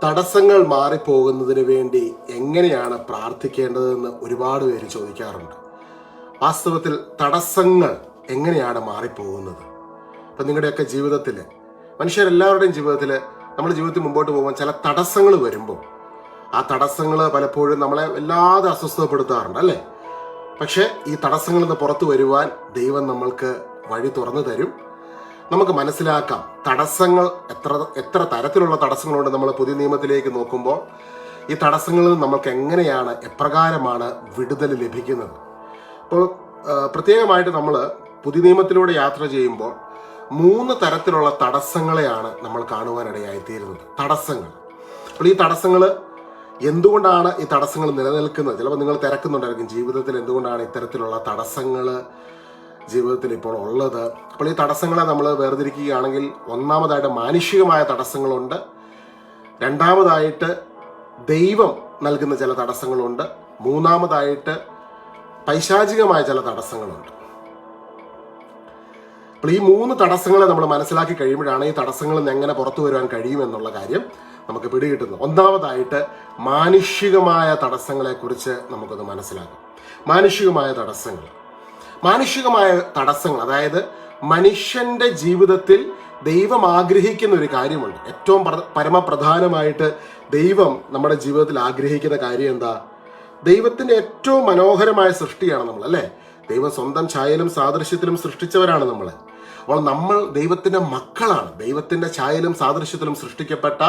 തടസ്സങ്ങൾ മാറിപ്പോകുന്നതിന് വേണ്ടി എങ്ങനെയാണ് പ്രാർത്ഥിക്കേണ്ടതെന്ന് ഒരുപാട് പേര് ചോദിക്കാറുണ്ട്. വാസ്തവത്തിൽ തടസ്സങ്ങൾ എങ്ങനെയാണ് മാറിപ്പോകുന്നത്? ഇപ്പം നിങ്ങളുടെയൊക്കെ ജീവിതത്തിൽ, മനുഷ്യരെല്ലാവരുടെയും ജീവിതത്തിൽ, നമ്മുടെ ജീവിതത്തിൽ മുമ്പോട്ട് പോകുമ്പോൾ ചില തടസ്സങ്ങൾ വരുമ്പോൾ ആ തടസ്സങ്ങൾ പലപ്പോഴും നമ്മളെ വല്ലാതെ അസ്വസ്ഥപ്പെടുത്താറുണ്ട്, അല്ലേ? പക്ഷേ ഈ തടസ്സങ്ങളിൽ നിന്ന് പുറത്തു വരുവാൻ ദൈവം നമ്മൾക്ക് വഴി തുറന്നു തരും. നമുക്ക് മനസ്സിലാക്കാം തടസ്സങ്ങൾ എത്ര തരത്തിലുള്ള തടസ്സങ്ങളുണ്ട്. നമ്മൾ പുതിയ നിയമത്തിലേക്ക് നോക്കുമ്പോൾ ഈ തടസ്സങ്ങളിൽ നിന്ന് നമുക്ക് എങ്ങനെയാണ്, എപ്രകാരമാണ് വിടുതൽ ലഭിക്കുന്നത്? അപ്പോൾ പ്രത്യേകമായിട്ട് നമ്മൾ പുതിയ നിയമത്തിലൂടെ യാത്ര ചെയ്യുമ്പോൾ 3 തരത്തിലുള്ള തടസ്സങ്ങളെയാണ് നമ്മൾ കാണുവാനിടയായിത്തീരുന്നത്. തടസ്സങ്ങൾ. അപ്പോൾ ഈ തടസ്സങ്ങൾ എന്തുകൊണ്ടാണ് ഈ തടസ്സങ്ങൾ നിലനിൽക്കുന്നത്? ചിലപ്പോൾ നിങ്ങൾ തിരക്കുന്നുണ്ടായിരിക്കും ജീവിതത്തിൽ എന്തുകൊണ്ടാണ് ഇത്തരത്തിലുള്ള തടസ്സങ്ങൾ ജീവിതത്തിൽ ഇപ്പോൾ ഉള്ളത്. അപ്പോൾ ഈ തടസ്സങ്ങളെ നമ്മൾ വേർതിരിക്കുകയാണെങ്കിൽ, ഒന്നാമതായിട്ട് മാനുഷികമായ തടസ്സങ്ങളുണ്ട്, രണ്ടാമതായിട്ട് ദൈവം നൽകുന്ന ചില തടസ്സങ്ങളുണ്ട്, മൂന്നാമതായിട്ട് പൈശാചികമായ ചില തടസ്സങ്ങളുണ്ട്. അപ്പോൾ ഈ 3 തടസ്സങ്ങളെ നമ്മൾ മനസ്സിലാക്കി കഴിയുമ്പോഴാണ് ഈ തടസ്സങ്ങളിൽ നിന്ന് എങ്ങനെ പുറത്തു വരുവാൻ കഴിയുമെന്നുള്ള കാര്യം നമുക്ക് പിടികിട്ടുന്നു. ഒന്നാമതായിട്ട് മാനുഷികമായ തടസ്സങ്ങളെക്കുറിച്ച് നമുക്കൊന്ന് മനസ്സിലാക്കാം. മാനുഷികമായ തടസ്സങ്ങൾ, അതായത് മനുഷ്യന്റെ ജീവിതത്തിൽ ദൈവം ആഗ്രഹിക്കുന്ന ഒരു കാര്യമുണ്ട്. ഏറ്റവും പരമപ്രധാനമായിട്ട് ദൈവം നമ്മുടെ ജീവിതത്തിൽ ആഗ്രഹിക്കുന്ന കാര്യം എന്താ? ദൈവത്തിന്റെ ഏറ്റവും മനോഹരമായ സൃഷ്ടിയാണ് നമ്മൾ, അല്ലേ? ദൈവം സ്വന്തം ഛായയിലും സാദൃശ്യത്തിലും സൃഷ്ടിച്ചവരാണ് നമ്മൾ. അപ്പോൾ നമ്മൾ ദൈവത്തിന്റെ മക്കളാണ്. ദൈവത്തിന്റെ ഛായയിലും സാദൃശ്യത്തിലും സൃഷ്ടിക്കപ്പെട്ട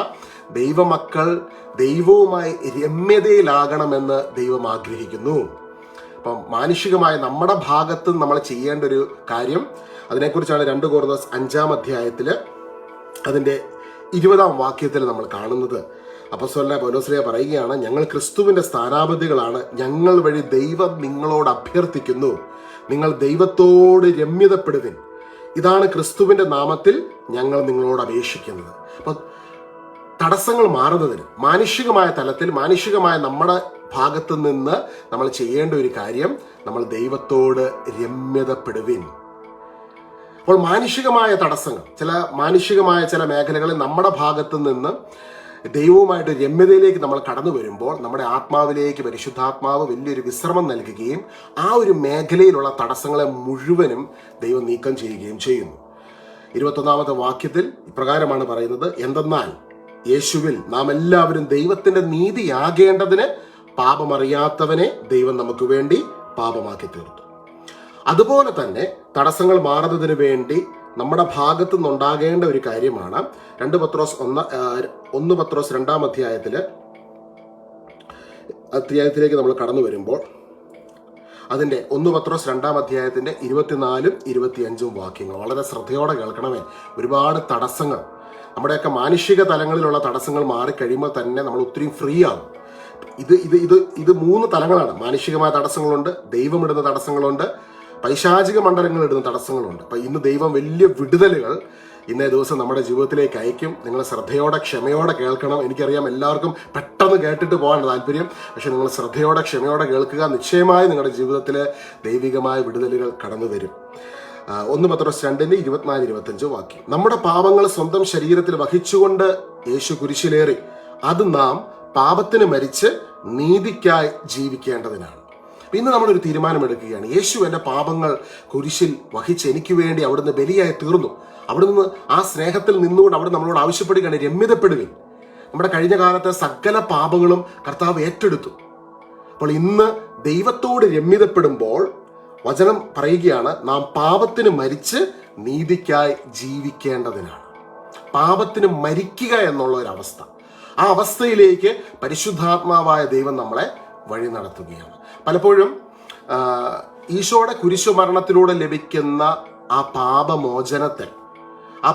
ദൈവമക്കൾ ദൈവവുമായി രമ്യതയിലാകണമെന്ന് ദൈവം ആഗ്രഹിക്കുന്നു. അപ്പം മാനുഷികമായ നമ്മുടെ ഭാഗത്ത് നമ്മൾ ചെയ്യേണ്ട ഒരു കാര്യം, അതിനെക്കുറിച്ചാണ് 2 കൊരിന്ത്യർ 5-ാം അധ്യായത്തിൽ അതിൻ്റെ 20-ാം വാക്യത്തിൽ നമ്മൾ കാണുന്നത്. അപ്പോസ്തലനായ പൗലോസ് പറയുകയാണ്, ഞങ്ങൾ ക്രിസ്തുവിന്റെ സ്ഥാനാപതികളാണ്, ഞങ്ങൾ വഴി ദൈവം നിങ്ങളോട് അഭ്യർത്ഥിക്കുന്നു, നിങ്ങൾ ദൈവത്തോട് രമ്യതപ്പെടുവിൻ, ഇതാണ് ക്രിസ്തുവിന്റെ നാമത്തിൽ ഞങ്ങൾ നിങ്ങളോട് അപേക്ഷിക്കുന്നത്. അപ്പൊ തടസ്സങ്ങൾ മാറുന്നതിന് മാനുഷികമായ തലത്തിൽ, മാനുഷികമായ നമ്മുടെ ഭാഗത്ത് നിന്ന് നമ്മൾ ചെയ്യേണ്ട ഒരു കാര്യം, നമ്മൾ ദൈവത്തോട് രമ്യതപ്പെടുവിൻ. അപ്പോൾ മാനുഷികമായ തടസ്സങ്ങൾ, മാനുഷികമായ ചില മേഖലകളിൽ നമ്മുടെ ഭാഗത്ത് നിന്ന് ദൈവവുമായിട്ട് രമ്യതയിലേക്ക് നമ്മൾ കടന്നു വരുമ്പോൾ നമ്മുടെ ആത്മാവിലേക്ക് പരിശുദ്ധാത്മാവ് വലിയൊരു വിശ്രമം നൽകുകയും ആ ഒരു മേഖലയിലുള്ള തടസ്സങ്ങളെ മുഴുവനും ദൈവം നീക്കം ചെയ്യുകയും ചെയ്യുന്നു. 21-ാമത്തെ വാക്യത്തിൽ ഇപ്രകാരമാണ് പറയുന്നത്, എന്തെന്നാൽ യേശുവിൽ നാം എല്ലാവരും ദൈവത്തിന്റെ നീതിയാകേണ്ടതിന് പാപമറിയാത്തവനെ ദൈവം നമുക്ക് വേണ്ടി പാപമാക്കി തീർത്തു. അതുപോലെ തന്നെ തടസ്സങ്ങൾ മാറുന്നതിന് വേണ്ടി നമ്മുടെ ഭാഗത്തു നിന്നുണ്ടാകേണ്ട ഒരു കാര്യമാണ് 1 പത്രോസ് 2-ാം അധ്യായത്തിലേക്ക് നമ്മൾ കടന്നു വരുമ്പോൾ അതിൻ്റെ 1 പത്രോസ് 2-ാം അധ്യായത്തിൻ്റെ 24-ഉം 25-ഉം വാക്യങ്ങൾ വളരെ ശ്രദ്ധയോടെ കേൾക്കണമേ. ഒരുപാട് തടസ്സങ്ങൾ, നമ്മുടെയൊക്കെ മാനുഷിക തലങ്ങളിലുള്ള തടസ്സങ്ങൾ മാറിക്കഴിയുമ്പോൾ തന്നെ നമ്മൾ ഒത്തിരി ഫ്രീ ആകും. ഇത് 3 തലങ്ങളാണ്. മാനുഷികമായ തടസ്സങ്ങളുണ്ട്, ദൈവമിടുന്ന തടസ്സങ്ങളുണ്ട്, പൈശാചിക മണ്ഡലങ്ങൾ ഇടുന്ന തടസ്സങ്ങളുണ്ട്. അപ്പം ഇന്ന് ദൈവം വലിയ വിടുതലുകൾ ഇന്നേ ദിവസം നമ്മുടെ ജീവിതത്തിലേക്ക് അയക്കും. നിങ്ങൾ ശ്രദ്ധയോടെ ക്ഷമയോടെ കേൾക്കണം. എനിക്കറിയാം എല്ലാവർക്കും പെട്ടെന്ന് കേട്ടിട്ട് പോകാൻ താല്പര്യം, പക്ഷെ നിങ്ങൾ ശ്രദ്ധയോടെ ക്ഷമയോടെ കേൾക്കുക. നിശ്ചയമായി നിങ്ങളുടെ ജീവിതത്തിൽ ദൈവികമായ വിടുതലുകൾ കടന്നു വരും. 1 പത്രോസ് 2-ന്റെ 24-25 വാക്യം, നമ്മുടെ പാപങ്ങൾ സ്വന്തം ശരീരത്തിൽ വഹിച്ചുകൊണ്ട് യേശു കുരിശിലേറി, അത് നാം പാപത്തിന് മരിച്ച് നീതിക്കായി ജീവിക്കേണ്ടതിനാണ്. ഇന്ന് നമ്മളൊരു തീരുമാനമെടുക്കുകയാണ്. യേശു എൻ്റെ പാപങ്ങൾ കുരിശിൽ വഹിച്ച് എനിക്ക് വേണ്ടി അവിടുന്ന് ബലിയായി തീർന്നു. അവിടുന്ന് ആ സ്നേഹത്തിൽ നിന്നുകൊണ്ട് അവിടെ നമ്മളോട് ആവശ്യപ്പെടുകയാണ്, രമ്യതപ്പെടുവിൻ. നമ്മുടെ കഴിഞ്ഞ കാലത്തെ സകല പാപങ്ങളും കർത്താവ് ഏറ്റെടുത്തു. അപ്പോൾ ഇന്ന് ദൈവത്തോട് രമ്യതപ്പെടുമ്പോൾ വചനം പറയുകയാണ്, നാം പാപത്തിന് മരിച്ച് നീതിക്കായി ജീവിക്കേണ്ടതിനാണ്. പാപത്തിന് മരിക്കുക എന്നുള്ള ഒരു അവസ്ഥ, ആ അവസ്ഥയിലേക്ക് പരിശുദ്ധാത്മാവായ ദൈവം നമ്മളെ വഴി നടത്തുകയാണ്. പലപ്പോഴും ഈശോയുടെ കുരിശുമരണത്തിലൂടെ ലഭിക്കുന്ന ആ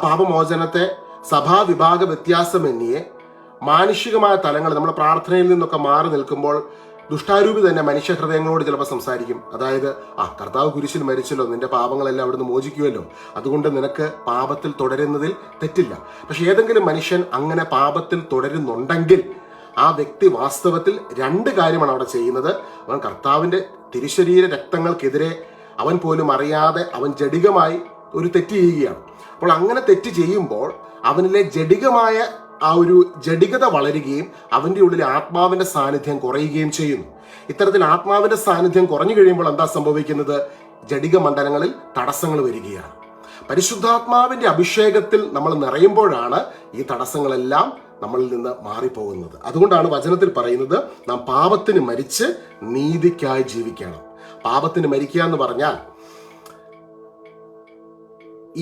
പാപമോചനത്തെ സഭാവിഭാഗ വ്യത്യാസമന്യേ മാനുഷികമായ തലങ്ങൾ നമ്മുടെ പ്രാർത്ഥനയിൽ നിന്നൊക്കെ മാറി നിൽക്കുമ്പോൾ ദുഷ്ടാരൂപി തന്നെ മനുഷ്യ ഹൃദയങ്ങളോട് ചിലപ്പോൾ സംസാരിക്കും. അതായത്, കർത്താവ് കുരിശിൽ മരിച്ചല്ലോ, നിന്റെ പാപങ്ങളെല്ലാം അവിടുന്ന് മോചിക്കുമല്ലോ, അതുകൊണ്ട് നിനക്ക് പാപത്തിൽ തുടരുന്നതിൽ തെറ്റില്ല. പക്ഷെ ഏതെങ്കിലും മനുഷ്യൻ അങ്ങനെ പാപത്തിൽ തുടരുന്നുണ്ടെങ്കിൽ ആ വ്യക്തി വാസ്തവത്തിൽ 2 കാര്യമാണ് അവിടെ ചെയ്യുന്നത്. അവൻ കർത്താവിന്റെ തിരുശരീര രക്തങ്ങൾക്കെതിരെ അവൻ പോലും അറിയാതെ അവൻ ജഡികമായി ഒരു തെറ്റ് ചെയ്യുകയാണ്. അപ്പോൾ അങ്ങനെ തെറ്റ് ചെയ്യുമ്പോൾ അവനിലെ ജഡികമായ ആ ഒരു ജഡികത വളരുകയും അവൻ്റെ ഉള്ളിൽ ആത്മാവിൻ്റെ സാന്നിധ്യം കുറയുകയും ചെയ്യുന്നു. ഇത്തരത്തിൽ ആത്മാവിൻ്റെ സാന്നിധ്യം കുറഞ്ഞു കഴിയുമ്പോൾ എന്താ സംഭവിക്കുന്നത്? ജഡിക മണ്ഡലങ്ങളിൽ തടസ്സങ്ങൾ വരികയാണ്. പരിശുദ്ധാത്മാവിൻ്റെ അഭിഷേകത്തിൽ നമ്മൾ നിറയുമ്പോഴാണ് ഈ തടസ്സങ്ങളെല്ലാം നമ്മളിൽ നിന്ന് മാറിപ്പോകുന്നത്. അതുകൊണ്ടാണ് വചനത്തിൽ പറയുന്നത്, നാം പാപത്തിന് മരിച്ച് നീതിക്കായി ജീവിക്കണം. പാപത്തിന് മരിക്കുക എന്ന് പറഞ്ഞാൽ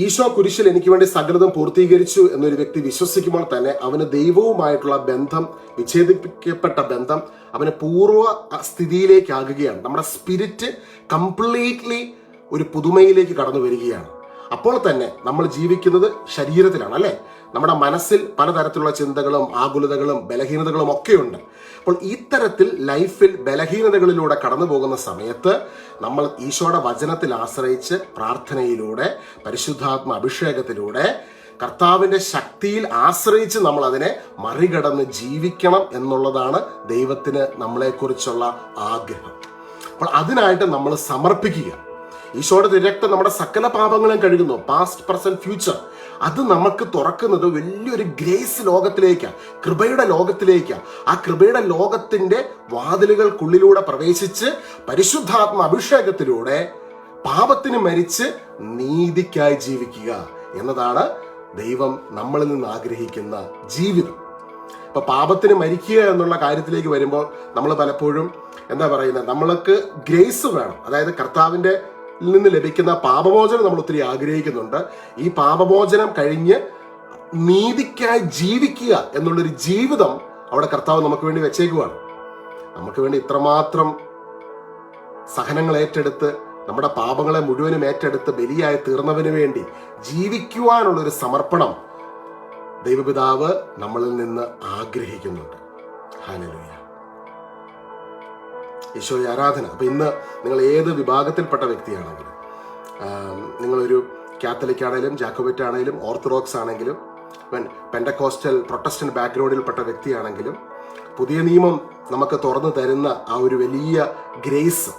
ഈശോ കുരിശിൽ എനിക്ക് വേണ്ടി സകലതും പൂർത്തീകരിച്ചു എന്നൊരു വ്യക്തി വിശ്വസിക്കുമ്പോൾ തന്നെ അവന് ദൈവവുമായിട്ടുള്ള ബന്ധം, വിച്ഛേദിക്കപ്പെട്ട ബന്ധം അവന് പൂർവ്വ സ്ഥിതിയിലേക്കാകുകയാണ്. നമ്മുടെ സ്പിരിറ്റ് കംപ്ലീറ്റ്ലി ഒരു പുതുമയിലേക്ക് കടന്നു വരികയാണ്. അപ്പോൾ തന്നെ നമ്മൾ ജീവിക്കുന്നത് ശരീരത്തിലാണ്, അല്ലേ? നമ്മുടെ മനസ്സിൽ പലതരത്തിലുള്ള ചിന്തകളും ആകുലതകളും ബലഹീനതകളും ഒക്കെയുണ്ട്. അപ്പോൾ ഈ തരത്തിൽ ലൈഫിൽ ബലഹീനതകളിലൂടെ കടന്നു പോകുന്ന സമയത്ത് നമ്മൾ ഈശോയുടെ വചനത്തിൽ ആശ്രയിച്ച് പ്രാർത്ഥനയിലൂടെ, പരിശുദ്ധാത്മ അഭിഷേകത്തിലൂടെ, കർത്താവിൻ്റെ ശക്തിയിൽ ആശ്രയിച്ച് നമ്മൾ അതിനെ മറികടന്ന് ജീവിക്കണം എന്നുള്ളതാണ് ദൈവത്തിന് നമ്മളെക്കുറിച്ചുള്ള ആഗ്രഹം. അപ്പോൾ അതിനായിട്ട് നമ്മൾ സമർപ്പിക്കുക. ഈശോയുടെ തിരക്തം നമ്മുടെ സകല പാപങ്ങളും കഴുകുന്നു, പാസ്റ്റ്, പ്രസന്റ്, ഫ്യൂച്ചർ. അത് നമുക്ക് തുറക്കുന്നത് വലിയൊരു ഗ്രേസ് ലോകത്തിലേക്കാണ്, കൃപയുടെ ലോകത്തിലേക്കാണ്. ആ കൃപയുടെ ലോകത്തിന്റെ വാതിലുകൾക്കുള്ളിലൂടെ പ്രവേശിച്ച് പരിശുദ്ധാത്മ അഭിഷേകത്തിലൂടെ പാപത്തിന് മരിച്ച് നീതിക്കായി ജീവിക്കുക എന്നതാണ് ദൈവം നമ്മളിൽ നിന്ന് ആഗ്രഹിക്കുന്ന ജീവിതം. ഇപ്പൊ പാപത്തിന് മരിക്കുക എന്നുള്ള കാര്യത്തിലേക്ക് വരുമ്പോൾ നമ്മൾ പലപ്പോഴും എന്താ പറയുന്നത്, നമ്മൾക്ക് ഗ്രേസ് വേണം. അതായത് കർത്താവിന്റെ നിന്ന് ലഭിക്കുന്ന പാപമോചനം നമ്മൾ ഒത്തിരി ആഗ്രഹിക്കുന്നുണ്ട്. ഈ പാപമോചനം കഴിഞ്ഞ് നീതിക്കായി ജീവിക്കുക എന്നുള്ളൊരു ജീവിതം അവിടെ കർത്താവ് നമുക്ക് വേണ്ടി വെച്ചേക്കുവാണ്. നമുക്ക് വേണ്ടി ഇത്രമാത്രം സഹനങ്ങൾ ഏറ്റെടുത്ത്, നമ്മുടെ പാപങ്ങളെ മുഴുവനും ഏറ്റെടുത്ത് ബലിയായി തീർന്നവന് വേണ്ടി ജീവിക്കുവാനുള്ളൊരു സമർപ്പണം ദൈവപിതാവ് നമ്മളിൽ നിന്ന് ആഗ്രഹിക്കുന്നുണ്ട്. ഹല്ലേലൂയ. ഈശോയെ ആരാധന. അപ്പം ഇന്ന് നിങ്ങൾ ഏത് വിഭാഗത്തിൽപ്പെട്ട വ്യക്തിയാണെങ്കിലും, നിങ്ങളൊരു കാത്തലിക് ആണെങ്കിലും ജാക്കോബറ്റ് ആണെങ്കിലും ഓർത്തഡോക്സ് ആണെങ്കിലും പെൻഡക്കോസ്റ്റൽ പ്രൊട്ടസ്റ്റന്റ് ബാക്ക്ഗ്രൗണ്ടിൽപ്പെട്ട വ്യക്തിയാണെങ്കിലും, പുതിയ നിയമം നമുക്ക് തുറന്നു തരുന്ന ആ ഒരു വലിയ ഗ്രേസ്,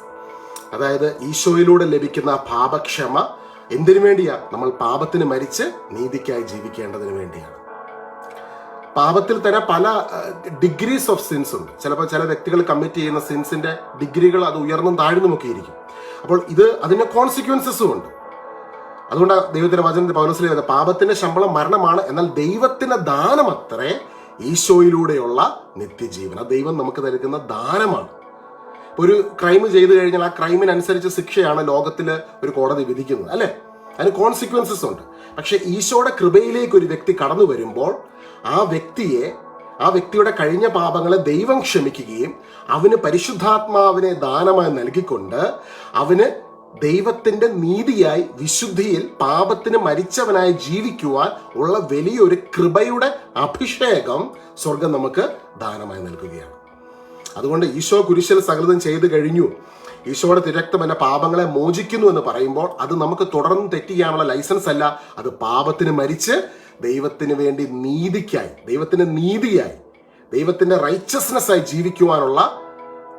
അതായത് ഈശോയിലൂടെ ലഭിക്കുന്ന പാപക്ഷമ എന്തിനു വേണ്ടിയാ? നമ്മൾ പാപത്തിന് മരിച്ച് നീതിക്കായി ജീവിക്കേണ്ടതിന് വേണ്ടിയാണ്. പാപത്തിൽ തന്നെ പല ഡിഗ്രീസ് ഓഫ് സിൻസ് ഉണ്ട്. ചിലപ്പോൾ ചില വ്യക്തികൾ കമ്മിറ്റ് ചെയ്യുന്ന സിൻസിന്റെ ഡിഗ്രികൾ അത് ഉയർന്നും താഴ്ന്നുമൊക്കെ ഇരിക്കും. അപ്പോൾ അതിന്റെ കോൺസിക്വൻസസും ഉണ്ട്. അതുകൊണ്ട് ദൈവത്തിന്റെ വചനത്തിൽ പൗലോസ് പറയുന്നത്, പാപത്തിന്റെ ശമ്പളം മരണമാണ്, എന്നാൽ ദൈവത്തിന്റെ ദാനം അത്രേ ഈശോയിലൂടെയുള്ള നിത്യജീവൻ. അത് ദൈവം നമുക്ക് നൽകുന്ന ദാനമാണ്. ഒരു ക്രൈം ചെയ്തു കഴിഞ്ഞാൽ ആ ക്രൈമിനനുസരിച്ച് ശിക്ഷയാണ് ലോകത്തിൽ ഒരു കോടതി വിധിക്കുന്നത്, അല്ലെ? അതിന് കോൺസിക്വൻസസ് ഉണ്ട്. പക്ഷെ ഈശോയുടെ കൃപയിലേക്ക് ഒരു വ്യക്തി കടന്നു വരുമ്പോൾ ആ വ്യക്തിയുടെ കഴിഞ്ഞ പാപങ്ങളെ ദൈവം ക്ഷമിക്കുകയും അവന് പരിശുദ്ധാത്മാവിനെ ദാനമായി നൽകിക്കൊണ്ട് അവന് ദൈവത്തിന്റെ നീതിയായി വിശുദ്ധിയിൽ പാപത്തിന് മരിച്ചവനായി ജീവിക്കുവാൻ ഉള്ള വലിയൊരു കൃപയുടെ അഭിഷേകം സ്വർഗം നമുക്ക് ദാനമായി നൽകുകയാണ്. അതുകൊണ്ട് ഈശോ കുരിശിൽ സകലതും ചെയ്തു കഴിഞ്ഞു, ഈശോയുടെ തിരക്തം എന്റെ പാപങ്ങളെ മോചിക്കുന്നു എന്ന് പറയുമ്പോൾ അത് നമുക്ക് തുടർന്ന് തെറ്റ് ചെയ്യാനുള്ള ലൈസൻസ് അല്ല. അത് പാപത്തിന് മരിച്ച് ദൈവത്തിന് വേണ്ടി നീതിക്കായി, ദൈവത്തിന്റെ നീതിയായി, ദൈവത്തിന്റെ റൈച്ചസ്നെസ് ആയി ജീവിക്കുവാനുള്ള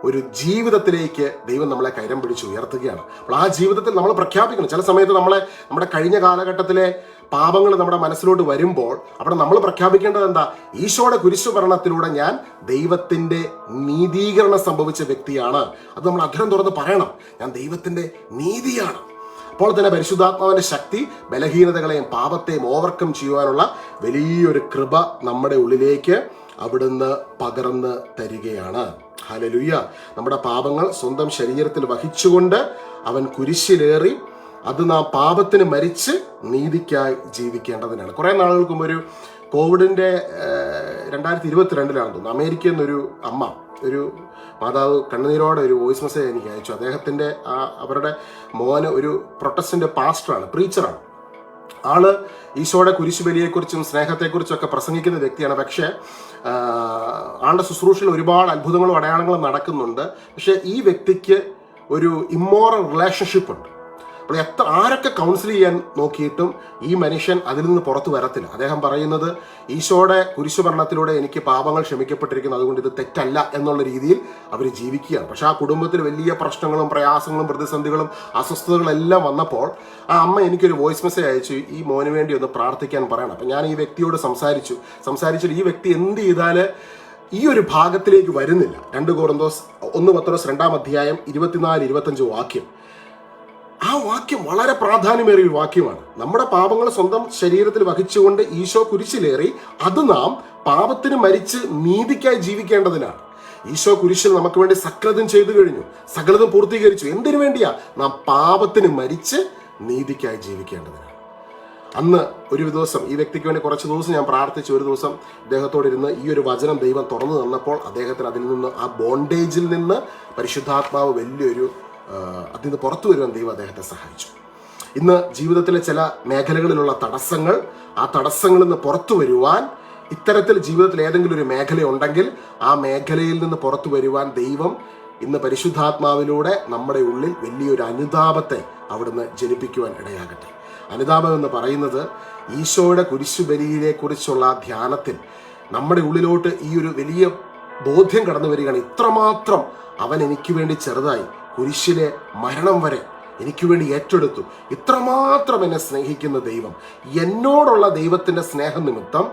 ഒരു ജീവിതത്തിലേക്ക് ദൈവം നമ്മളെ കൈരം പിടിച്ച് ഉയർത്തുകയാണ്. അപ്പോൾ ആ ജീവിതത്തിൽ നമ്മൾ പ്രഖ്യാപിക്കണം. ചില സമയത്ത് നമ്മുടെ കഴിഞ്ഞ കാലഘട്ടത്തിലെ പാപങ്ങൾ നമ്മുടെ മനസ്സിലോട്ട് വരുമ്പോൾ അവിടെ നമ്മൾ പ്രഖ്യാപിക്കേണ്ടത് എന്താ? ഈശോയുടെ കുരിശുമരണത്തിലൂടെ ഞാൻ ദൈവത്തിന്റെ നീതീകരണം സംഭവിച്ച വ്യക്തിയാണ്. അത് നമ്മൾ അധരം തുറന്ന് പറയണം, ഞാൻ ദൈവത്തിന്റെ നീതിയാണ്. അപ്പോൾ തന്നെ പരിശുദ്ധാത്മാവിന്റെ ശക്തി ബലഹീനതകളെയും പാപത്തെയും ഓവർകം ചെയ്യുവാനുള്ള വലിയൊരു കൃപ നമ്മുടെ ഉള്ളിലേക്ക് അവിടുന്ന് പകർന്ന് തരികയാണ്. ഹല്ലേലൂയ. നമ്മുടെ പാപങ്ങൾ സ്വന്തം ശരീരത്തിൽ വഹിച്ചുകൊണ്ട് അവൻ കുരിശിലേറി അത് നാം പാപത്തിന് മരിച്ച് നീതിക്കായി ജീവിക്കേണ്ടതിനാണ്. കുറേ നാളുകൾക്ക് മുമ്പ് ഒരു കോവിഡിന്റെ 2022 തോന്നുന്നു, അമേരിക്കയിൽ നിന്നൊരു അമ്മ, ഒരു മാതാവ് കണ്ണുനീരോടെ ഒരു വോയിസ് മെസ്സേജ് എനിക്ക് അയച്ചു. അദ്ദേഹത്തിന്റെ അവരുടെ മോന് ഒരു പ്രൊട്ടസ്റ്റന്റ് പാസ്റ്ററാണ്, പ്രീച്ചറാണ്. ആള് ഈശോയുടെ കുരിശുബലിയെക്കുറിച്ചും സ്നേഹത്തെക്കുറിച്ചും ഒക്കെ പ്രസംഗിക്കുന്ന വ്യക്തിയാണ്. പക്ഷേ ആളുടെ ശുശ്രൂഷയിൽ ഒരുപാട് അത്ഭുതങ്ങളും അടയാളങ്ങളും നടക്കുന്നുണ്ട്. പക്ഷെ ഈ വ്യക്തിക്ക് ഒരു ഇമ്മോറൽ റിലേഷൻഷിപ്പ് ഉണ്ട്. അപ്പോൾ ആരൊക്കെ കൗൺസിൽ ചെയ്യാൻ നോക്കിയിട്ടും ഈ മനുഷ്യൻ അതിൽ നിന്ന് പുറത്തു വരത്തില്ല. അദ്ദേഹം പറയുന്നത് ഈശോയുടെ കുരിശുമരണത്തിലൂടെ എനിക്ക് പാപങ്ങൾ ക്ഷമിക്കപ്പെട്ടിരിക്കുന്നു, അതുകൊണ്ട് ഇത് തെറ്റല്ല എന്നുള്ള രീതിയിൽ അവർ ജീവിക്കുകയാണ്. പക്ഷെ ആ കുടുംബത്തിൽ വലിയ പ്രശ്നങ്ങളും പ്രയാസങ്ങളും പ്രതിസന്ധികളും അസ്വസ്ഥതകളും എല്ലാം വന്നപ്പോൾ ആ അമ്മ എനിക്കൊരു വോയിസ് മെസ്സേജ് അയച്ചു, ഈ മോന് വേണ്ടി ഒന്ന് പ്രാർത്ഥിക്കാൻ പറയണം. അപ്പം ഞാൻ ഈ വ്യക്തിയോട് സംസാരിച്ചിട്ട് ഈ വ്യക്തി എന്ത് ചെയ്താൽ ഈ ഒരു ഭാഗത്തിലേക്ക് വരുന്നില്ല. 2 Corinthians 1:2 24-25 വാക്യം, ആ വാക്യം വളരെ പ്രാധാന്യമേറിയ ഒരു വാക്യമാണ്. നമ്മുടെ പാപങ്ങൾ സ്വന്തം ശരീരത്തിൽ വഹിച്ചുകൊണ്ട് ഈശോ കുരിശിലേറി, അത് നാം പാപത്തിന് മരിച്ച് നീതിക്കായി ജീവിക്കേണ്ടതിനാണ്. ഈശോ കുരിശിൽ നമുക്ക് വേണ്ടി സകലതും ചെയ്തു കഴിഞ്ഞു, സകലതും പൂർത്തീകരിച്ചു. എന്തിനു വേണ്ടിയാ? നാം പാപത്തിന് മരിച്ച് നീതിക്കായി ജീവിക്കേണ്ടതിനാണ്. അന്ന് ഒരു ദിവസം ഈ വ്യക്തിക്ക് വേണ്ടി കുറച്ച് ദിവസം ഞാൻ പ്രാർത്ഥിച്ചു. ഒരു ദിവസം ഇദ്ദേഹത്തോടിരുന്ന് ഈ ഒരു വചനം ദൈവം തുറന്നു തന്നപ്പോൾ അദ്ദേഹത്തിന് അതിൽ നിന്ന്, ആ ബോണ്ടേജിൽ നിന്ന് പരിശുദ്ധാത്മാവ് വലിയൊരു അതിൽ നിന്ന് പുറത്തു വരുവാൻ ദൈവം അദ്ദേഹത്തെ സഹായിച്ചു. ഇന്ന് ജീവിതത്തിലെ ചില മേഖലകളിലുള്ള തടസ്സങ്ങൾ, ആ തടസ്സങ്ങളിൽ നിന്ന് പുറത്തു വരുവാൻ, ഇത്തരത്തിൽ ജീവിതത്തിൽ ഏതെങ്കിലും ഒരു മേഖലയുണ്ടെങ്കിൽ ആ മേഖലയിൽ നിന്ന് പുറത്തു വരുവാൻ ദൈവം ഇന്ന് പരിശുദ്ധാത്മാവിലൂടെ നമ്മുടെ ഉള്ളിൽ വലിയൊരു അനുതാപത്തെ അവിടുന്ന് ജനിപ്പിക്കുവാൻ ഇടയാകട്ടെ. അനുതാപം എന്ന് പറയുന്നത് ഈശോയുടെ കുരിശുബലിയെ കുറിച്ചുള്ള ധ്യാനത്തിൽ നമ്മുടെ ഉള്ളിലോട്ട് ഈ ഒരു വലിയ ബോധ്യം കടന്നു വരികയാണ്. ഇത്രമാത്രം അവൻ എനിക്ക് വേണ്ടി ചെറുതായി, കുരിശിലെ മരണം വരെ എനിക്ക് വേണ്ടി ഏറ്റെടുത്തു. ഇത്രമാത്രം എന്നെ സ്നേഹിക്കുന്ന ദൈവം, എന്നോടുള്ള ദൈവത്തിൻ്റെ സ്നേഹനിമിത്തം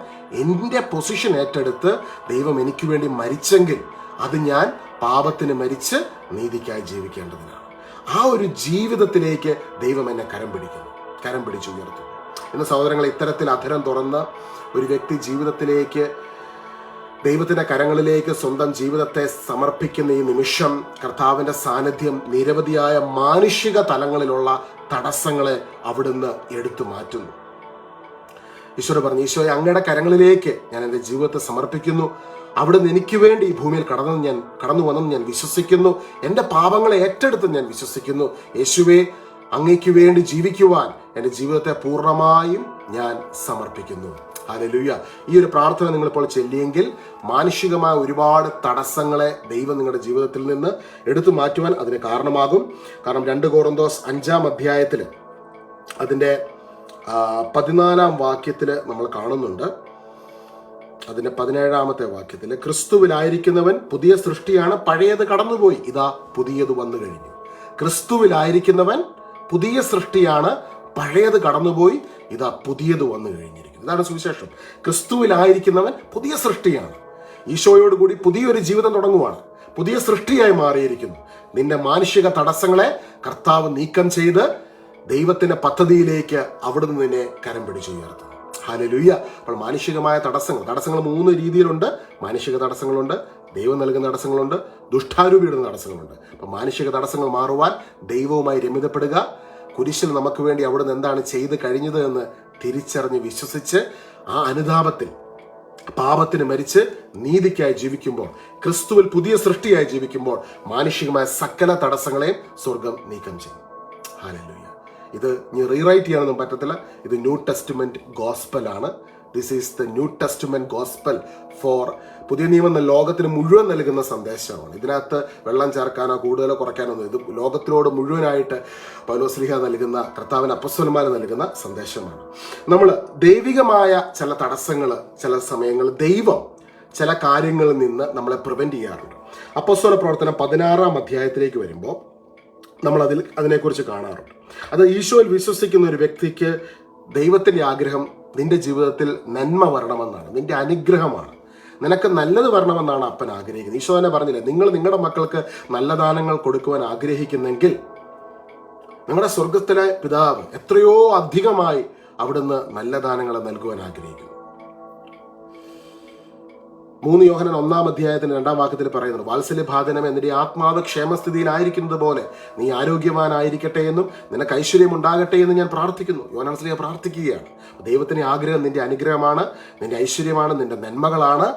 എൻ്റെ പൊസിഷൻ ഏറ്റെടുത്ത് ദൈവം എനിക്ക് വേണ്ടി മരിച്ചെങ്കിൽ അത് ഞാൻ പാപത്തിന് മരിച്ച് നീതിക്കായി ജീവിക്കേണ്ടതിനാണ്. ആ ഒരു ജീവിതത്തിലേക്ക് ദൈവം എന്നെ കരം പിടിച്ചുയർത്തും. ഇന്ന് സഹോദരങ്ങളെ, ഇത്തരത്തിൽ അധരം തുറന്ന ഒരു വ്യക്തി ജീവിതത്തിലേക്ക്, ദൈവത്തിൻ്റെ കരങ്ങളിലേക്ക് സ്വന്തം ജീവിതത്തെ സമർപ്പിക്കുന്ന ഈ നിമിഷം കർത്താവിൻ്റെ സാന്നിധ്യം നിരവധിയായ മാനുഷിക തലങ്ങളിലുള്ള തടസ്സങ്ങളെ അവിടുന്ന് എടുത്തു മാറ്റുന്നു. ഈശോ പറഞ്ഞു, ഈശോയെ അങ്ങയുടെ കരങ്ങളിലേക്ക് ഞാൻ എൻ്റെ ജീവിതത്തെ സമർപ്പിക്കുന്നു. അവിടുന്ന് എനിക്ക് വേണ്ടി ഈ ഭൂമിയിൽ കടന്നു വന്നെന്ന് ഞാൻ വിശ്വസിക്കുന്നു. എൻ്റെ പാപങ്ങളെ ഏറ്റെടുത്ത് ഞാൻ വിശ്വസിക്കുന്നു. യേശുവേ, അങ്ങയ്ക്ക് വേണ്ടി ജീവിക്കുവാൻ എൻ്റെ ജീവിതത്തെ പൂർണ്ണമായും ഞാൻ സമർപ്പിക്കുന്നു. ഹല്ലേലൂയ. ഈ ഒരു പ്രാർത്ഥന നിങ്ങളിപ്പോൾ ചൊല്ലിയെങ്കിൽ മാനുഷികമായ ഒരുപാട് തടസ്സങ്ങളെ ദൈവം നിങ്ങളുടെ ജീവിതത്തിൽ നിന്ന് എടുത്തു മാറ്റുവാൻ അതിന് കാരണമാകും. കാരണം 2 Corinthians 5 അതിൻ്റെ 14 വാക്യത്തിൽ നമ്മൾ കാണുന്നുണ്ട്. അതിൻ്റെ 17 വാക്യത്തിൽ, ക്രിസ്തുവിലായിരിക്കുന്നവൻ പുതിയ സൃഷ്ടിയാണ്, പഴയത് കടന്നുപോയി, ഇതാ പുതിയത് വന്നു കഴിഞ്ഞു. ക്രിസ്തുവിലായിരിക്കുന്നവൻ പുതിയ സൃഷ്ടിയാണ്, പഴയത് കടന്നുപോയി, ഇതാ പുതിയത് വന്നു കഴിഞ്ഞിരിക്കുന്നു. ഇതാണ് സുവിശേഷം. ക്രിസ്തുവിലായിരിക്കുന്നവൻ പുതിയ സൃഷ്ടിയാണ്, ഈശോയോടുകൂടി പുതിയൊരു ജീവിതം തുടങ്ങുവാണ്, പുതിയ സൃഷ്ടിയായി മാറിയിരിക്കുന്നു. നിന്റെ മാനുഷിക തടസ്സങ്ങളെ കർത്താവ് നീക്കം ചെയ്ത് ദൈവത്തിന്റെ പദ്ധതിയിലേക്ക് അവിടുന്ന് നിന്നെ കരം പിടിച്ചുയർത്തും. ഹല്ലേലൂയ. അപ്പോൾ മാനുഷികമായ തടസ്സങ്ങൾ 3 രീതിയിലുണ്ട്. മാനുഷിക തടസ്സങ്ങളുണ്ട്, ദൈവം നൽകുന്ന തടസ്സങ്ങളുണ്ട്, ദുഷ്ടാരൂപിയുടെ തടസ്സങ്ങളുണ്ട്. അപ്പം മാനുഷിക തടസ്സങ്ങൾ മാറുവാൻ ദൈവവുമായി രമ്യതപ്പെടുക, കുരിശിൽ നമുക്ക് വേണ്ടി അവിടുന്ന് എന്താണ് ചെയ്ത് കഴിഞ്ഞത് എന്ന് തിരിച്ചറിഞ്ഞ് വിശ്വസിച്ച് ആ അനുതാപത്തിൽ പാപത്തിന് മരിച്ച് നീതിക്കായി ജീവിക്കുമ്പോൾ, ക്രിസ്തുവിൽ പുതിയ സൃഷ്ടിയായി ജീവിക്കുമ്പോൾ മാനുഷികമായ സകല തടസ്സങ്ങളെയും സ്വർഗം നീക്കം ചെയ്യും. ഹല്ലേലൂയ. ഇത് ഇനി റീറൈറ്റ് ചെയ്യാനൊന്നും പറ്റത്തില്ല. ഇത് ന്യൂ ടെസ്റ്റ്മെന്റ് ഗോസ്പൽ ആണ്. This is the new testament gospel for പുതിയ നിയമം ലോകത്തിന് മുഴുവൻ നൽകുന്ന സന്ദേശമാണ്. ഇതിനകത്ത് വെള്ളം ചേർക്കാനോ കൂടുതലോ കുറയ്ക്കാനോ ഒന്നും, ഇത് ലോകത്തിനോട് മുഴുവനായിട്ട് പൗലോസ്ലീഹ നൽകുന്ന, കർത്താവിന് അപ്പോസ്തലന്മാർ നൽകുന്ന സന്ദേശമാണ്. നമ്മൾ ദൈവികമായ ചില തടസ്സങ്ങൾ, ചില സമയങ്ങൾ ദൈവം ചില കാര്യങ്ങളിൽ നിന്ന് നമ്മളെ പ്രിവെന്റ് ചെയ്യാറുണ്ട്. അപ്പോസ്തല പ്രവർത്തനം 16 വരുമ്പോൾ നമ്മൾ അതിനെക്കുറിച്ച് കാണാറുണ്ട്. അത് ഈശോയിൽ വിശ്വസിക്കുന്ന ഒരു വ്യക്തിക്ക് ദൈവത്തിൻ്റെ ആഗ്രഹം നിന്റെ ജീവിതത്തിൽ നന്മ വരണമെന്നാണ്, നിന്റെ അനുഗ്രഹമാണ്, നിനക്ക് നല്ലത് വരണമെന്നാണ് അപ്പൻ ആഗ്രഹിക്കുന്നത്. ഈശോ തന്നെ പറഞ്ഞില്ലേ, നിങ്ങൾ നിങ്ങളുടെ മക്കൾക്ക് നല്ല ദാനങ്ങൾ കൊടുക്കുവാൻ ആഗ്രഹിക്കുന്നെങ്കിൽ നിങ്ങളുടെ സ്വർഗത്തിലെ പിതാവ് എത്രയോ അധികമായി അവിടുന്ന് നല്ല ദാനങ്ങളെ നൽകുവാൻ ആഗ്രഹിക്കുന്നു. 3 യോഹന്നാൻ 1 പറയുന്നത്, വാത്സല്യഭാജനം എന്നിന്റെ ആത്മാവ് ക്ഷേമസ്ഥിതിയിലായിരിക്കുന്നത് പോലെ നീ ആരോഗ്യവാനായിരിക്കട്ടെ എന്നും നിനക്ക് ഐശ്വര്യം ഉണ്ടാകട്ടെ എന്ന് ഞാൻ പ്രാർത്ഥിക്കുന്നു. യോഹന്നാൻ സ്ലീഹ പ്രാർത്ഥിക്കുകയാണ്. ദൈവത്തിന്റെ ആഗ്രഹം നിന്റെ അനുഗ്രഹമാണ്, നിന്റെ ഐശ്വര്യമാണ്, നിന്റെ നന്മകളാണ്.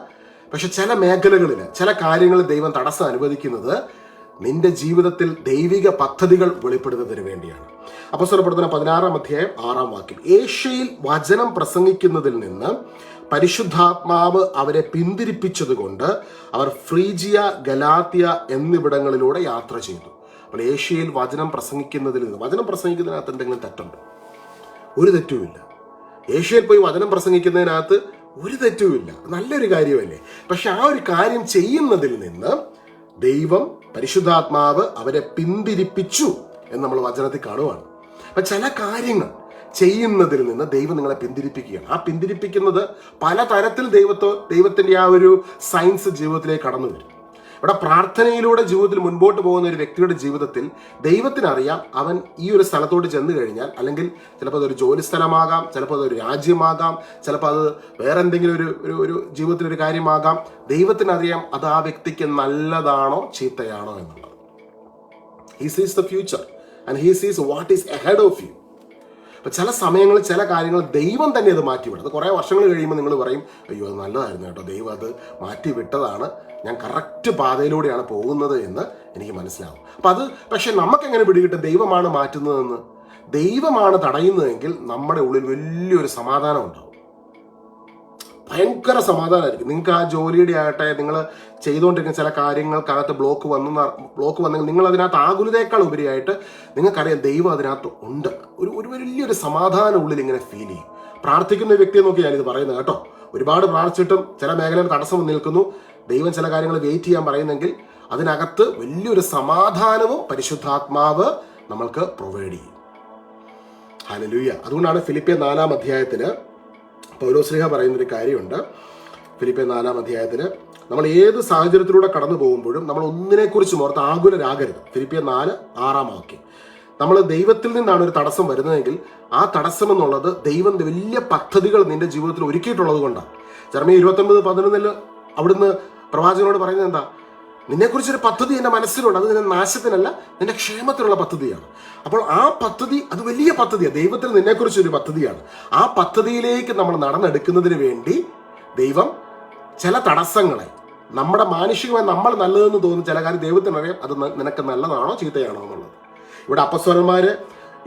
പക്ഷെ ചില മേഖലകളിൽ, ചില കാര്യങ്ങളിൽ ദൈവം തടസ്സം അനുവദിക്കുന്നത് നിന്റെ ജീവിതത്തിൽ ദൈവിക പദ്ധതികൾ വെളിപ്പെടുത്തുന്നതിന് വേണ്ടിയാണ്. അപ്പോസ്തല പ്രവർത്തനം 16 ഏഷ്യയിൽ വചനം പ്രസംഗിക്കുന്നതിൽ നിന്ന് പരിശുദ്ധാത്മാവ് അവരെ പിന്തിരിപ്പിച്ചതുകൊണ്ട് അവർ ഫ്രീജിയ, ഗലാത്യ എന്നിവിടങ്ങളിലൂടെ യാത്ര ചെയ്തു. അപ്പോൾ ഏഷ്യയിൽ വചനം പ്രസംഗിക്കുന്നതിനകത്ത് എന്തെങ്കിലും തെറ്റുണ്ടോ? ഒരു തെറ്റുമില്ല. ഏഷ്യയിൽ പോയി വചനം പ്രസംഗിക്കുന്നതിനകത്ത് ഒരു തെറ്റുമില്ല, നല്ലൊരു കാര്യമല്ലേ. പക്ഷെ ആ ഒരു കാര്യം ചെയ്യുന്നതിൽ നിന്ന് ദൈവം പരിശുദ്ധാത്മാവ് അവരെ പിന്തിരിപ്പിച്ചു എന്ന് നമ്മൾ വചനത്തിൽ കാണുവാണ്. അപ്പം ചില കാര്യങ്ങൾ ചെയ്യുന്നതിൽ നിന്ന് ദൈവം നിങ്ങളെ പിന്തിരിപ്പിക്കുകയാണ്. ആ പിന്തിരിപ്പിക്കുന്നത് പലതരത്തിൽ ദൈവത്തിൻ്റെ ആ ഒരു സയൻസ് ജീവിതത്തിലേക്ക് കടന്നു വരും. ഇവിടെ പ്രാർത്ഥനയിലൂടെ ജീവിതത്തിൽ മുൻപോട്ട് പോകുന്ന ഒരു വ്യക്തിയുടെ ജീവിതത്തിൽ ദൈവത്തിനറിയാം അവൻ ഈ ഒരു സ്ഥലത്തോട്ട് ചെന്ന് കഴിഞ്ഞാൽ, അല്ലെങ്കിൽ ചിലപ്പോൾ അതൊരു ജോലി സ്ഥലമാകാം, ചിലപ്പോൾ അതൊരു രാജ്യമാകാം, ചിലപ്പോൾ അത് വേറെ എന്തെങ്കിലും ഒരു ജീവിതത്തിലൊരു കാര്യമാകാം. ദൈവത്തിനറിയാം അത് ആ വ്യക്തിക്ക് നല്ലതാണോ ചീത്തയാണോ എന്നുള്ളത്. He sees the future and he sees what is ahead of you. അപ്പം ചില സമയങ്ങളിൽ ചില കാര്യങ്ങൾ ദൈവം തന്നെ അത് മാറ്റിവിടും. അത് കുറേ വർഷങ്ങൾ കഴിയുമ്പോൾ നിങ്ങൾ പറയും, അയ്യോ അത് നല്ലതായിരുന്നു കേട്ടോ, ദൈവം അത് മാറ്റി വിട്ടതാണ്, ഞാൻ കറക്റ്റ് പാതയിലൂടെയാണ് പോകുന്നത് എന്ന് എനിക്ക് മനസ്സിലാവും. അപ്പം അത് പക്ഷെ നമുക്കെങ്ങനെ പിടികിട്ടും ദൈവമാണ് മാറ്റുന്നതെന്ന്? ദൈവമാണ് തടയുന്നതെങ്കിൽ നമ്മുടെ ഉള്ളിൽ വലിയൊരു സമാധാനം ഉണ്ടാവും, ഭയങ്കര സമാധാനമായിരിക്കും. നിങ്ങൾക്ക് ആ ജോലിയുടെ ആകട്ടെ, നിങ്ങൾ ചെയ്തുകൊണ്ടിരിക്കുന്ന ചില കാര്യങ്ങൾക്കകത്ത് ബ്ലോക്ക് വന്നെങ്കിൽ നിങ്ങൾ അതിനകത്ത് ആകുലതയേക്കാൾ ഉപരിയായിട്ട് നിങ്ങൾക്കറിയാം ദൈവം അതിനകത്ത് ഉണ്ട്. ഒരു വലിയൊരു സമാധാനം ഉള്ളിൽ ഇങ്ങനെ ഫീൽ ചെയ്യും. പ്രാർത്ഥിക്കുന്ന വ്യക്തിയെ നോക്കി ഞാനിത് പറയുന്നത് കേട്ടോ. ഒരുപാട് പ്രാർത്ഥിച്ചിട്ടും ചില മേഖലയിൽ തടസ്സം നിൽക്കുന്നു, ദൈവം ചില കാര്യങ്ങൾ വെയിറ്റ് ചെയ്യാൻ പറയുന്നെങ്കിൽ അതിനകത്ത് വലിയൊരു സമാധാനവും പരിശുദ്ധാത്മാവ് നമ്മൾക്ക് പ്രൊവൈഡ് ചെയ്യും. ഹല്ലേലൂയ. അതുകൊണ്ടാണ് ഫിലിപ്പിയർ 4-ാം അധ്യായത്തിൽ പൗലോസ്ലീഹ പറയുന്നൊരു കാര്യമുണ്ട്. ഫിലിപ്പിയർ 4-ാം അധ്യായത്തിൽ നമ്മൾ ഏത് സാഹചര്യത്തിലൂടെ കടന്നു പോകുമ്പോഴും നമ്മൾ ഒന്നിനെക്കുറിച്ചും ഓർത്ത് ആകുലരാകരുത്. ഫിലിപ്പിയർ 4:6 വാക്യം. നമ്മൾ ദൈവത്തിൽ നിന്നാണ് ഒരു തടസ്സം വരുന്നതെങ്കിൽ ആ തടസ്സം എന്നുള്ളത് ദൈവം വലിയ പദ്ധതികൾ നിന്റെ ജീവിതത്തിൽ ഒരുക്കിയിട്ടുള്ളത് കൊണ്ടാണ്. ജെറമ്യാ 29:11 അവിടുന്ന് പ്രവാചകനോട് പറയുന്നത് എന്താ? നിന്നെക്കുറിച്ചൊരു പദ്ധതി എൻ്റെ മനസ്സിലുണ്ട്, അത് നിന്റെ നാശത്തിനല്ല, നിന്റെ ക്ഷേമത്തിനുള്ള പദ്ധതിയാണ്. അപ്പോൾ ആ പദ്ധതി അത് വലിയ പദ്ധതിയാണ്. ദൈവത്തിന് നിന്നെക്കുറിച്ചൊരു പദ്ധതിയാണ്. ആ പദ്ധതിയിലേക്ക് നമ്മൾ നടന്നെടുക്കുന്നതിന് വേണ്ടി ദൈവം ചില തടസ്സങ്ങളെ, നമ്മുടെ മാനുഷികമായി നമ്മൾ നല്ലതെന്ന് തോന്നുന്ന ചില കാര്യം ദൈവത്തിനറിയാം അത് നിനക്ക് നല്ലതാണോ ചീത്തയാണോ എന്നുള്ളത്. ഇവിടെ അപ്പസ്വലന്മാര്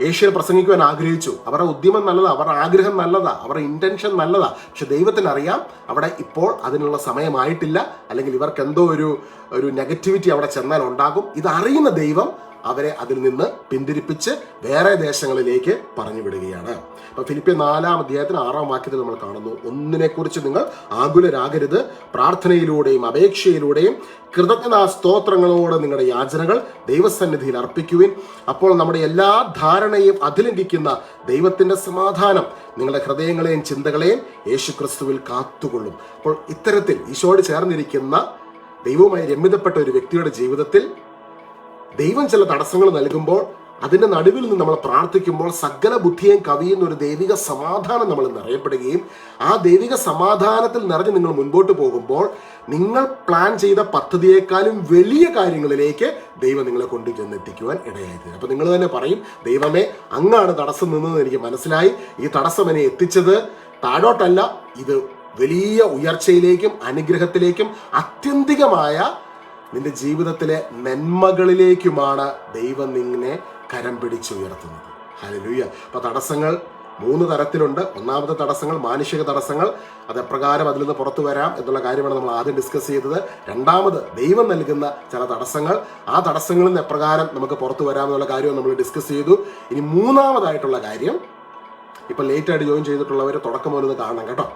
ഏഷ്യയിൽ പ്രസംഗിക്കുവാൻ ആഗ്രഹിച്ചു. അവരുടെ ഉദ്യമം നല്ലതാ, അവരുടെ ആഗ്രഹം നല്ലതാ, അവരുടെ ഇന്റൻഷൻ നല്ലതാ. പക്ഷെ ദൈവത്തിനറിയാം അവിടെ ഇപ്പോൾ അതിനുള്ള സമയമായിട്ടില്ല, അല്ലെങ്കിൽ ഇവർക്ക് എന്തോ ഒരു നെഗറ്റിവിറ്റി അവിടെ ചെന്നാൽ ഉണ്ടാകും. ഇതറിയുന്ന ദൈവം അവരെ അതിൽ നിന്ന് പിന്തിരിപ്പിച്ച് വേറെ ദേശങ്ങളിലേക്ക് പറഞ്ഞു വിടുകയാണ്. അപ്പൊ ഫിലിപ്പിയർ 4-ാം അധ്യായത്തിന് 6-ാം വാക്യത്തിൽ നമ്മൾ കാണുന്നു, ഒന്നിനെക്കുറിച്ച് നിങ്ങൾ ആകുലരാകരുത്, പ്രാർത്ഥനയിലൂടെയും അപേക്ഷയിലൂടെയും കൃതജ്ഞതാ സ്തോത്രങ്ങളോട് നിങ്ങളുടെ യാചനകൾ ദൈവസന്നിധിയിൽ അർപ്പിക്കുവിൻ. അപ്പോൾ നമ്മുടെ എല്ലാ ധാരണയും അതിലംഘിക്കുന്ന ദൈവത്തിന്റെ സമാധാനം നിങ്ങളുടെ ഹൃദയങ്ങളെയും ചിന്തകളെയും യേശുക്രിസ്തുവിൽ കാത്തുകൊള്ളും. അപ്പോൾ ഇത്തരത്തിൽ ഈശോയോട് ചേർന്നിരിക്കുന്ന ദൈവവുമായി രമ്യതപ്പെട്ട ഒരു വ്യക്തിയുടെ ജീവിതത്തിൽ ദൈവം ചില തടസ്സങ്ങൾ നൽകുമ്പോൾ അതിന്റെ നടുവിൽ നിന്ന് നമ്മൾ പ്രാർത്ഥിക്കുമ്പോൾ സകല ബുദ്ധിയെയും കവിയുന്ന ഒരു ദൈവിക സമാധാനം നമ്മൾ നിറയപ്പെടുകയും ആ ദൈവിക സമാധാനത്തിൽ നിറഞ്ഞ് നിങ്ങൾ മുൻപോട്ട് പോകുമ്പോൾ നിങ്ങൾ പ്ലാൻ ചെയ്ത പദ്ധതിയേക്കാളും വലിയ കാര്യങ്ങളിലേക്ക് ദൈവം നിങ്ങളെ കൊണ്ടു ചെന്നെത്തിക്കുവാൻ ഇടയായിത്തീരും. അപ്പൊ നിങ്ങൾ തന്നെ പറയും, ദൈവമേ അങ്ങാണ് തടസ്സം നിന്നത് എനിക്ക് മനസ്സിലായി, ഈ തടസ്സം എന്നെ എത്തിച്ചത് താഴോട്ടല്ല, ഇത് വലിയ ഉയർച്ചയിലേക്കും അനുഗ്രഹത്തിലേക്കും ആത്യന്തികമായ നിന്റെ ജീവിതത്തിലെ നന്മകളിലേക്കുമാണ് ദൈവം നിന്നെ കരം പിടിച്ചുയർത്തുന്നത്. ഹല്ലേലൂയ. അപ്പൊ തടസ്സങ്ങൾ 3 തരത്തിലുണ്ട്. ഒന്നാമത്തെ തടസ്സങ്ങൾ മാനുഷിക തടസ്സങ്ങൾ, അത് എപ്രകാരം അതിൽ നിന്ന് പുറത്തു വരാം എന്നുള്ള കാര്യമാണ് നമ്മൾ ആദ്യം ഡിസ്കസ് ചെയ്തത്. രണ്ടാമത് ദൈവം നൽകുന്ന ചില തടസ്സങ്ങൾ, ആ തടസ്സങ്ങളിൽ നിന്ന് എപ്രകാരം നമുക്ക് പുറത്തു വരാം എന്നുള്ള കാര്യവും നമ്മൾ ഡിസ്കസ് ചെയ്തു. ഇനി മൂന്നാമതായിട്ടുള്ള കാര്യം, ഇപ്പൊ ലേറ്റായിട്ട് ജോയിൻ ചെയ്തിട്ടുള്ളവർ തുടക്കം മുതൽ കാണണം കേട്ടോ,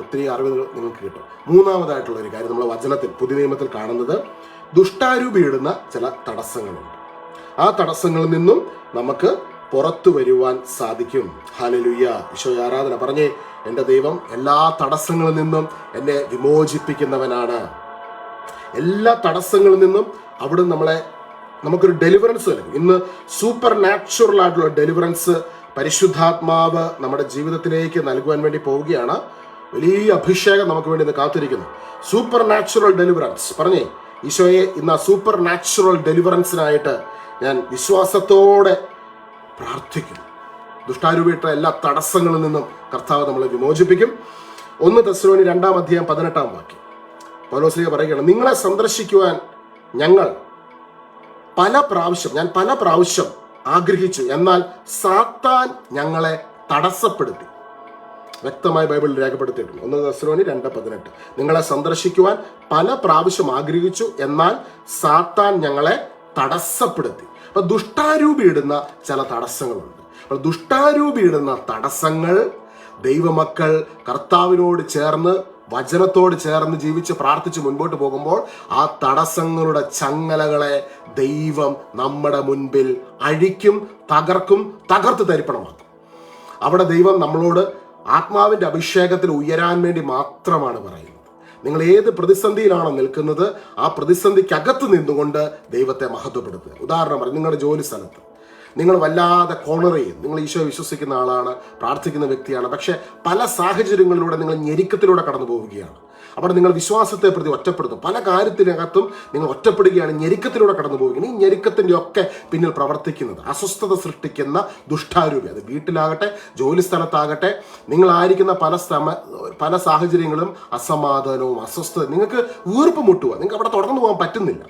ഒത്തിരി അറിവ് നിങ്ങൾക്ക് കിട്ടും. മൂന്നാമതായിട്ടുള്ള ഒരു കാര്യം നമ്മൾ വചനത്തിൽ പുതിയ നിയമത്തിൽ കാണുന്നത് ദുഷ്ടാരൂപിയിടുന്ന ചില തടസ്സങ്ങളുണ്ട്. ആ തടസ്സങ്ങളിൽ നിന്നും നമുക്ക് പുറത്തു വരുവാൻ സാധിക്കും. ഹല്ലേലൂയ. ഈശോയെ ആരാധന. പറഞ്ഞേ, എൻ്റെ ദൈവം എല്ലാ തടസ്സങ്ങളിൽ നിന്നും എന്നെ വിമോചിപ്പിക്കുന്നവനാണ്. എല്ലാ തടസ്സങ്ങളിൽ നിന്നും അവിടെ നമുക്കൊരു ഡെലിവറൻസ് നൽകും. ഇന്ന് സൂപ്പർ നാച്ചുറൽ ആയിട്ടുള്ള ഡെലിവറൻസ് പരിശുദ്ധാത്മാവ് നമ്മുടെ ജീവിതത്തിലേക്ക് നൽകുവാൻ വേണ്ടി പോവുകയാണ്. വലിയ അഭിഷേകം നമുക്ക് വേണ്ടി ഇന്ന് കാത്തിരിക്കുന്നു. Super natural deliverance. പറഞ്ഞേ, ഈശോയെ ഇന്ന് ആ സൂപ്പർ നാച്ചുറൽ ഡെലിവറൻസിനായിട്ട് ഞാൻ വിശ്വാസത്തോടെ പ്രാർത്ഥിക്കുന്നു. ദുഷ്ടാരൂപിയിട്ട എല്ലാ തടസ്സങ്ങളിൽ നിന്നും കർത്താവ് നമ്മളെ വിമോചിപ്പിക്കും. 1 തെസ്സലോനി 2-ാം അധ്യായം 18-ാം വാക്യം പൗലോസ്ലീഹ പറയുകയാണ്, നിങ്ങളെ സന്ദർശിക്കുവാൻ ഞാൻ പല പ്രാവശ്യം ആഗ്രഹിച്ചു, എന്നാൽ സാത്താൻ ഞങ്ങളെ തടസ്സപ്പെടുത്തി. വ്യക്തമായി ബൈബിളിൽ രേഖപ്പെടുത്തിയിട്ടുണ്ട്. 1 തെസ്സലോനി 2:18. നിങ്ങളെ സന്ദർശിക്കുവാൻ പല പ്രാവശ്യം ആഗ്രഹിച്ചു, എന്നാൽ സാത്താൻ ഞങ്ങളെ തടസ്സപ്പെടുത്തി. അപ്പൊ ദുഷ്ടാരൂപി ഇടുന്ന ചില തടസ്സങ്ങളുണ്ട്. അപ്പോൾ ദുഷ്ടാരൂപി ഇടുന്ന തടസ്സങ്ങൾ ദൈവമക്കൾ കർത്താവിനോട് ചേർന്ന് വചനത്തോട് ചേർന്ന് ജീവിച്ച് പ്രാർത്ഥിച്ച് മുൻപോട്ട് പോകുമ്പോൾ ആ തടസ്സങ്ങളുടെ ചങ്ങലകളെ ദൈവം നമ്മുടെ മുൻപിൽ അഴിക്കും, തകർക്കും, തകർത്ത് തരിപ്പണമാക്കും. അവിടെ ദൈവം നമ്മളോട് ആത്മാവിന്റെ അഭിഷേകത്തിൽ ഉയരാൻ വേണ്ടി മാത്രമാണ് പറയുന്നത്. നിങ്ങൾ ഏത് പ്രതിസന്ധിയിലാണോ നിൽക്കുന്നത്, ആ പ്രതിസന്ധിക്കകത്ത് നിന്നുകൊണ്ട് ദൈവത്തെ മഹത്വപ്പെടുത്തുക. ഉദാഹരണം പറഞ്ഞു, നിങ്ങളുടെ ജോലി സ്ഥലത്ത് നിങ്ങൾ വല്ലാതെ കോണർ ചെയ്യും. നിങ്ങൾ ഈശോ വിശ്വസിക്കുന്ന ആളാണ്, പ്രാർത്ഥിക്കുന്ന വ്യക്തിയാണ്, പക്ഷെ പല സാഹചര്യങ്ങളിലൂടെ നിങ്ങൾ ഞെരുക്കത്തിലൂടെ കടന്നു പോവുകയാണ്. അവിടെ നിങ്ങൾ വിശ്വാസത്തെ പ്രതി ഒറ്റപ്പെടുത്തും. പല കാര്യത്തിനകത്തും നിങ്ങൾ ഒറ്റപ്പെടുകയാണ്, ഞെരുക്കത്തിലൂടെ കടന്നു പോവുകയാണ്. ഈ ഞെരുക്കത്തിൻ്റെ ഒക്കെ പിന്നിൽ പ്രവർത്തിക്കുന്നത് അസ്വസ്ഥത സൃഷ്ടിക്കുന്ന ദുഷ്ടാരൂപി. അത് വീട്ടിലാകട്ടെ, ജോലി സ്ഥലത്താകട്ടെ, നിങ്ങളായിരിക്കുന്ന പല സാഹചര്യങ്ങളും അസമാധാനവും അസ്വസ്ഥത, നിങ്ങൾക്ക് വീർപ്പ് മുട്ടുക, നിങ്ങൾക്ക് അവിടെ തുടർന്ന് പോകാൻ പറ്റുന്നില്ല,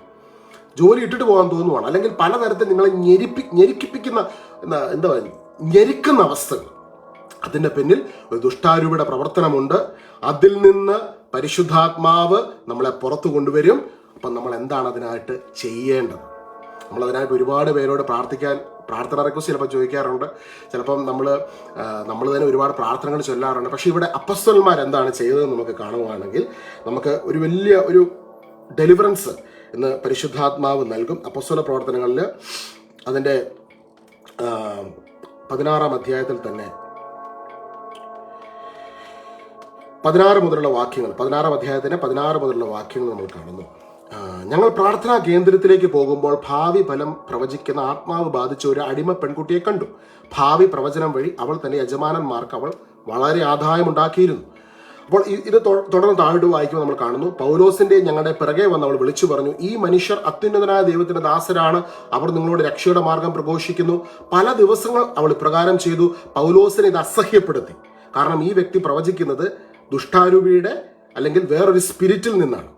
ജോലി ഇട്ടിട്ട് പോകാൻ തോന്നുവാണ്, അല്ലെങ്കിൽ പലതരത്തിൽ നിങ്ങളെ ഞെരുക്കിപ്പിക്കുന്ന എന്താ ഞെരുക്കുന്ന അവസ്ഥകൾ. അതിൻ്റെ പിന്നിൽ ഒരു ദുഷ്ടാരൂപിയുടെ പ്രവർത്തനമുണ്ട്. അതിൽ നിന്ന് പരിശുദ്ധാത്മാവ് നമ്മളെ പുറത്തു കൊണ്ടുവരും. അപ്പം നമ്മൾ എന്താണ് അതിനായിട്ട് ചെയ്യേണ്ടത്? നമ്മളതിനായിട്ട് ഒരുപാട് പേരോട് പ്രാർത്ഥന റിക്വസ്റ്റ് ചിലപ്പോൾ ചോദിക്കാറുണ്ട്. ചിലപ്പം നമ്മൾ തന്നെ ഒരുപാട് പ്രാർത്ഥനകൾ ചൊല്ലാറുണ്ട്. പക്ഷേ ഇവിടെ അപ്പസ്തലന്മാർ എന്താണ് ചെയ്തതെന്ന് നമുക്ക് കാണുകയാണെങ്കിൽ നമുക്ക് ഒരു വലിയ ഒരു ഡെലിവറൻസ് ഇന്ന് പരിശുദ്ധാത്മാവ് നൽകും. അപ്പസ്തല പ്രവർത്തനങ്ങളിൽ അതിൻ്റെ 16-ാം അധ്യായത്തിൽ തന്നെ 16 മുതലുള്ള വാക്യങ്ങൾ, 16-ാം അധ്യായത്തിൻ്റെ 16 മുതലുള്ള വാക്യങ്ങൾ നമ്മൾ കാണുന്നു. ഞങ്ങൾ പ്രാർത്ഥനാ കേന്ദ്രത്തിലേക്ക് പോകുമ്പോൾ ഭാവി ഫലം പ്രവചിക്കുന്ന ആത്മാവ് ബാധിച്ച ഒരു അടിമ പെൺകുട്ടിയെ കണ്ടു. ഭാവി പ്രവചനം വഴി അവൾ തന്റെ യജമാനന്മാർക്ക് അവൾ വളരെ ആദായമുണ്ടാക്കിയിരുന്നു. അപ്പോൾ ഇത് തുടർന്ന് താഴോട്ട് വായിക്കുമ്പോൾ നമ്മൾ കാണുന്നു, പൗലോസിന്റെ ഞങ്ങളുടെ പിറകെ വന്ന് അവൾ വിളിച്ചു പറഞ്ഞു, ഈ മനുഷ്യർ അത്യുന്നതനായ ദൈവത്തിന്റെ ദാസരാണ്, അവർ നിങ്ങളോട് രക്ഷയുടെ മാർഗം പ്രഘോഷിക്കുന്നു. പല ദിവസങ്ങൾ അവൾ ഇപ്രകാരം ചെയ്തു. പൗലോസിനെ ഇത് അസഹ്യപ്പെടുത്തി. കാരണം ഈ വ്യക്തി പ്രവചിക്കുന്നത് ദുഷ്ടാരൂപിയുടെ അല്ലെങ്കിൽ വേറൊരു സ്പിരിറ്റിൽ നിന്നാണ്.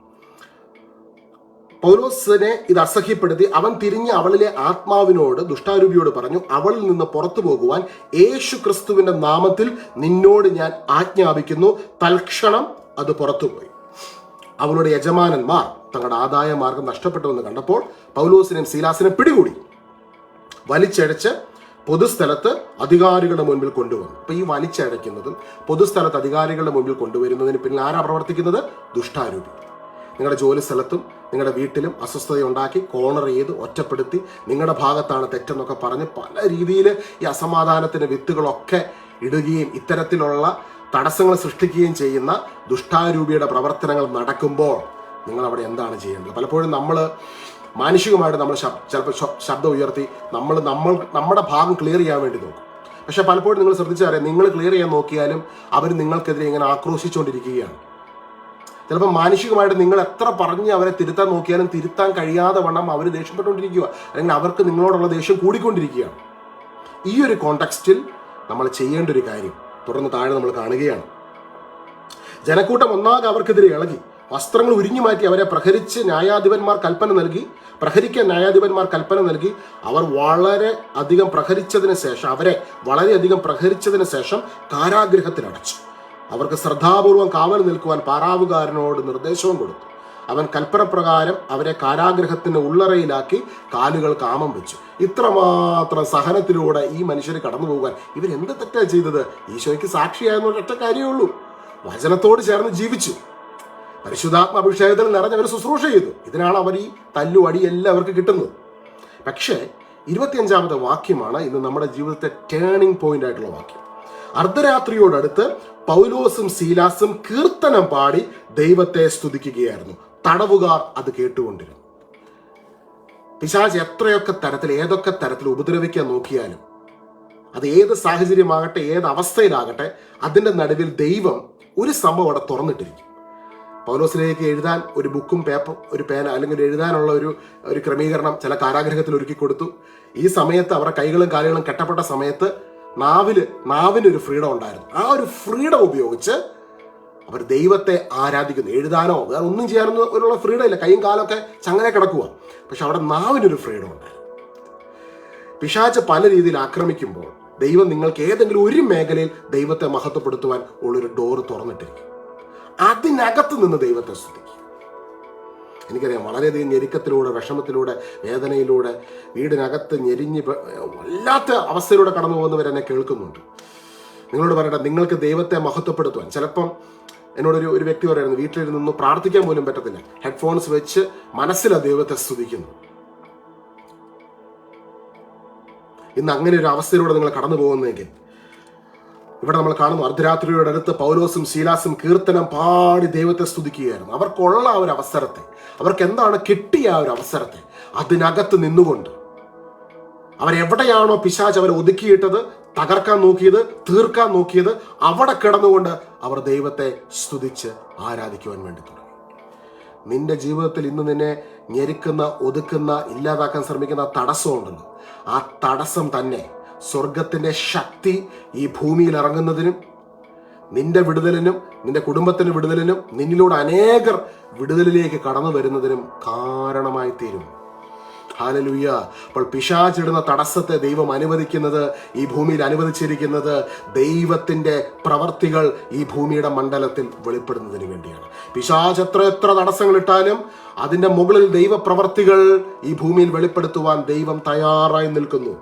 പൗലോസിനെ ഇത് അസഹ്യപ്പെടുത്തി. അവൻ തിരിഞ്ഞ് അവളിലെ ആത്മാവിനോട്, ദുഷ്ടാരൂപിയോട് പറഞ്ഞു, അവളിൽ നിന്ന് പുറത്തു പോകുവാൻ യേശു ക്രിസ്തുവിന്റെ നാമത്തിൽ നിന്നോട് ഞാൻ ആജ്ഞാപിക്കുന്നു. തൽക്ഷണം അത് പുറത്തുപോയി. അവളുടെ യജമാനന്മാർ തങ്ങളുടെ ആദായ മാർഗം നഷ്ടപ്പെട്ടുവെന്ന് കണ്ടപ്പോൾ പൗലോസിനെയും സീലാസിനെ പിടികൂടി വലിച്ചഴച്ച് പൊതുസ്ഥലത്ത് അധികാരികളുടെ മുൻപിൽ കൊണ്ടുവന്നു. അപ്പൊ ഈ വലിച്ചഴയ്ക്കുന്നതും പൊതുസ്ഥലത്ത് അധികാരികളുടെ മുൻപിൽ കൊണ്ടുവരുന്നതിന് പിന്നിൽ ആരാ പ്രവർത്തിക്കുന്നത്? ദുഷ്ടാരൂപി. നിങ്ങളുടെ ജോലി സ്ഥലത്തും നിങ്ങളുടെ വീട്ടിലും അസ്വസ്ഥതയുണ്ടാക്കി, കോണർ ചെയ്ത്, ഒറ്റപ്പെടുത്തി, നിങ്ങളുടെ ഭാഗത്താണ് തെറ്റെന്നൊക്കെ പറഞ്ഞ് പല രീതിയിൽ ഈ അസമാധാനത്തിന് വിത്തുകളൊക്കെ ഇടുകയും ഇത്തരത്തിലുള്ള തടസ്സങ്ങൾ സൃഷ്ടിക്കുകയും ചെയ്യുന്ന ദുഷ്ടാരൂപിയുടെ പ്രവർത്തനങ്ങൾ നടക്കുമ്പോൾ നിങ്ങൾ അവിടെ എന്താണ് ചെയ്യേണ്ടത്? പലപ്പോഴും നമ്മൾ മാനുഷികമായിട്ട് നമ്മൾ ചിലപ്പോൾ ശബ്ദം ഉയർത്തി നമ്മുടെ ഭാഗം ക്ലിയർ ചെയ്യാൻ വേണ്ടി നോക്കും. പക്ഷെ പലപ്പോഴും നിങ്ങൾ ശ്രദ്ധിച്ചറിയാം, നിങ്ങൾ ക്ലിയർ ചെയ്യാൻ നോക്കിയാലും അവർ നിങ്ങൾക്കെതിരെ ഇങ്ങനെ ആക്രോശിച്ചുകൊണ്ടിരിക്കുകയാണ്. ചിലപ്പോൾ മാനുഷികമായിട്ട് നിങ്ങൾ എത്ര പറഞ്ഞ് അവരെ തിരുത്താൻ നോക്കിയാലും തിരുത്താൻ കഴിയാതെ വണ്ണം അവർ ദേഷ്യപ്പെട്ടുകൊണ്ടിരിക്കുക, അല്ലെങ്കിൽ അവർക്ക് നിങ്ങളോടുള്ള ദേഷ്യം കൂടിക്കൊണ്ടിരിക്കുകയാണ്. ഈ ഒരു കോണ്ടെക്സ്റ്റിൽ നമ്മൾ ചെയ്യേണ്ട ഒരു കാര്യം തുടർന്ന് താഴെ നമ്മൾ കാണുകയാണ്. ജനക്കൂട്ടം ഒന്നാകെ അവർക്കെതിരെ ഇളകി വസ്ത്രങ്ങൾ ഉരിഞ്ഞു മാറ്റി അവരെ പ്രഹരിക്കാൻ ന്യായാധിപന്മാർ കൽപ്പന നൽകി. അവർ വളരെയധികം പ്രഹരിച്ചതിന് ശേഷം കാരാഗൃഹത്തിൽ അടച്ചു. അവർക്ക് ശ്രദ്ധാപൂർവം കാവൽ നിൽക്കുവാൻ പാറാവുകാരനോട് നിർദ്ദേശവും കൊടുത്തു. അവൻ കൽപ്പനപ്രകാരം അവരെ കാരാഗൃഹത്തിന്റെ ഉള്ളറയിലാക്കി കാലുകൾ കാമം വെച്ചു. ഇത്രമാത്രം സഹനത്തിലൂടെ ഈ മനുഷ്യർ കടന്നു പോകാൻ ഇവരെന്ത് തെറ്റാ ചെയ്തത്? ഈശോയ്ക്ക് സാക്ഷിയായെന്ന ഒരൊറ്റ കാര്യമേ ഉള്ളൂ. വചനത്തോട് ചേർന്ന് ജീവിച്ചു, പരിശുദ്ധാത്മാഭിഷേകത്തിൽ നിറഞ്ഞ അവർ ശുശ്രൂഷ ചെയ്തു. ഇതിനാണ് അവർ ഈ തല്ലു അടി എല്ലാം അവർക്ക് കിട്ടുന്നത്. പക്ഷേ 25-ാമത്തെ വാക്യമാണ് ഇന്ന് നമ്മുടെ ജീവിതത്തെ ടേണിംഗ് പോയിന്റ് ആയിട്ടുള്ള വാക്യം. അർദ്ധരാത്രിയോടടുത്ത് പൗലോസും സീലാസും കീർത്തനം പാടി ദൈവത്തെ സ്തുതിക്കുകയായിരുന്നു. തടവുകാർ അത് കേട്ടുകൊണ്ടിരുന്നു. പിശാച് എത്രയൊക്കെ തരത്തിൽ, ഏതൊക്കെ തരത്തിൽ ഉപദ്രവിക്കാൻ നോക്കിയാലും, അത് ഏത് സാഹചര്യമാകട്ടെ, ഏത് അവസ്ഥയിലാകട്ടെ, അതിൻ്റെ നടുവിൽ ദൈവം ഒരു സംഭവം അവിടെ തുറന്നിട്ടിരിക്കും. പൗലോസിലേക്ക് എഴുതാൻ ഒരു ബുക്കും ഒരു പേന അല്ലെങ്കിൽ എഴുതാനുള്ള ഒരു ക്രമീകരണം ചില കാരാഗൃഹത്തിൽ ഒരുക്കി കൊടുത്തു. ഈ സമയത്ത് അവരുടെ കൈകളും കാലുകളും കെട്ടപ്പെട്ട സമയത്ത് നാവിനൊരു ഫ്രീഡം ഉണ്ടായിരുന്നു. ആ ഒരു ഫ്രീഡം ഉപയോഗിച്ച് അവർ ദൈവത്തെ ആരാധിക്കുന്നു. എഴുതാനോ വേറെ ഒന്നും ചെയ്യാനൊന്നുള്ള ഫ്രീഡം ഇല്ല, കൈയും കാലൊക്കെ ചങ്ങനെ കിടക്കുക. പക്ഷെ അവിടെ നാവിനൊരു ഫ്രീഡം ഉണ്ടായിരുന്നു. പിശാച് പല രീതിയിൽ ആക്രമിക്കുമ്പോൾ ദൈവം നിങ്ങൾക്ക് ഏതെങ്കിലും ഒരു മേഖലയിൽ ദൈവത്തെ മഹത്വപ്പെടുത്തുവാൻ ഉള്ളൊരു ഡോറ് തുറന്നിട്ടിരിക്കും. അതിനകത്ത് നിന്ന് ദൈവത്തെ സ്തുതിക്കും. എനിക്കറിയാം, വളരെയധികം ഞെരുക്കത്തിലൂടെ, വിഷമത്തിലൂടെ, വേദനയിലൂടെ, വീടിനകത്ത് ഞെരിഞ്ഞ് വല്ലാത്ത അവസ്ഥയിലൂടെ കടന്നു പോകുന്നവരെന്നെ കേൾക്കുന്നുണ്ട്. നിങ്ങളോട് പറയട്ടെ, നിങ്ങൾക്ക് ദൈവത്തെ മഹത്വപ്പെടുത്തുവാൻ, ചിലപ്പം എന്നോടൊരു വ്യക്തി പറയുന്നത്, വീട്ടിലിരുന്ന് പ്രാർത്ഥിക്കാൻ പോലും പറ്റത്തില്ല, ഹെഡ്ഫോൺസ് വെച്ച് മനസ്സിലാണ് ദൈവത്തെ സ്തുതിക്കുന്നു. ഇന്ന് അങ്ങനെ ഒരു അവസ്ഥയിലൂടെ നിങ്ങൾ കടന്നു പോകുന്നെങ്കിൽ, ഇവിടെ നമ്മൾ കാണുന്നു, അർദ്ധരാത്രിയുടെ അടുത്ത് പൗലോസും ശീലാസും കീർത്തനം പാടി ദൈവത്തെ സ്തുതിക്കുകയായിരുന്നു. അവർക്കുള്ള ആ ഒരു അവസരത്തെ, അവർക്ക് എന്താണ് കിട്ടിയ ആ ഒരു അവസരത്തെ, അതിനകത്ത് നിന്നുകൊണ്ട് അവരെവിടെയാണോ പിശാച് അവരെ ഒതുക്കിയിട്ടത്, തകർക്കാൻ നോക്കിയത്, തീർക്കാൻ നോക്കിയത്, അവിടെ കിടന്നുകൊണ്ട് അവർ ദൈവത്തെ സ്തുതിച്ച് ആരാധിക്കുവാൻ വേണ്ടി തുടങ്ങി. നിന്റെ ജീവിതത്തിൽ ഇന്ന് നിന്നെ ഞെരുക്കുന്ന, ഒതുക്കുന്ന, ഇല്ലാതാക്കാൻ ശ്രമിക്കുന്ന തടസ്സമുണ്ടല്ലോ, ആ തടസ്സം തന്നെ സ്വർഗത്തിന്റെ ശക്തി ഈ ഭൂമിയിൽ ഇറങ്ങുന്നതിനും, നിന്റെ വിടുതലിനും, നിന്റെ കുടുംബത്തിന്റെ വിടുതലിനും, നിന്നിലൂടെ അനേകർ വിടുതലിലേക്ക് കടന്നു വരുന്നതിനും കാരണമായി തീരും. ഹല്ലേലൂയ. അപ്പോൾ പിശാചിടുന്ന തടസ്സത്തെ ദൈവം അനുവദിക്കുന്നത്, ഈ ഭൂമിയിൽ അനുവദിച്ചിരിക്കുന്നത് ദൈവത്തിന്റെ പ്രവർത്തികൾ ഈ ഭൂമിയുടെ മണ്ഡലത്തിൽ വെളിപ്പെടുന്നതിന് വേണ്ടിയാണ്. പിശാച് എത്ര തടസ്സങ്ങൾ ഇട്ടാലും അതിന്റെ മുകളിൽ ദൈവപ്രവർത്തികൾ ഈ ഭൂമിയിൽ വെളിപ്പെടുത്തുവാൻ ദൈവം തയ്യാറായി നിൽക്കുന്നു.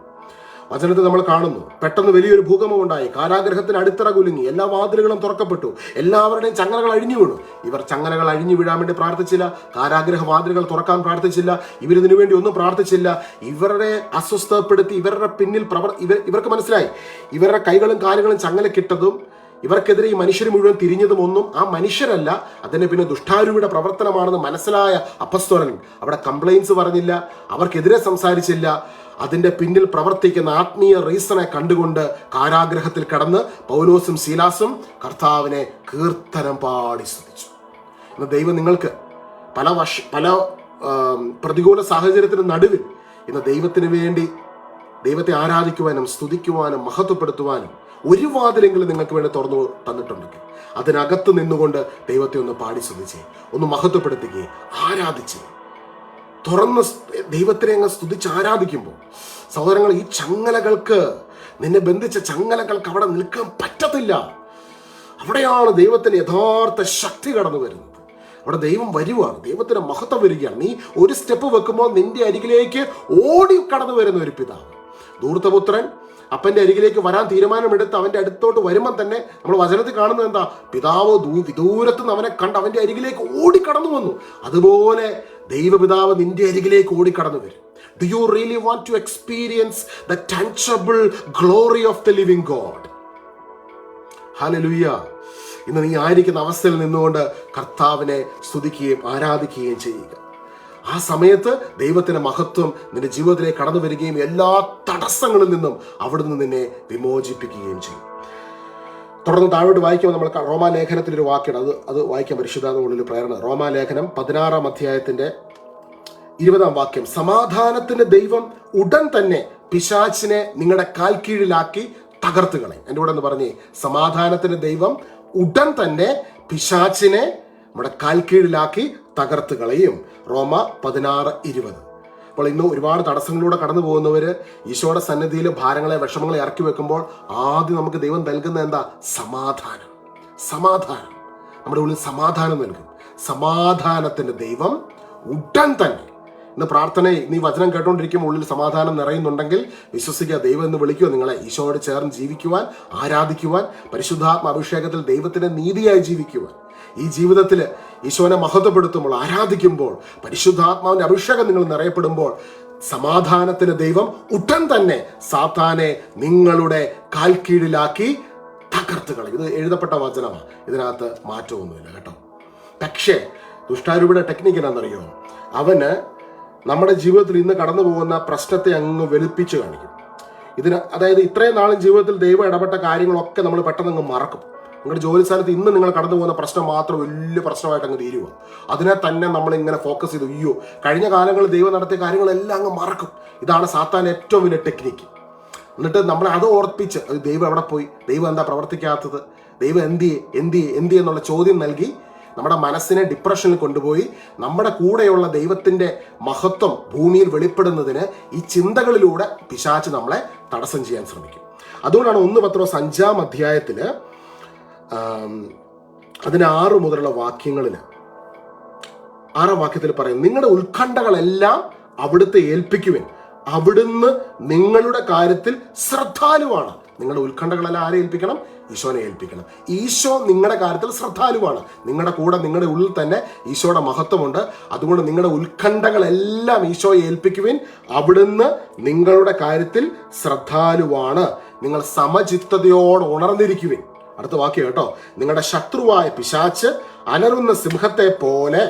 വചനത്തിൽ നമ്മൾ കാണുന്നു, പെട്ടെന്ന് വലിയൊരു ഭൂകമ്പം ഉണ്ടായി, കാരാഗ്രഹത്തിന് അടിത്തറ കുലുങ്ങി, എല്ലാ വാതിലുകളും തുറക്കപ്പെട്ടു, എല്ലാവരുടെയും ചങ്ങലകൾ അഴിഞ്ഞു വീണു. ഇവർ ചങ്ങലകൾ അഴിഞ്ഞു വീഴാൻ വേണ്ടി പ്രാർത്ഥിച്ചില്ല, കാരാഗ്രഹ വാതിലുകൾ തുറക്കാൻ പ്രാർത്ഥിച്ചില്ല, ഇവരിതിനു വേണ്ടി ഒന്നും പ്രാർത്ഥിച്ചില്ല. ഇവരെ അസ്വസ്ഥപ്പെടുത്തി, ഇവരുടെ പിന്നിൽ ഇവർക്ക് മനസ്സിലായി, ഇവരുടെ കൈകളും കാലുകളും ചങ്ങലക്കിട്ടതും ഇവർക്കെതിരെ ഈ മനുഷ്യർ മുഴുവൻ തിരിഞ്ഞതും ഒന്നും ആ മനുഷ്യരല്ല, അതിന് പിന്നെ ദുഷ്ടാരൂപിയുടെ പ്രവർത്തനമാണെന്ന് മനസ്സിലായ അപ്പസ്തോലൻ അവിടെ കംപ്ലൈൻസ് പറഞ്ഞില്ല, അവർക്കെതിരെ സംസാരിച്ചില്ല. അതിന്റെ പിന്നിൽ പ്രവർത്തിക്കുന്ന ആത്മീയ റീസണെ കണ്ടുകൊണ്ട് കാരാഗ്രഹത്തിൽ കടന്ന് പൗലോസും ശീലാസും കർത്താവിനെ കീർത്തനം പാടി സ്തുതിച്ചു. ഇന്ന് ദൈവം നിങ്ങൾക്ക് പല പ്രതികൂല സാഹചര്യത്തിന് നടുവിൽ ഇന്ന് ദൈവത്തിന് വേണ്ടി ദൈവത്തെ ആരാധിക്കുവാനും സ്തുതിക്കുവാനും മഹത്വപ്പെടുത്തുവാനും ഒരു വാതിലെങ്കിലും നിങ്ങൾക്ക് വേണ്ടി തുറന്നു തന്നിട്ടുണ്ടെങ്കിൽ അതിനകത്ത് നിന്നുകൊണ്ട് ദൈവത്തെ ഒന്ന് പാടി സ്തുതിച്ച്, ഒന്ന് മഹത്വപ്പെടുത്തുകയും ആരാധിച്ച്, തുറന്ന് ദൈവത്തിനെ അങ്ങ് സ്തുതിച്ച് ആരാധിക്കുമ്പോൾ സഹോദരങ്ങൾ, ഈ ചങ്ങലകൾക്ക്, നിന്നെ ബന്ധിച്ച ചങ്ങലകൾക്ക് അവിടെ നിൽക്കാൻ പറ്റത്തില്ല. അവിടെയാണ് ദൈവത്തിന് യഥാർത്ഥ ശക്തി കടന്നു വരുന്നത്. അവിടെ ദൈവം വരുവാണ്, ദൈവത്തിന് മഹത്വം വരികയാണ്. നീ ഒരു സ്റ്റെപ്പ് വെക്കുമ്പോൾ നിന്റെ അരികിലേക്ക് ഓടി കടന്നു വരുന്ന ഒരു പിതാവ്. ധൂർത്തപുത്രൻ അപ്പന്റെ അരികിലേക്ക് വരാൻ തീരുമാനമെടുത്ത് അവന്റെ അടുത്തോട്ട് വരുമ്പോൾ തന്നെ നമ്മൾ വചനത്തിൽ കാണുന്നത് എന്താ? പിതാവ് വിദൂരത്ത് നിന്ന് അവനെ കണ്ട് അവന്റെ അരികിലേക്ക് ഓടിക്കടന്നു വന്നു. അതുപോലെ ദൈവപിതാവ് നിന്റെ അരികിലേക്ക് ഓടിക്കടന്നു വരും. Do you really want to experience the tangible glory of the living God? Hallelujah. ഇന്ന് നീ ആയിരിക്കുന്ന അവസ്ഥയിൽ നിന്നുകൊണ്ട് കർത്താവിനെ സ്തുതിക്കുകയും ആരാധിക്കുകയും ചെയ്യുക. ആ സമയത്ത് ദൈവത്തിന്റെ മഹത്വം നിന്റെ ജീവിതത്തിലേക്ക് കടന്നു വരികയും എല്ലാ തടസ്സങ്ങളിൽ നിന്നും അവിടുന്ന് നിന്നെ വിമോചിപ്പിക്കുകയും ചെയ്യും. തുടർന്ന് താഴോട്ട് വായിക്കുമ്പോൾ നമ്മൾ റോമാലേഖനത്തിൽ ഒരു വാക്യാണ്, അത് വായിക്കാൻ പരിശുദ്ധാത്മാവിൽ പ്രേരണ. റോമാലേഖനം 16-ാം അധ്യായത്തിന്റെ 20-ാം വാക്യം, സമാധാനത്തിന്റെ ദൈവം ഉടൻ തന്നെ പിശാചിനെ നിങ്ങളുടെ കാൽ കീഴിലാക്കി തകർത്ത് കളയും. എൻ്റെ കൂടെ എന്ന് പറഞ്ഞേ, സമാധാനത്തിന്റെ ദൈവം ഉടൻ തന്നെ പിശാചിനെ നമ്മുടെ കാൽ കീഴിലാക്കി തകർത്ത് കളയും. റോമ 16:20. അപ്പോൾ ഇന്ന് ഒരുപാട് തടസ്സങ്ങളിലൂടെ കടന്നു പോകുന്നവര് ഈശോയുടെ സന്നിധിയിൽ ഭാരങ്ങളെ, വിഷമങ്ങളെ ഇറക്കി വെക്കുമ്പോൾ ആദ്യം നമുക്ക് ദൈവം നൽകുന്ന എന്താ? സമാധാനം. നമ്മുടെ ഉള്ളിൽ സമാധാനം നൽകും. സമാധാനത്തിന്റെ ദൈവം ഉടൻ തന്നെ, ഇന്ന് പ്രാർത്ഥന, നീ വചനം കേട്ടോണ്ടിരിക്കുമ്പോൾ ഉള്ളിൽ സമാധാനം നിറയുന്നുണ്ടെങ്കിൽ വിശ്വസിക്കുക, ദൈവം എന്ന് വിളിക്കുക നിങ്ങളെ ഈശോയോട് ചേർന്ന് ജീവിക്കുവാൻ, ആരാധിക്കുവാൻ, പരിശുദ്ധാത്മ അഭിഷേകത്തിൽ ദൈവത്തിന്റെ നീതിയായി ജീവിക്കുവാൻ. ഈ ജീവിതത്തിൽ ഈശോനെ മഹത്വപ്പെടുത്തുമ്പോൾ, ആരാധിക്കുമ്പോൾ, പരിശുദ്ധാത്മാവിന്റെ അഭിഷേകം നിങ്ങൾ നിറയപ്പെടുമ്പോൾ സമാധാനത്തിന് ദൈവം ഉടൻ തന്നെ സാത്താനെ നിങ്ങളുടെ കാൽ കീഴിലാക്കി തകർത്ത് കളയും. ഇത് എഴുതപ്പെട്ട വചനമാണ്, ഇതിനകത്ത് മാറ്റമൊന്നുമില്ല കേട്ടോ. പക്ഷേ ദുഷ്ടാരൂപിയുടെ ടെക്നിക്ക് എന്താണെന്നറിയോ? അവന് നമ്മുടെ ജീവിതത്തിൽ ഇന്ന് കടന്നു പോകുന്ന പ്രശ്നത്തെ അങ്ങ് വെളുപ്പിച്ച് കാണിക്കും. അതായത് ഇത്രയും നാളും ജീവിതത്തിൽ ദൈവം ഇടപെട്ട കാര്യങ്ങളൊക്കെ നമ്മൾ പെട്ടെന്ന് അങ്ങ് മറക്കും. നിങ്ങളുടെ ജോലി സ്ഥലത്ത് ഇന്ന് നിങ്ങൾ കടന്നു പോകുന്ന പ്രശ്നം മാത്രം വലിയ പ്രശ്നമായിട്ട് അങ്ങ് തീരുക. അതിനെ തന്നെ നമ്മൾ ഇങ്ങനെ ഫോക്കസ് ചെയ്തു, അയ്യോ കഴിഞ്ഞ കാലങ്ങളിൽ ദൈവം നടത്തിയ കാര്യങ്ങളെല്ലാം അങ്ങ് മറക്കും. ഇതാണ് സാത്താൻ ഏറ്റവും വലിയ ടെക്നിക്ക്. എന്നിട്ട് നമ്മളെ അത് ഓർപ്പിച്ച്, ദൈവം എവിടെ പോയി, ദൈവം എന്താ പ്രവർത്തിക്കാത്തത്, ദൈവം എന്തിയെ എന്നുള്ള ചോദ്യം നൽകി നമ്മുടെ മനസ്സിനെ ഡിപ്രഷനിൽ കൊണ്ടുപോയി നമ്മുടെ കൂടെയുള്ള ദൈവത്തിന്റെ മഹത്വം ഭൂമിയിൽ വെളിപ്പെടുന്നതിന് ഈ ചിന്തകളിലൂടെ പിശാച് നമ്മളെ തടസ്സം ചെയ്യാൻ ശ്രമിക്കും. അതുകൊണ്ടാണ് 1 പത്രോസ് 5-ാം അധ്യായത്തില് 6 മുതലുള്ള വാക്യങ്ങളിൽ 6-ാം വാക്യത്തിൽ പറയും, നിങ്ങളുടെ ഉത്കണ്ഠകളെല്ലാം അവിടുത്തെ ഏൽപ്പിക്കുവിൻ, അവിടുന്ന് നിങ്ങളുടെ കാര്യത്തിൽ ശ്രദ്ധാലുവാണ്. നിങ്ങളുടെ ഉത്കണ്ഠകളെല്ലാം ആരെ ഏൽപ്പിക്കണം? ഈശോനെ ഏൽപ്പിക്കണം. ഈശോ നിങ്ങളുടെ കാര്യത്തിൽ ശ്രദ്ധാലുവാണ്. നിങ്ങളുടെ കൂടെ, നിങ്ങളുടെ ഉള്ളിൽ തന്നെ ഈശോയുടെ മഹത്വമുണ്ട്. അതുകൊണ്ട് നിങ്ങളുടെ ഉത്കണ്ഠകളെല്ലാം ഈശോയെ ഏൽപ്പിക്കുവിൻ, അവിടുന്ന് നിങ്ങളുടെ കാര്യത്തിൽ ശ്രദ്ധാലുവാണ്. നിങ്ങൾ സമചിത്തതയോടെ ഉണർന്നിരിക്കുവിൻ. അടുത്ത വാക്യം കേട്ടോ, നിങ്ങളുടെ ശത്രുവായ പിശാച്ച് അലറുന്ന സിംഹത്തെ പോലെ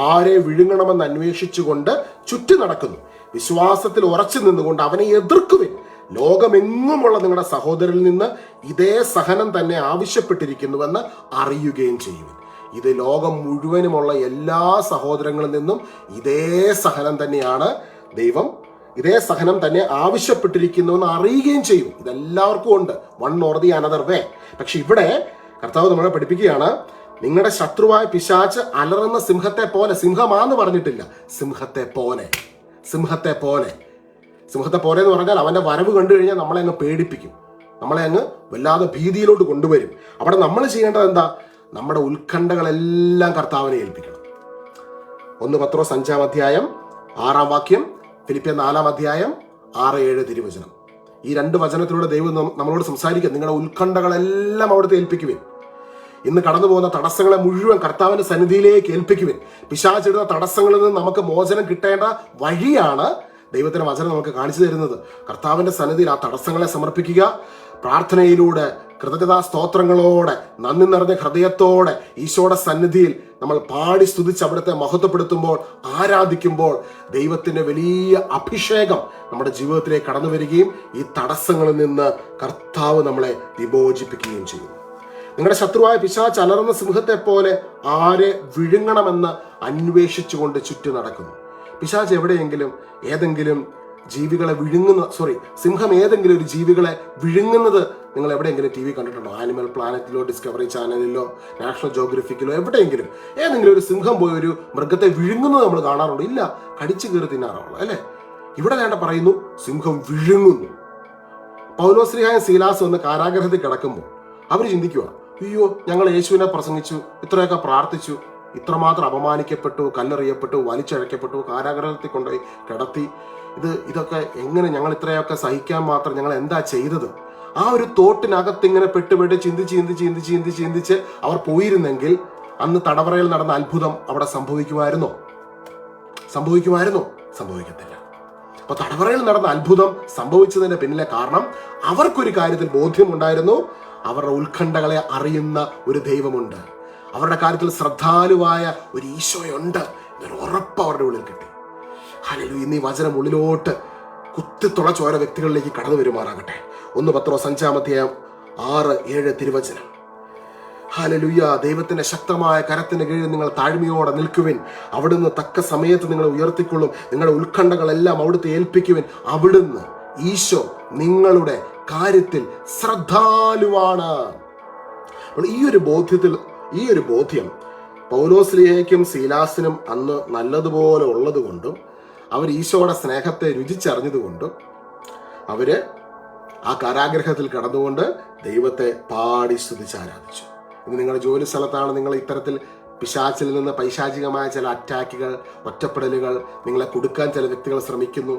ആരെ വിഴുങ്ങണമെന്ന് അന്വേഷിച്ചുകൊണ്ട് ചുറ്റി നടക്കുന്നു. വിശ്വാസത്തിൽ ഉറച്ചു നിന്നുകൊണ്ട് അവനെ എതിർക്കുവിൻ. ലോകമെങ്ങുമുള്ള നിങ്ങളുടെ സഹോദരനിൽ നിന്ന് ഇതേ സഹനം തന്നെ ആവശ്യപ്പെട്ടിരിക്കുന്നുവെന്ന് അറിയുകയും ചെയ്യുവിൻ. ഇത് ലോകം മുഴുവനുമുള്ള എല്ലാ സഹോദരങ്ങളിൽ നിന്നും ഇതേ സഹനം തന്നെയാണ് ദൈവം, ഇതേ സഹനം തന്നെ ആവശ്യപ്പെട്ടിരിക്കുന്നുവെന്ന് അറിയുകയും ചെയ്യും. ഇതെല്ലാവർക്കും ഉണ്ട്, വൺ ഓർ ദി അനദർ വേ. പക്ഷെ ഇവിടെ കർത്താവ് നമ്മളെ പഠിപ്പിക്കുകയാണ്, നിങ്ങളുടെ ശത്രുവായ പിശാച്ച് അലറുന്ന സിംഹത്തെ പോലെ, സിംഹമാന്ന് പറഞ്ഞിട്ടില്ല, സിംഹത്തെ പോലെ. സിംഹത്തെ പോലെ, സിംഹത്തെ പോലെ എന്ന് പറഞ്ഞാൽ അവന്റെ വരവ് കണ്ടു കഴിഞ്ഞാൽ നമ്മളെ അങ്ങ് പേടിപ്പിക്കും, നമ്മളെ അങ്ങ് വല്ലാതെ ഭീതിയിലോട്ട് കൊണ്ടുവരും. അവിടെ നമ്മൾ ചെയ്യേണ്ടത് എന്താ? നമ്മുടെ ഉത്കണ്ഠകളെല്ലാം കർത്താവിനെ ഏൽപ്പിക്കണം. 1 പത്രോസ് 5-ാം അധ്യായം 6-ാം വാക്യം, ഫിലിപ്പിയർ 4-ാം അധ്യായം 6-7 തിരുവചനം. ഈ 2 വചനത്തിലൂടെ ദൈവം നമ്മളോട് സംസാരിക്കുക, നിങ്ങളുടെ ഉത്കണ്ഠകളെല്ലാം അവിടുത്തെ ഏൽപ്പിക്കുവിൻ. ഇന്ന് കടന്നു പോകുന്ന തടസ്സങ്ങളെ മുഴുവൻ കർത്താവിന്റെ സന്നിധിയിലേക്ക് ഏൽപ്പിക്കുവിൻ. പിശാചിടുന്ന തടസ്സങ്ങളിൽ നിന്ന് നമുക്ക് മോചനം കിട്ടേണ്ട വഴിയാണ് ദൈവത്തിന്റെ വചനം നമുക്ക് കാണിച്ചു തരുന്നത്. കർത്താവിന്റെ സന്നിധിയിൽ ആ തടസ്സങ്ങളെ സമർപ്പിക്കുക, പ്രാർത്ഥനയിലൂടെ, കൃതജ്ഞതാ സ്തോത്രങ്ങളോടെ, നന്ദി നിറഞ്ഞ ഹൃദയത്തോടെ ഈശോയുടെ സന്നിധിയിൽ നമ്മൾ പാടി സ്തുതിച്ച് അവിടുത്തെ മഹത്വപ്പെടുത്തുമ്പോൾ, ആരാധിക്കുമ്പോൾ ദൈവത്തിന്റെ വലിയ അഭിഷേകം നമ്മുടെ ജീവിതത്തിലേക്ക് കടന്നു വരികയും ഈ തടസ്സങ്ങളിൽ നിന്ന് കർത്താവ് നമ്മളെ വിമോചിപ്പിക്കുകയും ചെയ്യും. നിങ്ങളുടെ ശത്രുവായ പിശാച് അലറുന്ന സിംഹത്തെ പോലെ ആരെ വിഴുങ്ങണമെന്ന് അന്വേഷിച്ചുകൊണ്ട് ചുറ്റി നടക്കുന്നു. പിശാച് എവിടെയെങ്കിലും ഏതെങ്കിലും ജീവികളെ സിംഹം ഏതെങ്കിലും ഒരു ജീവികളെ വിഴുങ്ങുന്നത് നിങ്ങൾ എവിടെയെങ്കിലും TV കണ്ടിട്ടുണ്ടോ? ആനിമൽ പ്ലാനറ്റിലോ, ഡിസ്കവറി ചാനലിലോ, നാഷണൽ ജോഗ്രഫിക്കിലോ എവിടെയെങ്കിലും ഏതെങ്കിലും ഒരു സിംഹം പോയി ഒരു മൃഗത്തെ വിഴുങ്ങുന്നത് നമ്മൾ കാണാറുണ്ടോ? ഇല്ല, കടിച്ചു കയറി തിന്നാറുള്ളൂ അല്ലേ? ഇവിടെ വേണ്ട പറയുന്നു, സിംഹം വിഴുങ്ങുന്നു. പൗലോസ്ലീഹായും സീലാസും ഒന്ന് കാരാഗ്രഹത്തിൽ കിടക്കുമ്പോൾ അവർ ചിന്തിക്കുക, അയ്യോ, ഞങ്ങൾ യേശുവിനെ പ്രസംഗിച്ചു, ഇത്രയൊക്കെ പ്രാർത്ഥിച്ചു, ഇത്രമാത്രം അപമാനിക്കപ്പെട്ടു, കല്ലെറിയപ്പെട്ടു, വലിച്ചഴക്കപ്പെട്ടു, കാരാഗ്രഹത്തിൽ കൊണ്ടുപോയി കിടത്തി, ഇതൊക്കെ എങ്ങനെ ഞങ്ങൾ ഇത്രയൊക്കെ സഹിക്കാൻ മാത്രം ഞങ്ങൾ എന്താ ചെയ്തത്? ആ ഒരു തോട്ടിനകത്ത് ഇങ്ങനെ പെട്ടുപെട്ട് ചിന്തിച്ച് അവർ പോയിരുന്നെങ്കിൽ അന്ന് തടവറയിൽ നടന്ന അത്ഭുതം അവിടെ സംഭവിക്കുമായിരുന്നോ? സംഭവിക്കത്തില്ല. അപ്പൊ തടവറയിൽ നടന്ന അത്ഭുതം സംഭവിച്ചതിന്റെ പിന്നിലെ കാരണം അവർക്കൊരു കാര്യത്തിൽ ബോധ്യമുണ്ടായിരുന്നു, അവരുടെ ഉത്കണ്ഠകളെ അറിയുന്ന ഒരു ദൈവമുണ്ട്, അവരുടെ കാര്യത്തിൽ ശ്രദ്ധാലുവായ ഒരു ഈശോയുണ്ട് എന്നൊരു ഉറപ്പ് അവരുടെ ഉള്ളിൽ കിട്ടി. ഹല്ലേലൂയ. ഇന്ന് ഈ വചനം ഉള്ളിലോട്ട് കുത്തിത്തുളച്ച ഓരോ വ്യക്തികളിലേക്ക് കടന്നു വരുമാറാകട്ടെ. 1 പത്രോസ് 5-ാം അധ്യായം 6-7 തിരുവചനം. ഹല്ലേലൂയ. ദൈവത്തിന്റെ ശക്തമായ കരത്തിന് കീഴിൽ നിങ്ങൾ താഴ്മയോടെ നിൽക്കുവിൻ, അവിടുന്ന് തക്ക സമയത്ത് നിങ്ങളെ ഉയർത്തിക്കൊള്ളും. നിങ്ങളുടെ ഉത്കണ്ഠകളെല്ലാം അവിടുത്തെ ഏൽപ്പിക്കുവിൻ, അവിടുന്ന് ഈശോ നിങ്ങളുടെ കാര്യത്തിൽ ശ്രദ്ധാലുവാണ്. ഈ ഒരു ബോധ്യം പൗലോസ്ലീഹയ്ക്കും സീലാസിനും അന്ന് നല്ലതുപോലെ ഉള്ളത് കൊണ്ടും അവർ ഈശോയുടെ സ്നേഹത്തെ രുചിച്ചറിഞ്ഞതുകൊണ്ടും അവര് ആ കാരാഗ്രഹത്തിൽ കടന്നുകൊണ്ട് ദൈവത്തെ പാടി സ്തുതിച്ച് ആരാധിച്ചു. ഇന്ന് നിങ്ങളുടെ ജോലി സ്ഥലത്താണ് നിങ്ങൾ ഇത്തരത്തിൽ പിശാചിൽ നിന്ന് പൈശാചികമായ ചില അറ്റാക്കുകൾ, ഒറ്റപ്പെടലുകൾ നിങ്ങളെ കൊടുക്കാൻ ചില വ്യക്തികൾ ശ്രമിക്കുന്നു.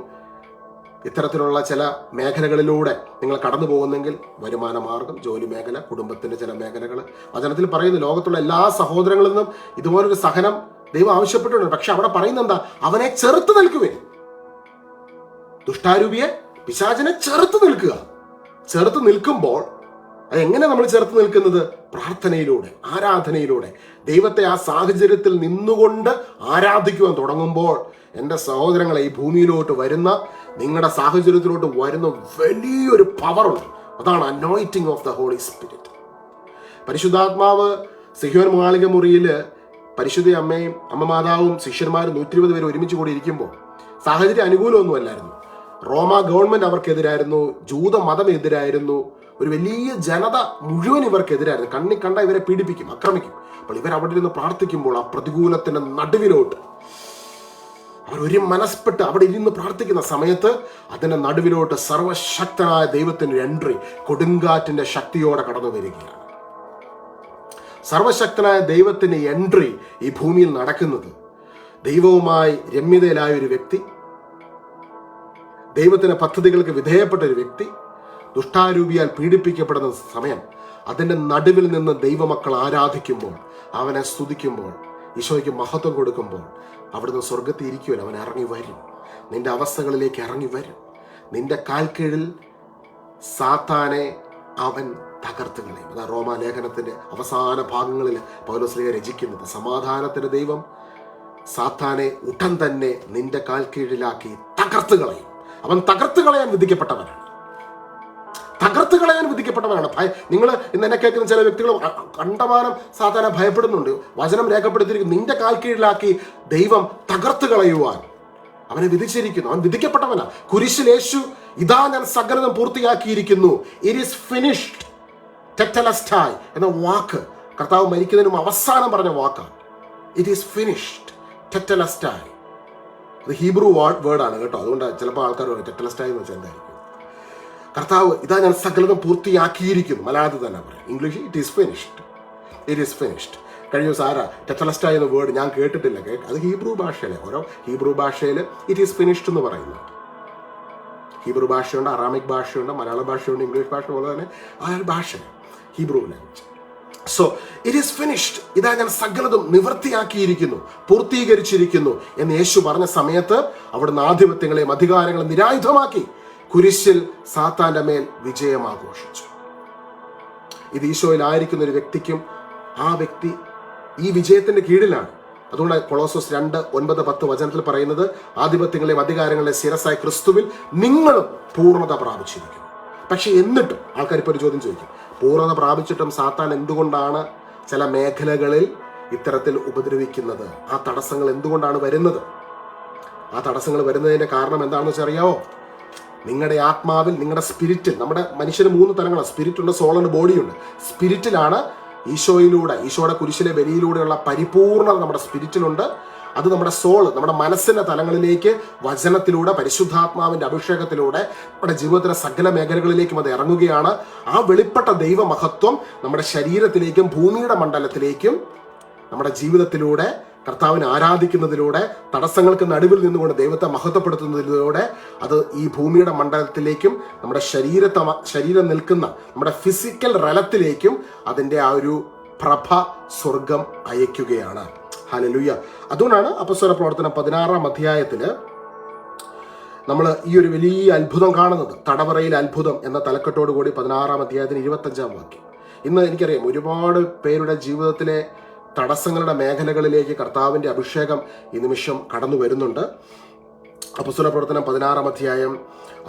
ഇത്തരത്തിലുള്ള ചില മേഖലകളിലൂടെ നിങ്ങൾ കടന്നു പോകുന്നെങ്കിൽ വരുമാന മാർഗം, ജോലി മേഖല, കുടുംബത്തിന്റെ ചില മേഖലകൾ, വചനത്തിൽ പറയുന്നു ലോകത്തുള്ള എല്ലാ സഹോദരങ്ങളിൽ നിന്നും ഇതുപോലൊരു സഹനം ദൈവം ആവശ്യപ്പെട്ടിട്ടുണ്ട്. പക്ഷെ അവിടെ പറയുന്ന എന്താ? അവനെ ചെറുത്ത് നിൽക്കുവിൻ. ദുഷ്ടാരൂപിയെ, പിശാചിനെ ചെറുത്ത് നിൽക്കുക. ചെറുത്ത് നിൽക്കുമ്പോൾ എങ്ങനെ നമ്മൾ ചേർത്ത് നിൽക്കുന്നത്? പ്രാർത്ഥനയിലൂടെ, ആരാധനയിലൂടെ. ദൈവത്തെ ആ സാഹചര്യത്തിൽ നിന്നുകൊണ്ട് ആരാധിക്കുവാൻ തുടങ്ങുമ്പോൾ എൻ്റെ സഹോദരങ്ങളെ, ഈ ഭൂമിയിലോട്ട് വരുന്ന, നിങ്ങളുടെ സാഹചര്യത്തിലോട്ട് വരുന്ന വലിയൊരു പവറുണ്ട്. അതാണ് anointing of the holy spirit. പരിശുദ്ധാത്മാവ് സിഹ്യോൻ മാളിക മുറിയിൽ പരിശുദ്ധ അമ്മയും അമ്മ മാതാവും ശിഷ്യന്മാരും 120 പേര് ഒരുമിച്ച് കൂടി ഇരിക്കുമ്പോൾ സാഹചര്യം അനുകൂലമൊന്നും അല്ലായിരുന്നു. റോമ ഗവൺമെന്റ് അവർക്കെതിരായിരുന്നു, ജൂത മതം എതിരായിരുന്നു, ഒരു വലിയ ജനത മുഴുവൻ ഇവർക്കെതിരായിരുന്നു. കണ്ണി കണ്ട ഇവരെ പീഡിപ്പിക്കും, ആക്രമിക്കും. അപ്പോൾ ഇവർ അവിടെ ഇരുന്ന് പ്രാർത്ഥിക്കുമ്പോൾ ആ പ്രതികൂലത്തിന്റെ നടുവിലോട്ട് അവർ ഒരു മനസ്പെട്ട് അവിടെ ഇരുന്ന് പ്രാർത്ഥിക്കുന്ന സമയത്ത് അതിന്റെ നടുവിലോട്ട് സർവശക്തനായ ദൈവത്തിന്റെ എൻട്രി കൊടുങ്കാറ്റിന്റെ ശക്തിയോടെ കടന്നു വരികയാണ്. സർവശക്തനായ ദൈവത്തിന്റെ എൻട്രി ഈ ഭൂമിയിൽ നടക്കുന്നത് ദൈവവുമായി രമ്യതയിലായ ഒരു വ്യക്തി, ദൈവത്തിന്റെ പദ്ധതികൾക്ക് വിധേയപ്പെട്ട ഒരു വ്യക്തി ദുഷ്ടാരൂപിയാൽ പീഡിപ്പിക്കപ്പെടുന്ന സമയം, അതിന്റെ നടുവിൽ നിന്ന് ദൈവമക്കൾ ആരാധിക്കുമ്പോൾ, അവനെ സ്തുതിക്കുമ്പോൾ, ഈശോയ്ക്ക് മഹത്വം കൊടുക്കുമ്പോൾ, അവിടുന്ന് സ്വർഗത്തിൽ ഇരിക്കുമല്ലോ, അവൻ ഇറങ്ങി വരും, നിന്റെ അവസ്ഥകളിലേക്ക് ഇറങ്ങി വരും. നിന്റെ കാൽക്കീഴിൽ സാത്താനെ അവൻ തകർത്ത് കളയും. അതാ റോമാലേഖനത്തിന്റെ അവസാന ഭാഗങ്ങളിൽ പൗലോസ്ലീഹ രചിക്കുന്നത്. സമാധാനത്തിന്റെ ദൈവം സാത്താനെ ഉടൻ തന്നെ നിന്റെ കാൽക്കീഴിലാക്കി തകർത്ത് കളയും. അവൻ തകർത്ത് കളയാൻ വിധിക്കപ്പെട്ടവനാണ്. തകർത്ത് കളയാൻ വിധിക്കപ്പെട്ടവനാണ്. നിങ്ങൾ ഇന്ന് എന്നെ കേൾക്കുന്ന ചില വ്യക്തികൾ കണ്ടമാനം സാത്താനെ ഭയപ്പെടുന്നുണ്ട്. വചനം രേഖപ്പെടുത്തിയിരിക്കുന്നു, നിന്റെ കാൽക്കീഴിലാക്കി ദൈവം തകർത്ത് കളയുവാൻ അവനെ വിധിച്ചിരിക്കുന്നു. അവൻ വിധിക്കപ്പെട്ടവനാ. കുരിശിൽ യേശു, ഇതാ ഞാൻ സകലതും പൂർത്തിയാക്കിയിരിക്കുന്നു, ഇറ്റ് ഈസ് ഫിനിഷ്ഡ്, ടെറ്റലസ്റ്റായ് എന്ന വാക്ക് കർത്താവ് മരിക്കുന്നതിനും അവസാനം പറഞ്ഞ വാക്കാണ്. ഇറ്റ് ഈസ് ഫിനിഷ്ഡ്, ടെറ്റലസ്റ്റായ്. അത് ഹീബ്രു വേർഡാണ് കേട്ടോ. അതുകൊണ്ട് ചിലപ്പോൾ ആൾക്കാർ പറയും ടെറ്റലസ്റ്റായ് എന്ന് വെച്ചാൽ എന്തായിരിക്കും. കർത്താവ് ഇതാ ഞാൻ സകലതും പൂർത്തിയാക്കിയിരിക്കുന്നു, മലയാളത്തിൽ തന്നെ പറയും. ഇംഗ്ലീഷിൽ it is finished, it is finished. കഴിഞ്ഞ ദിവസം ആരാ ടെറ്റലസ്റ്റായ് എന്ന വേർഡ് ഞാൻ കേട്ടിട്ടില്ല. അത് ഹീബ്രു ഭാഷയിലെ ഓരോ ഹീബ്രു ഭാഷയിൽ ഇറ്റ് ഈസ് ഫിനിഷ്ഡ് എന്ന് പറയുന്നു. ഹീബ്രു ഭാഷയുണ്ട്, അറാമിക് ഭാഷയുണ്ട്, മലയാള ഭാഷയുണ്ട്, ഇംഗ്ലീഷ് ഭാഷ പോലെ തന്നെ ആ ഭാഷ Hebrew language. So it is finished, ഇതാ ഞാൻ സകലതും നിവൃത്തിയാക്കിയിരിക്കുന്നു, പൂർത്തീകരിച്ചിരിക്കുന്നു എന്ന് യേശു പറഞ്ഞ സമയത്ത് അവിടുന്ന് ആധിപത്യങ്ങളെയും അധികാരങ്ങളെയും നിരായുധമാക്കി കുരിശിൽ സാത്താന്റെ മേൽ വിജയം ആഘോഷിച്ചു. ഇത് ഈശോയിലായിരിക്കുന്ന ഒരു വ്യക്തിക്കും ആ വ്യക്തി ഈ വിജയത്തിന്റെ കീഴിലാണ്. അതുകൊണ്ട് കൊളോസോസ് 2:9-10 വചനത്തിൽ പറയുന്നത്, ആധിപത്യങ്ങളെയും അധികാരങ്ങളെയും ശിരസായ ക്രിസ്തുവിൽ നിങ്ങളും പൂർണ്ണത പ്രാപിച്ചിരിക്കുന്നു. പക്ഷെ എന്നിട്ടും ആൾക്കാർ ഇപ്പോൾ ഒരു ചോദ്യം ചോദിക്കും, പൂർണ്ണത പ്രാപിച്ചിട്ടും സാത്താൻ എന്തുകൊണ്ടാണ് ചില മേഖലകളിൽ ഇത്തരത്തിൽ ഉപദ്രവിക്കുന്നത്? ആ തടസ്സങ്ങൾ എന്തുകൊണ്ടാണ് വരുന്നത്? ആ തടസ്സങ്ങൾ വരുന്നതിന്റെ കാരണം എന്താണെന്ന് വെച്ചാൽ അറിയാവോ? നിങ്ങളുടെ ആത്മാവിൽ, നിങ്ങളുടെ സ്പിരിറ്റിൽ, നമ്മുടെ മനുഷ്യന് 3 തലങ്ങളാണ്. സ്പിരിറ്റ് ഉണ്ട്, സോളുണ്ട്, ബോഡിയുണ്ട്. സ്പിരിറ്റിലാണ് ഈശോയിലൂടെ, ഈശോയുടെ കുരിശിലെ ബലിയിലൂടെയുള്ള പരിപൂർണത നമ്മുടെ സ്പിരിറ്റിലുണ്ട്. അത് നമ്മുടെ സോൾ, നമ്മുടെ മനസ്സിന്റെ തലങ്ങളിലേക്ക് വചനത്തിലൂടെ, പരിശുദ്ധാത്മാവിന്റെ അഭിഷേകത്തിലൂടെ നമ്മുടെ ജീവിതത്തിലെ സകല മേഖലകളിലേക്കും അത് ഇറങ്ങുകയാണ്. ആ വെളിപ്പെട്ട ദൈവമഹത്വം നമ്മുടെ ശരീരത്തിലേക്കും ഭൂമിയുടെ മണ്ഡലത്തിലേക്കും നമ്മുടെ ജീവിതത്തിലൂടെ കർത്താവിനെ ആരാധിക്കുന്നതിലൂടെ, തടസ്സങ്ങൾക്ക് നടുവിൽ നിന്നുകൊണ്ട് ദൈവത്തെ മഹത്വപ്പെടുത്തുന്നതിലൂടെ അത് ഈ ഭൂമിയുടെ മണ്ഡലത്തിലേക്കും നമ്മുടെ ശരീരം നിൽക്കുന്ന നമ്മുടെ ഫിസിക്കൽ റലത്തിലേക്കും അതിൻ്റെ ആ ഒരു പ്രഭ സ്വർഗം അയക്കുകയാണ്. ഹല്ലേലൂയ. അതുകൊണ്ടാണ് അപ്പോസ്തല പ്രവർത്തനം 16-ാം അധ്യായത്തിൽ നമ്മൾ ഈ ഒരു വലിയ അത്ഭുതം കാണുന്നത്. തടവറയിൽ അത്ഭുതം എന്ന തലക്കെട്ടോടു കൂടി 16-ാം അധ്യായത്തിന് 25-ാം വാക്യം. ഇന്ന് എനിക്കറിയാം ഒരുപാട് പേരുടെ ജീവിതത്തിലെ തടസ്സങ്ങളുടെ മേഖലകളിലേക്ക് കർത്താവിൻ്റെ അഭിഷേകം ഈ നിമിഷം കടന്നു വരുന്നുണ്ട്. അപ്പോസ്തല പ്രവർത്തനം 16-ാം അധ്യായം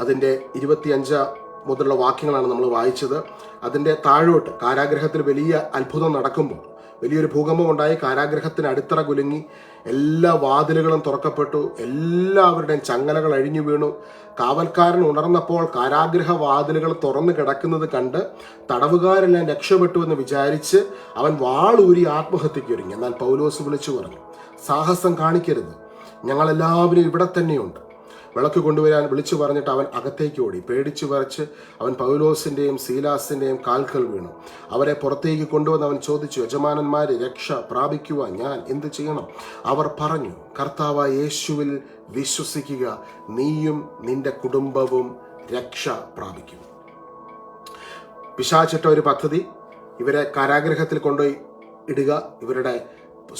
അതിൻ്റെ 25 മുതലുള്ള വാക്യങ്ങളാണ് നമ്മൾ വായിച്ചത്. അതിൻ്റെ താഴോട്ട് കാരാഗ്രഹത്തിൽ വലിയ അത്ഭുതം നടക്കുമ്പോൾ, വലിയൊരു ഭൂകമ്പം ഉണ്ടായി, കാരാഗ്രഹത്തിന് അടിത്തറ കുലുങ്ങി, എല്ലാ വാതിലുകളും തുറക്കപ്പെട്ടു, എല്ലാവരുടെയും ചങ്ങലകൾ അഴിഞ്ഞു വീണു. കാവൽക്കാരൻ ഉണർന്നപ്പോൾ കാരാഗ്രഹ വാതിലുകൾ തുറന്നു കിടക്കുന്നത് കണ്ട് തടവുകാരെല്ലാം രക്ഷപ്പെട്ടു എന്ന് വിചാരിച്ച് അവൻ വാളൂരി ആത്മഹത്യയ്ക്ക് ഒരുങ്ങി. എന്നാൽ പൗലോസ് വിളിച്ചു പറഞ്ഞു, സാഹസം കാണിക്കരുത്, ഞങ്ങളെല്ലാവരും ഇവിടെ തന്നെയുണ്ട്. വിളക്ക് കൊണ്ടുവരാൻ വിളിച്ചു പറഞ്ഞിട്ട് അവൻ അകത്തേക്ക് ഓടി. പേടിച്ചു വരച്ച് അവൻ പൗലോസിന്റെയും സീലാസിന്റെയും കാൽക്കൽ വീണു. അവരെ പുറത്തേക്ക് കൊണ്ടുവന്ന് അവൻ ചോദിച്ചു, യജമാനന്മാരെ, രക്ഷ പ്രാപിക്കുവാൻ ഞാൻ എന്ത് ചെയ്യണം? അവർ പറഞ്ഞു, കർത്താവായ യേശുവിൽ വിശ്വസിക്കുക, നീയും നിന്റെ കുടുംബവും രക്ഷ പ്രാപിക്കും. പിശാചിട്ട ഒരു പദ്ധതി, ഇവരെ കാരാഗ്രഹത്തിൽ കൊണ്ടുപോയി ഇടുക, ഇവരുടെ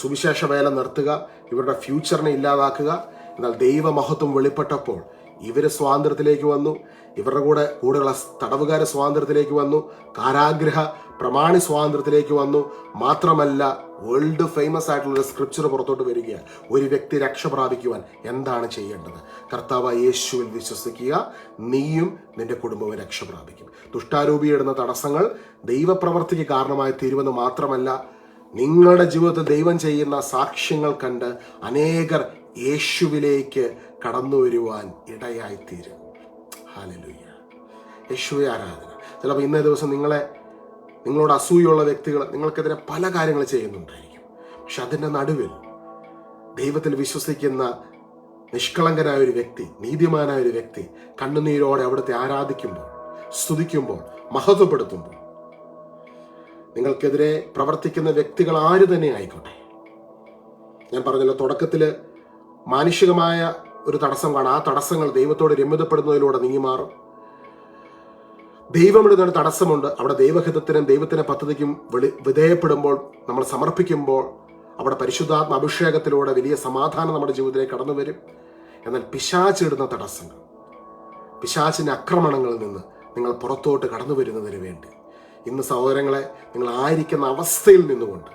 സുവിശേഷ വേല നിർത്തുക, ഇവരുടെ ഫ്യൂച്ചറിനെ ഇല്ലാതാക്കുക. എന്നാൽ ദൈവമഹത്വം വെളിപ്പെട്ടപ്പോൾ ഇവര് സ്വാതന്ത്ര്യത്തിലേക്ക് വന്നു, ഇവരുടെ കൂടെയുള്ള തടവുകാരെ സ്വാതന്ത്ര്യത്തിലേക്ക് വന്നു, കാരാഗ്രഹ പ്രമാണി സ്വാതന്ത്ര്യത്തിലേക്ക് വന്നു. മാത്രമല്ല, വേൾഡ് ഫേമസ് ആയിട്ടുള്ള ഒരു സ്ക്രിപ്ചർ പുറത്തോട്ട് വരികയാണ്. ഒരു വ്യക്തി രക്ഷ പ്രാപിക്കുവാൻ എന്താണ് ചെയ്യേണ്ടത്? കർത്താവായ യേശുവിൽ വിശ്വസിക്കുക, നീയും നിന്റെ കുടുംബവും രക്ഷ പ്രാപിക്കും. ദുഷ്ടാരൂപിയിടുന്ന തടസ്സങ്ങൾ ദൈവപ്രവർത്തിക്ക് കാരണമായി തീരുമെന്ന് മാത്രമല്ല, നിങ്ങളുടെ ജീവിതത്തിൽ ദൈവം ചെയ്യുന്ന സാക്ഷ്യങ്ങൾ കണ്ട് അനേകർ യേശുവിലേക്ക് കടന്നു വരുവാൻ ഇടയായിത്തീരും. ഹല്ലേലൂയ. യേശുവെ ആരാധന. ചിലപ്പോൾ ഇന്നേ ദിവസം നിങ്ങളോട് അസൂയുള്ള വ്യക്തികൾ നിങ്ങൾക്കെതിരെ പല കാര്യങ്ങൾ ചെയ്യുന്നുണ്ടായിരിക്കും. പക്ഷെ അതിൻ്റെ നടുവിൽ ദൈവത്തിൽ വിശ്വസിക്കുന്ന നിഷ്കളങ്കനായ ഒരു വ്യക്തി, നീതിമാനായ ഒരു വ്യക്തി കണ്ണുനീരോടെ അവിടുത്തെ ആരാധിക്കുമ്പോൾ, സ്തുതിക്കുമ്പോൾ, മഹത്വപ്പെടുത്തുമ്പോൾ, നിങ്ങൾക്കെതിരെ പ്രവർത്തിക്കുന്ന വ്യക്തികൾ ആര് തന്നെ ആയിക്കോട്ടെ, ഞാൻ പറഞ്ഞല്ലോ തുടക്കത്തിൽ മാനുഷികമായ ഒരു തടസ്സം കാണാം. ആ തടസ്സങ്ങൾ ദൈവത്തോട് രമ്യതപ്പെടുന്നതിലൂടെ നീങ്ങിമാറും. ദൈവമിടുന്നൊരു തടസ്സമുണ്ട്. അവിടെ ദൈവഹിതത്തിനും ദൈവത്തിന്റെ പദ്ധതിക്കും വിധേയപ്പെടുമ്പോൾ, നമ്മൾ സമർപ്പിക്കുമ്പോൾ അവിടെ പരിശുദ്ധാത്മ അഭിഷേകത്തിലൂടെ വലിയ സമാധാനം നമ്മുടെ ജീവിതത്തിലേക്ക് കടന്നു വരും. എന്നാൽ പിശാചിടുന്ന തടസ്സങ്ങൾ, പിശാചിന്റെ ആക്രമണങ്ങളിൽ നിന്ന് നിങ്ങൾ പുറത്തോട്ട് കടന്നു വരുന്നതിന് വേണ്ടി ഇന്ന് സഹോദരങ്ങളെ, നിങ്ങൾ ആയിരിക്കുന്ന അവസ്ഥയിൽ നിന്നുകൊണ്ട്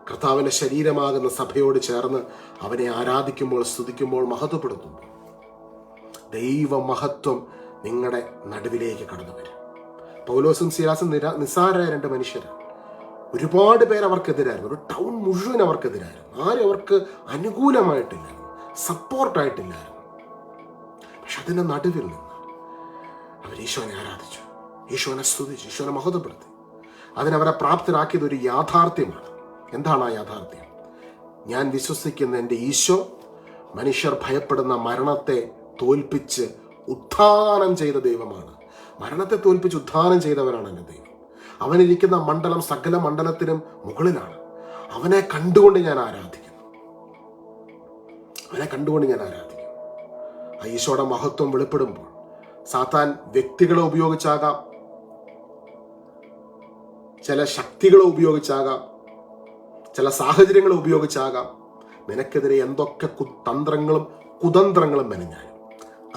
കർത്താവിന്റെ ശരീരമാകുന്ന സഭയോട് ചേർന്ന് അവനെ ആരാധിക്കുമ്പോൾ, സ്തുതിക്കുമ്പോൾ, മഹത്വപ്പെടുത്തുമ്പോൾ ദൈവ മഹത്വം നിങ്ങളുടെ നടുവിലേക്ക് കടന്നു വരും. പൗലോസും സീലാസും നിസ്സാരരായ രണ്ട് മനുഷ്യരാണ്. ഒരുപാട് പേര് അവർക്കെതിരായിരുന്നു. ഒരു ടൗൺ മുഴുവൻ അവർക്കെതിരായിരുന്നു. ആരും അവർക്ക് അനുകൂലമായിട്ടില്ലായിരുന്നു, സപ്പോർട്ടായിട്ടില്ലായിരുന്നു. പക്ഷെ അതിന്റെ നടുവിൽ നിന്ന് അവർ ഈശോനെ ആരാധിച്ചു, ഈശോനെ സ്തുതിച്ചു, ഈശോനെ മഹത്വപ്പെടുത്തി. അതിനവരെ പ്രാപ്തരാക്കിയത് ഒരു യാഥാർത്ഥ്യമാണ്. എന്താണ് ആ യാഥാർത്ഥ്യം? ഞാൻ വിശ്വസിക്കുന്ന എൻ്റെ ഈശോ മനുഷ്യർ ഭയപ്പെടുന്ന മരണത്തെ തോൽപ്പിച്ച് ഉത്ഥാനം ചെയ്ത ദൈവമാണ്. മരണത്തെ തോൽപ്പിച്ച് ഉത്ഥാനം ചെയ്തവനാണ് എൻ്റെ ദൈവം. അവനിരിക്കുന്ന മണ്ഡലം സകല മണ്ഡലത്തിനും മുകളിലാണ്. അവനെ കണ്ടുകൊണ്ട് ഞാൻ ആരാധിക്കുന്നു. അവനെ കണ്ടുകൊണ്ട് ഞാൻ ആരാധിക്കുന്നു. ആ ഈശോയുടെ മഹത്വം വെളിപ്പെടുമ്പോൾ സാത്താൻ വ്യക്തികളെ ഉപയോഗിച്ചാകാം, ചില ശക്തികളെ ഉപയോഗിച്ചാകാം, ചില സാഹചര്യങ്ങളെ ഉപയോഗിച്ചാകാം, നിനക്കെതിരെ എന്തൊക്കെ തന്ത്രങ്ങളും കുതന്ത്രങ്ങളും മെനഞ്ഞാലും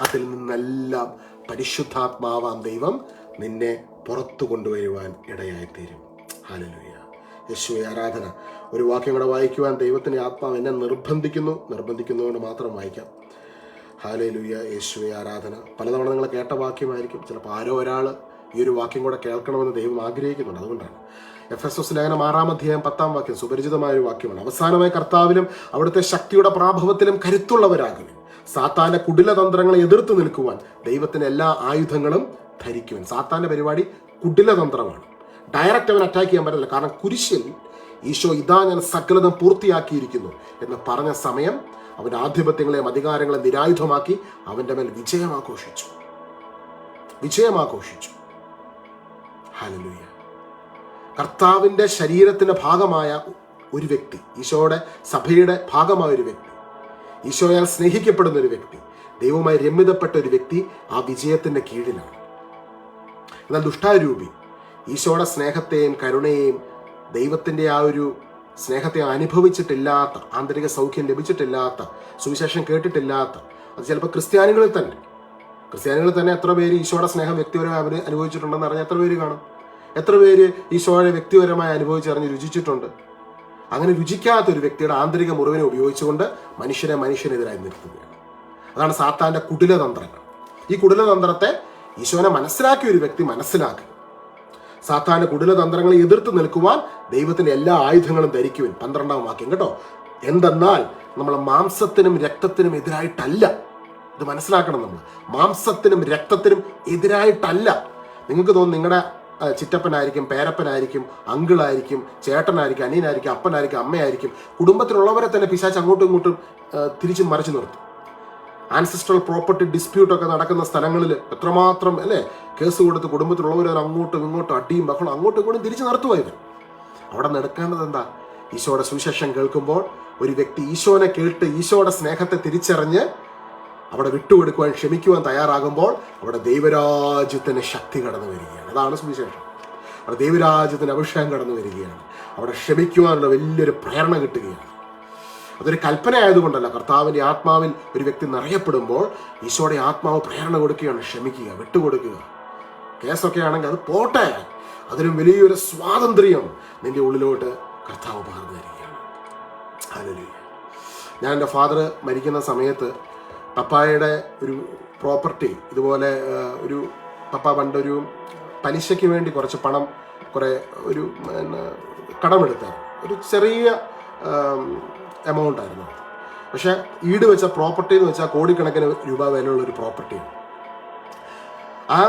അതിൽ നിന്നെല്ലാം പരിശുദ്ധാത്മാവാം ദൈവം നിന്നെ പുറത്തു കൊണ്ടുവരുവാൻ ഇടയായിത്തീരും. ഹല്ലേലൂയ. യേശുവേ ആരാധന. ഒരു വാക്യം കൂടെ വായിക്കുവാൻ ദൈവത്തിന്റെ ആത്മാവ് എന്നെ നിർബന്ധിക്കുന്നതുകൊണ്ട് മാത്രം വായിക്കാം. ഹല്ലേലൂയ. യേശുവേ ആരാധന. പലതവണ നിങ്ങൾ കേട്ട വാക്യമായിരിക്കും. ചിലപ്പോൾ ആരോ ഒരാൾ ഈ ഒരു വാക്യം കൂടെ കേൾക്കണമെന്ന് ദൈവം ആഗ്രഹിക്കുന്നുണ്ട്. അതുകൊണ്ടാണ് എഫെസോസ് ലേഖനം 6-ാം അധ്യായം 10-ാം വാക്യം സുപരിചിതമായ ഒരു വാക്യമാണ്. അവസാനമായി കർത്താവിലും അവിടുത്തെ ശക്തിയുടെ പ്രാഭവത്തിലും കരുത്തുള്ളവരാകുവിൻ. സാത്താന്റെ കുടിലതന്ത്രങ്ങളെ എതിർത്ത് നിൽക്കുവാൻ ദൈവത്തിന് എല്ലാ ആയുധങ്ങളും ധരിക്കുവാൻ. സാത്താന്റെ പരിപാടി കുടിലതന്ത്രമാണ്. ഡയറക്റ്റ് അവൻ അറ്റാക്ക് ചെയ്യാൻ പറ്റില്ല. കാരണം കുരിശിൽ ഈശോ ഇതാ ഞാൻ സകലതും പൂർത്തിയാക്കിയിരിക്കുന്നു എന്ന് പറഞ്ഞ സമയം അവന്റെ ആധിപത്യങ്ങളെയും അധികാരങ്ങളെ നിരായുധമാക്കി അവന്റെ മേൽ വിജയമാഘോഷിച്ചു. ഹല്ലേലൂയ. കർത്താവിന്റെ ശരീരത്തിന്റെ ഭാഗമായ ഒരു വ്യക്തി, ഈശോയുടെ സഭയുടെ ഭാഗമായ ഒരു വ്യക്തി, ഈശോയാൽ സ്നേഹിക്കപ്പെടുന്ന ഒരു വ്യക്തി, ദൈവവുമായി രമ്യതപ്പെട്ട ഒരു വ്യക്തി ആ വിജയത്തിന്റെ കീഴിലാണ്. എന്നാൽ ദുഷ്ടാരൂപി ഈശോയുടെ സ്നേഹത്തെയും കരുണയെയും ദൈവത്തിന്റെ ആ ഒരു സ്നേഹത്തെ അനുഭവിച്ചിട്ടില്ലാത്ത, ആന്തരിക സൗഖ്യം ലഭിച്ചിട്ടില്ലാത്ത, സുവിശേഷം കേട്ടിട്ടില്ലാത്ത, അത് ചിലപ്പോൾ ക്രിസ്ത്യാനികളിൽ തന്നെ എത്ര പേര് ഈശോയുടെ സ്നേഹം വ്യക്തിപരമായി അവർ അനുഭവിച്ചിട്ടുണ്ടെന്ന് അറിഞ്ഞാൽ എത്ര പേര് കാണും? എത്ര പേര് ഈശോയെ വ്യക്തിപരമായി അനുഭവിച്ചറിഞ്ഞ് രുചിച്ചിട്ടുണ്ട്? അങ്ങനെ രുചിക്കാത്ത ഒരു വ്യക്തിയുടെ ആന്തരിക മുറിവിനെ ഉപയോഗിച്ചുകൊണ്ട് മനുഷ്യനെതിരായി നിർത്തുകയാണ്. അതാണ് സാത്താന്റെ കുടിലതന്ത്രങ്ങൾ. ഈ കുടിലതന്ത്രത്തെ ഈശോനെ മനസ്സിലാക്കിയ ഒരു വ്യക്തി മനസ്സിലാക്കി സാത്താന്റെ കുടിലതന്ത്രങ്ങളെ എതിർത്ത് നിൽക്കുവാൻ ദൈവത്തിന്റെ എല്ലാ ആയുധങ്ങളും ധരിക്കുവാൻ. 12-ാം വാക്യം കേട്ടോ. എന്തെന്നാൽ നമ്മൾ മാംസത്തിനും രക്തത്തിനും എതിരായിട്ടല്ല. ഇത് മനസ്സിലാക്കണം. നമ്മൾ മാംസത്തിനും രക്തത്തിനും എതിരായിട്ടല്ല. നിങ്ങൾക്ക് തോന്നുന്നു നിങ്ങളുടെ ചിറ്റപ്പനായിരിക്കും, പേരപ്പനായിരിക്കും, അങ്കിളായിരിക്കും, ചേട്ടനായിരിക്കും, അനിയനായിരിക്കും, അപ്പനായിരിക്കും, അമ്മയായിരിക്കും, കുടുംബത്തിലുള്ളവരെ തന്നെ പിശാച് അങ്ങോട്ടും ഇങ്ങോട്ടും തിരിച്ചും മറിച്ചു നിർത്തും. ആൻസിസ്ട്രൽ പ്രോപ്പർട്ടി ഡിസ്പ്യൂട്ടൊക്കെ നടക്കുന്ന സ്ഥലങ്ങളിൽ എത്രമാത്രം കേസ് കൊടുത്ത് കുടുംബത്തിലുള്ളവരെ അങ്ങോട്ടും ഇങ്ങോട്ടും അടിയും ബഹളം അങ്ങോട്ടും ഇങ്ങോട്ടും തിരിച്ചു നടത്തുമായിരുന്നു. അവിടെ നടക്കേണ്ടത് എന്താ? ഈശോയുടെ സുവിശേഷം കേൾക്കുമ്പോൾ ഒരു വ്യക്തി ഈശോനെ കേട്ട് ഈശോയുടെ സ്നേഹത്തെ തിരിച്ചറിഞ്ഞ് അവിടെ വിട്ടുകൊടുക്കുവാൻ, ക്ഷമിക്കുവാൻ തയ്യാറാകുമ്പോൾ അവിടെ ദൈവരാജ്യത്തിന് ശക്തി കടന്നു വരികയാണ്. അതാണ് സുവിശേഷം. അവിടെ ദൈവരാജ്യത്തിന് അഭിഷേകം കടന്നു വരികയാണ്. അവിടെ ക്ഷമിക്കുവാനുള്ള വലിയൊരു പ്രേരണ കിട്ടുകയാണ്. അതൊരു കൽപ്പന ആയതുകൊണ്ടല്ല. കർത്താവിൻ്റെ ആത്മാവിൽ ഒരു വ്യക്തി നിറയപ്പെടുമ്പോൾ ഈശോയുടെ ആത്മാവ് പ്രേരണ കൊടുക്കുകയാണ്. ക്ഷമിക്കുക, വിട്ടുകൊടുക്കുക. കേസൊക്കെ ആണെങ്കിൽ അത് പോട്ടെ. അതിനും വലിയൊരു സ്വാതന്ത്ര്യം നിന്റെ ഉള്ളിലോട്ട് കർത്താവ് പകർന്നു തരികയാണ്. ഹല്ലേലൂയ. ഞാൻ എൻ്റെ ഫാദർ മരിക്കുന്ന സമയത്ത് പപ്പായുടെ ഒരു പ്രോപ്പർട്ടി ഇതുപോലെ ഒരു പപ്പ പണ്ടൊരു പലിശയ്ക്ക് വേണ്ടി കുറച്ച് പണം ഒരു കടമെടുത്തായിരുന്നു. ഒരു ചെറിയ എമൗണ്ട് ആയിരുന്നു. പക്ഷെ ഈട് വെച്ച പ്രോപ്പർട്ടി എന്ന് വെച്ചാൽ കോടിക്കണക്കിന് രൂപ വിലയുള്ള ഒരു പ്രോപ്പർട്ടിയാണ്. ആ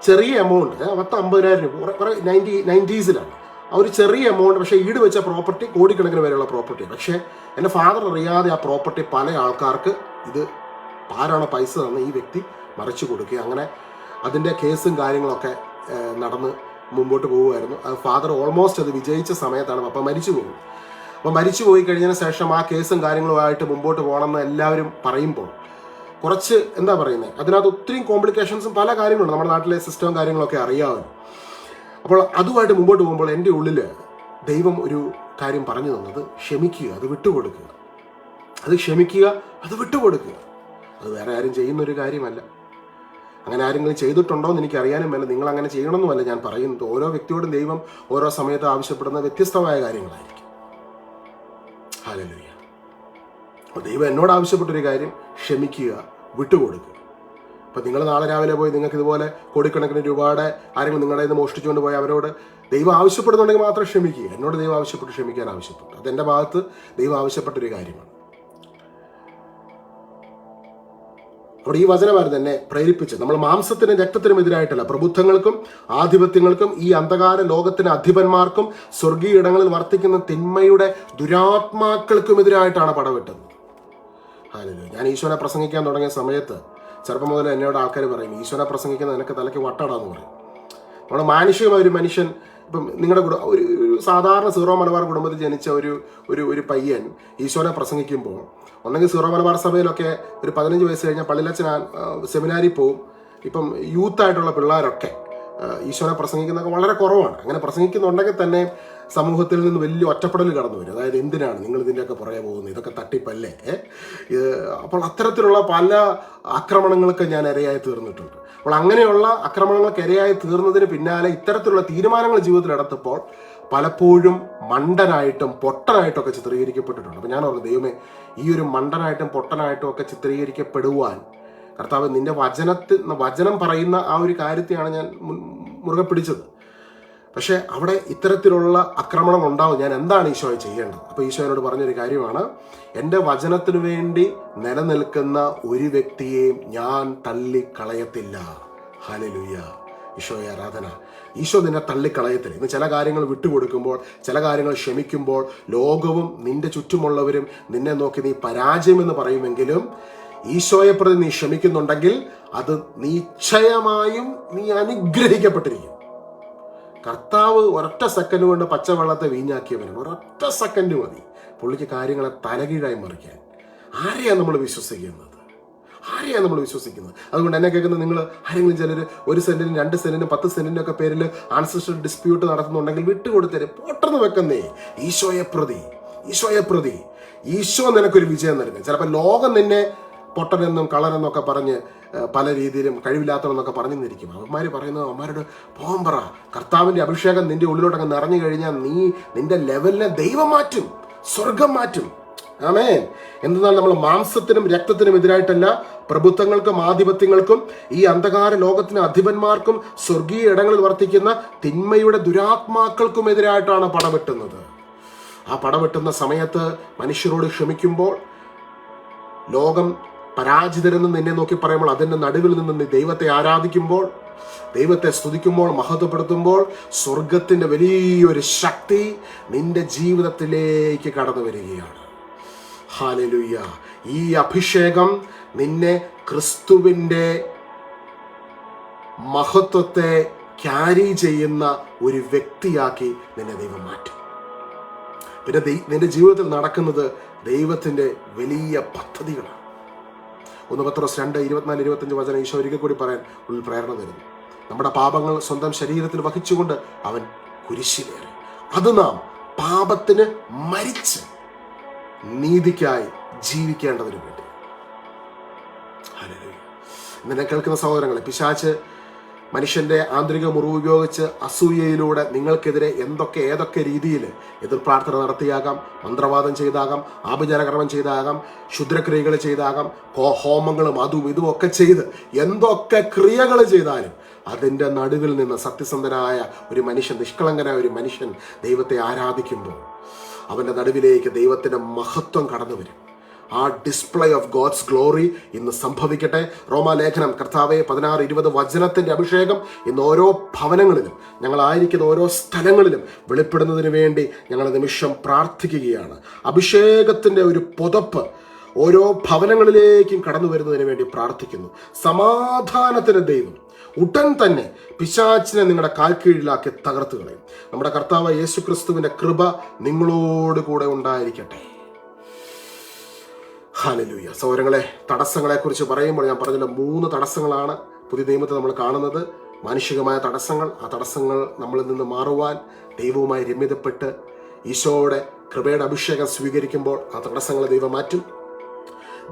ചെറിയ എമൗണ്ട് 50,000 രൂപ, കുറെ 90s ആ ഒരു ചെറിയ എമൗണ്ട്. പക്ഷേ ഈട് വെച്ച പ്രോപ്പർട്ടി കോടിക്കണക്കിന് വിലയുള്ള പ്രോപ്പർട്ടിയാണ്. പക്ഷേ എൻ്റെ ഫാദർ അറിയാതെ ആ പ്രോപ്പർട്ടി പല ആൾക്കാർക്ക് ഇത് ആരാണോ പൈസ തന്ന് ഈ വ്യക്തി മറിച്ചു കൊടുക്കുക. അങ്ങനെ അതിൻ്റെ കേസും കാര്യങ്ങളൊക്കെ നടന്ന് മുമ്പോട്ട് പോകുമായിരുന്നു. അത് ഫാദർ ഓൾമോസ്റ്റ് അത് വിജയിച്ച സമയത്താണ് പപ്പ മരിച്ചു പോകുന്നത്. അപ്പോൾ മരിച്ചു പോയി കഴിഞ്ഞതിന് ശേഷം ആ കേസും കാര്യങ്ങളുമായിട്ട് മുമ്പോട്ട് പോകണമെന്ന് എല്ലാവരും പറയുമ്പോൾ കുറച്ച് എന്താ പറയുന്നത്, അതിനകത്ത് ഒത്തിരി കോംപ്ലിക്കേഷൻസും പല കാര്യങ്ങളുണ്ട്, നമ്മുടെ നാട്ടിലെ സിസ്റ്റവും കാര്യങ്ങളൊക്കെ അറിയാമല്ലോ. അപ്പോൾ അതുമായിട്ട് മുമ്പോട്ട് പോകുമ്പോൾ എൻ്റെ ഉള്ളിൽ ദൈവം ഒരു കാര്യം പറഞ്ഞു തന്നത്, ക്ഷമിക്കുക, അത് വിട്ടുകൊടുക്കുക. അത് ക്ഷമിക്കുക, അത് വിട്ടുകൊടുക്കുക. അത് വേറെ ആരും ചെയ്യുന്നൊരു കാര്യമല്ല. അങ്ങനെ ആരെങ്കിലും ചെയ്തിട്ടുണ്ടോ എന്ന് എനിക്ക് അറിയാനും വേണ്ട, നിങ്ങൾ അങ്ങനെ ചെയ്യണമെന്നുമല്ല ഞാൻ പറയുന്നത്. ഓരോ വ്യക്തിയോടും ദൈവം ഓരോ സമയത്ത് ആവശ്യപ്പെടുന്ന വ്യത്യസ്തമായ കാര്യങ്ങളായിരിക്കും. ഹല്ലേലൂയ. അപ്പോൾ ദൈവം എന്നോട് ആവശ്യപ്പെട്ടൊരു കാര്യം, ക്ഷമിക്കുക, വിട്ടുകൊടുക്കുക. അപ്പം നിങ്ങൾ നാളെ രാവിലെ പോയി നിങ്ങൾക്ക് ഇതുപോലെ കോടിക്കണക്കിന് രൂപയുടെ ആരെങ്കിലും നിങ്ങളുടെ നിന്ന് മോഷ്ടിച്ചുകൊണ്ട് പോയി അവരോട് ദൈവം ആവശ്യപ്പെടുന്നുണ്ടെങ്കിൽ മാത്രം ക്ഷമിക്കുക. എന്നോട് ദൈവം ആവശ്യപ്പെട്ട് ക്ഷമിക്കാൻ ആവശ്യപ്പെട്ടു. അതെൻ്റെ ഭാഗത്ത് ദൈവം ആവശ്യപ്പെട്ടൊരു കാര്യമാണ്. അവിടെ ഈ വചനമായിരുന്നു എന്നെ പ്രേരിപ്പിച്ചത്. നമ്മൾ മാംസത്തിനും രക്തത്തിനും എതിരായിട്ടല്ല, പ്രബുദ്ധങ്ങൾക്കും ആധിപത്യങ്ങൾക്കും ഈ അന്ധകാര ലോകത്തിന് അധിപന്മാർക്കും സ്വർഗീയ ഇടങ്ങളിൽ വർത്തിക്കുന്ന തിന്മയുടെ ദുരാത്മാക്കൾക്കും എതിരായിട്ടാണ് പടവെട്ടുന്നത്. ഞാൻ ഈശോനെ പ്രസംഗിക്കാൻ തുടങ്ങിയ സമയത്ത് ചെറുപ്പം മുതൽ എന്നോട് ആൾക്കാർ പറയും, ഈശോനെ പ്രസംഗിക്കുന്നത് നിനക്ക് തലയ്ക്ക് വട്ടാടാന്ന് പറയും. നമ്മുടെ മാനുഷികമായ ഒരു മനുഷ്യൻ, ഇപ്പം നിങ്ങളുടെ ഒരു സാധാരണ സീറോ മലബാർ കുടുംബത്തിൽ ജനിച്ച ഒരു പയ്യൻ ഈശോനെ പ്രസംഗിക്കുമ്പോൾ, ഒന്നെങ്കിൽ സീറോ മലബാർ സഭയിലൊക്കെ ഒരു 15 വയസ്സ് കഴിഞ്ഞാൽ പള്ളിയിലച്ഛൻ സെമിനാരിൽ പോവും. ഇപ്പം യൂത്തായിട്ടുള്ള പിള്ളേരൊക്കെ ഈശോനെ പ്രസംഗിക്കുന്നതൊക്കെ വളരെ കുറവാണ്. അങ്ങനെ പ്രസംഗിക്കുന്നുണ്ടെങ്കിൽ തന്നെ സമൂഹത്തിൽ നിന്ന് വലിയ ഒറ്റപ്പെടൽ കടന്നു വരും. അതായത് എന്തിനാണ് നിങ്ങൾ ഇതിൻ്റെയൊക്കെ പുറകെ പോകുന്നത്, ഇതൊക്കെ തട്ടിപ്പല്ലേ. അപ്പോൾ അത്തരത്തിലുള്ള പല ആക്രമണങ്ങൾക്ക് ഞാൻ ഇരയായി തീർന്നിട്ടുണ്ട്. അപ്പോൾ അങ്ങനെയുള്ള ആക്രമണങ്ങൾക്ക് ഇരയായി തീർന്നതിന് പിന്നാലെ ഇത്തരത്തിലുള്ള തീരുമാനങ്ങൾ ജീവിതത്തിൽ എടുത്തപ്പോൾ പലപ്പോഴും മണ്ടനായിട്ടും പൊട്ടനായിട്ടും ഒക്കെ ചിത്രീകരിക്കപ്പെട്ടിട്ടുണ്ട്. അപ്പോൾ ഞാൻ ഓർക്കും, ദൈവമേ, ഈ ഒരു മണ്ടനായിട്ടും പൊട്ടനായിട്ടും ഒക്കെ ചിത്രീകരിക്കപ്പെടുവാൻ കർത്താവ് നിന്റെ വചനം പറയുന്ന ആ ഒരു കാര്യത്തെയാണ് ഞാൻ മുറുകെ പിടിച്ചത്. പക്ഷെ അവിടെ ഇത്തരത്തിലുള്ള ആക്രമണം ഉണ്ടാവും. ഞാൻ എന്താണ് ഈശോയെ ചെയ്യേണ്ടത്? അപ്പോൾ ഈശോ എന്നോട് പറഞ്ഞൊരു കാര്യമാണ്, എൻ്റെ വചനത്തിനു വേണ്ടി നിലനിൽക്കുന്ന ഒരു വ്യക്തിയെയും ഞാൻ തള്ളിക്കളയത്തില്ല. ഹല്ലേലൂയ. ഈശോയെ ആരാധന. ഈശോ നിന്നെ തള്ളിക്കളയത്തില്ല. ഇന്ന് ചില കാര്യങ്ങൾ വിട്ടുകൊടുക്കുമ്പോൾ, ചില കാര്യങ്ങൾ ക്ഷമിക്കുമ്പോൾ ലോകവും നിന്റെ ചുറ്റുമുള്ളവരും നിന്നെ നോക്കി നീ പരാജയമെന്ന് പറയുമെങ്കിലും ഈശോയെ പ്രതി നീ ക്ഷമിക്കുന്നുണ്ടെങ്കിൽ അത് നിശ്ചയമായും നീ അനുഗ്രഹിക്കപ്പെട്ടിരിക്കും. കർത്താവ് ഒരൊറ്റ സെക്കൻഡ് കൊണ്ട് പച്ചവെള്ളത്തെ വീഞ്ഞാക്കിയവനാണ്. ഒരൊറ്റ സെക്കൻഡ് മതി പുള്ളിക്ക് കാര്യങ്ങളെ തലകീഴായി മറിക്കാൻ. ആരെയാണ് നമ്മൾ വിശ്വസിക്കുന്നത്? അതുകൊണ്ട് എന്നെ കേൾക്കുന്ന നിങ്ങൾ ആരെങ്കിലും ചിലർ 1 സെന്റിനും 2 സെന്റിനും 10 സെന്റിനും ഒക്കെ പേരിൽ ആൻസെസ്ട്രൽ ഡിസ്പ്യൂട്ട് നടത്തുന്നുണ്ടെങ്കിൽ വിട്ടുകൊടുത്തരെ, പൊട്ടർന്ന് വെക്കുന്നേ. ഈശോയെ പ്രതി ഈശോ നിനക്കൊരു വിജയം നൽകും. ചിലപ്പോൾ ലോകം നിന്നെ പൊട്ടനെന്നും കളനെന്നൊക്കെ പറഞ്ഞ് പല രീതിയിലും കഴിവില്ലാത്തവെന്നൊക്കെ പറഞ്ഞിരിക്കും. അവന്മാർ പറയുന്നത്, അവന്മാരോട് പോകാൻ പറ. കർത്താവിൻ്റെ അഭിഷേകം നിന്റെ ഉള്ളിലോട്ടൊക്കെ നിറഞ്ഞു കഴിഞ്ഞാൽ നിന്റെ ലെവലിനെ ദൈവം മാറ്റും, സ്വർഗം മാറ്റും. ആമേൻ. എന്തെന്നാൽ നമ്മൾ മാംസത്തിനും രക്തത്തിനും എതിരായിട്ടല്ല, പ്രഭുത്വങ്ങൾക്കും ആധിപത്യങ്ങൾക്കും ഈ അന്ധകാര ലോകത്തിന് അധിപന്മാർക്കും സ്വർഗീയ ഇടങ്ങളിൽ വർത്തിക്കുന്ന തിന്മയുടെ ദുരാത്മാക്കൾക്കും എതിരായിട്ടാണ് പടവെട്ടുന്നത്. ആ പടവെട്ടുന്ന സമയത്ത് മനുഷ്യരോട് ക്ഷമിക്കുമ്പോൾ, ലോകം പരാജിതരെന്ന് നിന്നെ നോക്കി പറയുമ്പോൾ അതിൻ്റെ നടുവിൽ നിന്ന് നീ ദൈവത്തെ ആരാധിക്കുമ്പോൾ, ദൈവത്തെ സ്തുതിക്കുമ്പോൾ, മഹത്വപ്പെടുത്തുമ്പോൾ, സ്വർഗത്തിൻ്റെ വലിയൊരു ശക്തി നിന്റെ ജീവിതത്തിലേക്ക് കടന്നു വരികയാണ്. ഹല്ലേലൂയ. ഈ അഭിഷേകം നിന്നെ ക്രിസ്തുവിൻ്റെ മഹത്വത്തെ ക്യാരി ചെയ്യുന്ന ഒരു വ്യക്തിയാക്കി നിന്നെ ദൈവം മാറ്റും. പിന്നെ നിന്റെ ജീവിതത്തിൽ നടക്കുന്നത് ദൈവത്തിൻ്റെ വലിയ പദ്ധതികളാണ്. 1 പത്രോസ് 2:24-25 വചനം ഈശോ ഒരിക്കൽ കൂടി പറയാൻ ഉള്ളിൽ പ്രേരണ തരുന്നു. നമ്മുടെ പാപങ്ങൾ സ്വന്തം ശരീരത്തിൽ വഹിച്ചുകൊണ്ട് അവൻ കുരിശിലേറി. അത് നാം പാപത്തിന് മരിച്ച് നീതിക്കായി ജീവിക്കേണ്ടതിന് വേണ്ടി. ഹല്ലേലൂയ. ഇന്നെ കേൾക്കുന്ന സഹോദരങ്ങളെ, പിശാച് മനുഷ്യന്റെ ആന്തരിക മുറിവ് ഉപയോഗിച്ച് അസൂയയിലൂടെ നിങ്ങൾക്കെതിരെ ഏതൊക്കെ രീതിയിൽ എതിർ പ്രാർത്ഥന നടത്തിയാകാം, മന്ത്രവാദം ചെയ്താകാം, ആഭിചാരകർമ്മം ചെയ്താകാം, ക്ഷുദ്രക്രിയകൾ ചെയ്താകാം, ഹോമങ്ങളും അതും ഇതും ഒക്കെ ചെയ്ത് എന്തൊക്കെ ക്രിയകൾ ചെയ്താലും അതിൻ്റെ നടുവിൽ നിന്ന് സത്യസന്ധനായ ഒരു മനുഷ്യൻ, നിഷ്കളങ്കനായ ഒരു മനുഷ്യൻ ദൈവത്തെ ആരാധിക്കുമ്പോൾ അവൻ്റെ നടുവിലേക്ക് ദൈവത്തിൻ്റെ മഹത്വം കടന്നു വരും. ആ ഡിസ്പ്ലേ ഓഫ് ഗോഡ്സ് ഗ്ലോറി ഇന്ന് സംഭവിക്കട്ടെ. റോമാലേഖനം കർത്താവെ 16-20 വചനത്തിൻ്റെ അഭിഷേകം ഇന്ന് ഓരോ ഭവനങ്ങളിലും, ഞങ്ങളായിരിക്കുന്ന ഓരോ സ്ഥലങ്ങളിലും വെളിപ്പെടുന്നതിന് വേണ്ടി ഞങ്ങൾ നിമിഷം പ്രാർത്ഥിക്കുകയാണ്. അഭിഷേകത്തിൻ്റെ ഒരു പുതപ്പ് ഓരോ ഭവനങ്ങളിലേക്കും കടന്നു വരുന്നതിന് വേണ്ടി പ്രാർത്ഥിക്കുന്നു. സമാധാനത്തിന് ദൈവം ഉടൻ തന്നെ പിശാചിനെ നിങ്ങളുടെ കാൽ കീഴിലാക്കി തകർത്ത് കളയും. നമ്മുടെ കർത്താവ് യേശു ക്രിസ്തുവിന്റെ കൃപ നിങ്ങളോട് കൂടെ ഉണ്ടായിരിക്കട്ടെ. ഹല്ലേലൂയ. സഹോദരങ്ങളെ, തടസ്സങ്ങളെ കുറിച്ച് പറയുമ്പോൾ ഞാൻ പറഞ്ഞല്ലോ 3 തടസ്സങ്ങളാണ് പുതിയ നിയമത്തിൽ നമ്മൾ കാണുന്നത്. മാനുഷികമായ തടസ്സങ്ങൾ. ആ തടസ്സങ്ങൾ നമ്മളിൽ നിന്ന് മാറുവാൻ ദൈവവുമായി രമ്യതപ്പെട്ട് ഈശോയുടെ കൃപയുടെ അഭിഷേകം സ്വീകരിക്കുമ്പോൾ ആ തടസ്സങ്ങളെ ദൈവം മാറ്റും.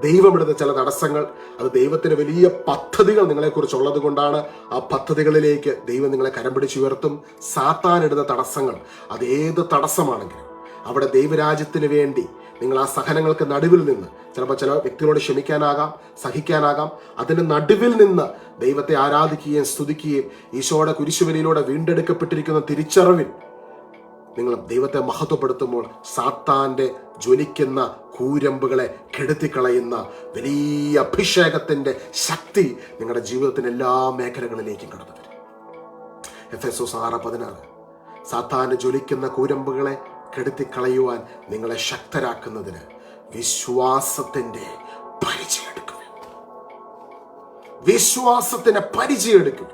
ദൈവമെടുത്ത ചില തടസ്സങ്ങൾ, അത് ദൈവത്തിന് വലിയ പദ്ധതികൾ നിങ്ങളെക്കുറിച്ചുള്ളത് കൊണ്ടാണ്. ആ പദ്ധതികളിലേക്ക് ദൈവം നിങ്ങളെ കരം പിടിച്ചുയർത്തും. സാത്താനിടുന്ന തടസ്സങ്ങൾ, അത് ഏത് തടസ്സമാണെങ്കിലും അവിടെ ദൈവരാജ്യത്തിന് വേണ്ടി നിങ്ങൾ ആ സഹനങ്ങൾക്ക് നടുവിൽ നിന്ന്, ചിലപ്പോൾ ചില വ്യക്തികളോട് ക്ഷമിക്കാനാകാം, സഹിക്കാനാകാം, അതിൻ്റെ നടുവിൽ നിന്ന് ദൈവത്തെ ആരാധിക്കുകയും സ്തുതിക്കുകയും ഈശോയുടെ കുരിശുവലിയിലൂടെ വീണ്ടെടുക്കപ്പെട്ടിരിക്കുന്ന തിരിച്ചറിവിൽ നിങ്ങൾ ദൈവത്തെ മഹത്വപ്പെടുത്തുമ്പോൾ സാത്താന്റെ ജ്വലിക്കുന്ന കൂരമ്പുകളെ കെടുത്തിക്കളയുന്ന വലിയ അഭിഷേകത്തിന്റെ ശക്തി നിങ്ങളുടെ ജീവിതത്തിന്റെ എല്ലാ മേഖലകളിലേക്കും കടന്നു വരും. എഫെസോസ് 6:16 സാത്താന്റെ ജ്വലിക്കുന്ന കൂരമ്പുകളെ കെടുത്തിക്കളയുവാൻ നിങ്ങളെ ശക്തരാക്കുന്നതിന് വിശ്വാസത്തിന്റെ പരിചയെടുക്കുക. വിശ്വാസത്തിന്റെ പരിചയെടുക്കുക.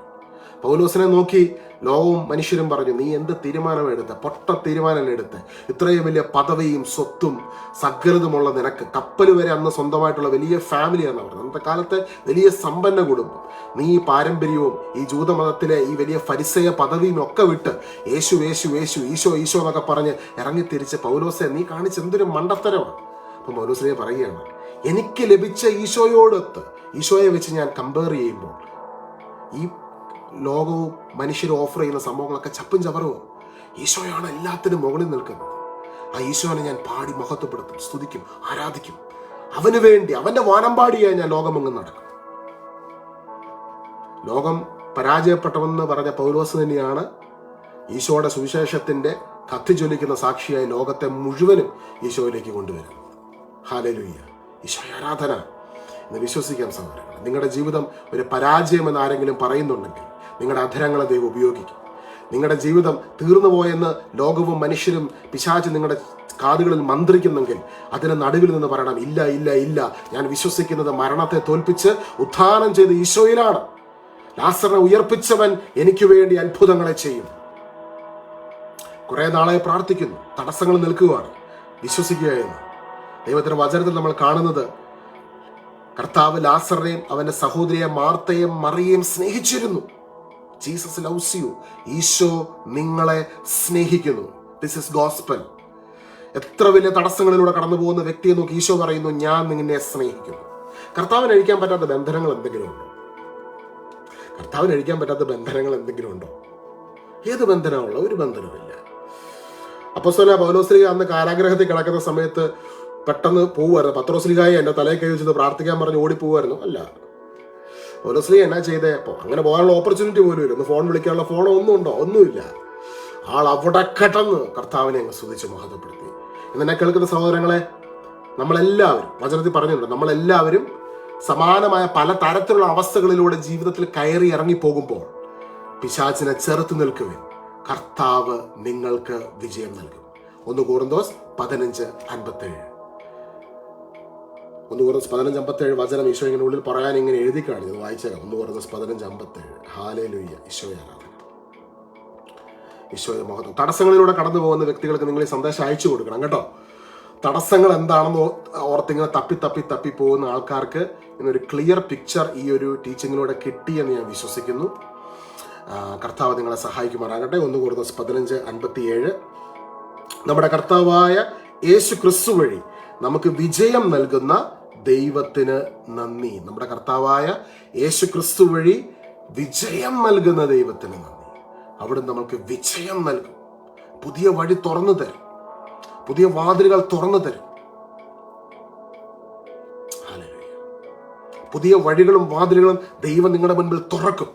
പൗലോസിനെ നോക്കി ലോകവും മനുഷ്യരും പറഞ്ഞു, നീ എന്ത് തീരുമാനമെടുത്ത, പൊട്ട തീരുമാനമെടുത്ത്, ഇത്രയും വലിയ പദവിയും സ്വത്തും സകലതുമുള്ള നിനക്ക്, കപ്പൽ വരെ അന്ന് സ്വന്തമായിട്ടുള്ള വലിയ ഫാമിലിയാണ് പറഞ്ഞത്. അന്നത്തെ കാലത്തെ വലിയ സമ്പന്ന കുടുംബം. നീ ഈ പാരമ്പര്യവും ഈ ജൂതമതത്തിലെ ഈ വലിയ ഫരിസേയ പദവിയും ഒക്കെ വിട്ട് യേശു യേശു യേശു ഈശോ ഈശോ എന്നൊക്കെ പറഞ്ഞ് ഇറങ്ങിത്തിരിച്ച് പൗലോസെ നീ കാണിച്ച് എന്തൊരു മണ്ടത്തരമാണ്. അപ്പം പൗലോസിനെ പറയുകയാണ്, എനിക്ക് ലഭിച്ച ഈശോയോടൊത്ത് ഈശോയെ വെച്ച് ഞാൻ കമ്പയർ ചെയ്യുമ്പോൾ ഈ ലോകവും മനുഷ്യരും ഓഫർ ചെയ്യുന്ന സംഭവങ്ങളൊക്കെ ചപ്പും ചവറുമോ. ഈശോയാണ് എല്ലാത്തിനും മുകളിൽ നിൽക്കുന്നത്. ആ ഈശോനെ ഞാൻ പാടി മഹത്വപ്പെടുത്തും, സ്തുതിക്കും, ആരാധിക്കും. അവന് വേണ്ടി, അവന്റെ വാനമ്പാടിയായി ഞാൻ ലോകമെങ്ങും നടക്കും. ലോകം പരാജയപ്പെട്ടവെന്ന് പറഞ്ഞ പൗലോസ് തന്നെയാണ് ഈശോയുടെ സുവിശേഷത്തിന്റെ കത്തിജ്വലിക്കുന്ന സാക്ഷിയായി ലോകത്തെ മുഴുവനും ഈശോയിലേക്ക് കൊണ്ടുവരുന്നത്. ഹല്ലേലൂയ. ഈശോയെ ആരാധന എന്ന് വിശ്വസിക്കാൻ സഹോദരങ്ങൾ. നിങ്ങളുടെ ജീവിതം ഒരു പരാജയമെന്ന് ആരെങ്കിലും പറയുന്നുണ്ടെങ്കിൽ നിങ്ങളുടെ അധരങ്ങളെ ദൈവം ഉപയോഗിക്കും. നിങ്ങളുടെ ജീവിതം തീർന്നു പോയെന്ന് ലോകവും മനുഷ്യരും പിശാച് നിങ്ങളുടെ കാതുകളിൽ മന്ത്രിക്കുന്നെങ്കിൽ അതിന് നടുവിൽ നിന്ന് പറയണം, ഇല്ല ഇല്ല ഇല്ല, ഞാൻ വിശ്വസിക്കുന്നത് മരണത്തെ തോൽപ്പിച്ച് ഉത്ഥാനം ചെയ്ത് ഈശോയിലാണ്. ലാസറിനെ ഉയർപ്പിച്ചവൻ എനിക്ക് വേണ്ടി അത്ഭുതങ്ങളെ ചെയ്യും. കുറെ നാളായി പ്രാർത്ഥിക്കുന്നു, തടസ്സങ്ങൾ നിൽക്കുകയാണ്, വിശ്വസിക്കുക എന്ന്. ദൈവത്തിന്റെ വചനത്തിൽ നമ്മൾ കാണുന്നത് കർത്താവ് ലാസറിനെയും അവന്റെ സഹോദരിയെ മാർത്തയും മറിയയും സ്നേഹിച്ചിരുന്നു. Jesus loves you. ഈശോ നിങ്ങളെ സ്നേഹിക്കുന്നു. This is gospel. എത്ര വലിയ തടസ്സങ്ങളിലൂടെ കടന്നു പോകുന്ന വ്യക്തിയെ നോക്കി ഈശോ പറയുന്നു, ഞാൻ നിന്നെ സ്നേഹിക്കുന്നു. കർത്താവിന് അഴിക്കാൻ പറ്റാത്ത ബന്ധനങ്ങൾ എന്തെങ്കിലും ഉണ്ടോ? കർത്താവിന് അഴിക്കാൻ പറ്റാത്ത ബന്ധനങ്ങൾ എന്തെങ്കിലും ഉണ്ടോ? ഏത് ബന്ധനമുള്ള? ഒരു ബന്ധനമില്ല. അപ്പോസ്തലനായ പൗലോസ്ലീഹ അന്ന് കാരാഗ്രഹത്തിൽ കിടക്കുന്ന സമയത്ത് പെട്ടെന്ന് പോവുമായിരുന്നു. പത്രോസ്ലീഹായെ എൻ്റെ തലയിൽ കൈ വെച്ചത് പ്രാർത്ഥിക്കാൻ പറഞ്ഞ് ഓടിപ്പോവായിരുന്നു. അല്ല, പൗലോസ്ലീഹ എന്നാ ചെയ്തേ? അപ്പോൾ അങ്ങനെ പോകാനുള്ള ഓപ്പർച്യൂണിറ്റി പോലും ഇല്ല. ഒന്ന് ഫോൺ വിളിക്കാനുള്ള ഫോണോ ഒന്നും ഉണ്ടോ? ഒന്നുമില്ല. ആൾ അവിടെ കിടന്ന് കർത്താവിനെ അങ്ങ് സ്തുതിച്ച് മഹത്വപ്പെടുത്തി. എന്നെ കേൾക്കുന്ന സഹോദരങ്ങളെ, നമ്മളെല്ലാവരും വചനത്തിൽ പറഞ്ഞിട്ടുണ്ട്, നമ്മളെല്ലാവരും സമാനമായ പല തരത്തിലുള്ള അവസ്ഥകളിലൂടെ ജീവിതത്തിൽ കയറി ഇറങ്ങി പോകുമ്പോൾ പിശാചിനെ ചെറുത്ത് നിൽക്കുവിൻ, കർത്താവ് നിങ്ങൾക്ക് വിജയം നൽകും. 1 കൊരിന്തോസ് 15:57. 1 കൊരിന്തോസ് 15:57 വചനം ഈശോ ഇങ്ങനെ ഉള്ളിൽ പറയാൻ ഇങ്ങനെ എഴുതി കാണിച്ചത് വായിച്ചേക്കാം. 1 കൊരിന്തോസ് 15:57. ഹല്ലേലൂയ. ഈശോയെ ആരാധന, ഈശോയെ മഹത്വം. തടസ്സങ്ങളിലൂടെ കടന്നു പോകുന്ന വ്യക്തികൾക്ക് നിങ്ങൾ ഈ സന്ദേശം അയച്ചു കൊടുക്കണം കേട്ടോ. തടസ്സങ്ങൾ എന്താണെന്ന് ഓർത്തിങ്ങനെ തപ്പി പോകുന്ന ആൾക്കാർക്ക് ഇന്നൊരു ക്ലിയർ പിക്ചർ ഈ ഒരു ടീച്ചിങ്ങിലൂടെ കിട്ടിയെന്ന് ഞാൻ വിശ്വസിക്കുന്നു. കർത്താവ് നിങ്ങളെ സഹായിക്കുമാറാകട്ടെ. 1 കൊരിന്തോസ് 15:57. നമ്മുടെ കർത്താവായ യേശു ക്രിസ്തു വഴി നമുക്ക് വിജയം നൽകുന്ന ദൈവത്തിന് നന്ദി. നമ്മുടെ കർത്താവായ യേശു ക്രിസ്തു വഴി വിജയം നൽകുന്ന ദൈവത്തിന് നന്ദി. അവിടെ നമുക്ക് വിജയം നൽകും. പുതിയ വഴി തുറന്നു തരും, പുതിയ വാതിലുകൾ തുറന്നു തരും. പുതിയ വഴികളും വാതിലുകളും ദൈവം നിങ്ങളുടെ മുൻപിൽ തുറക്കും.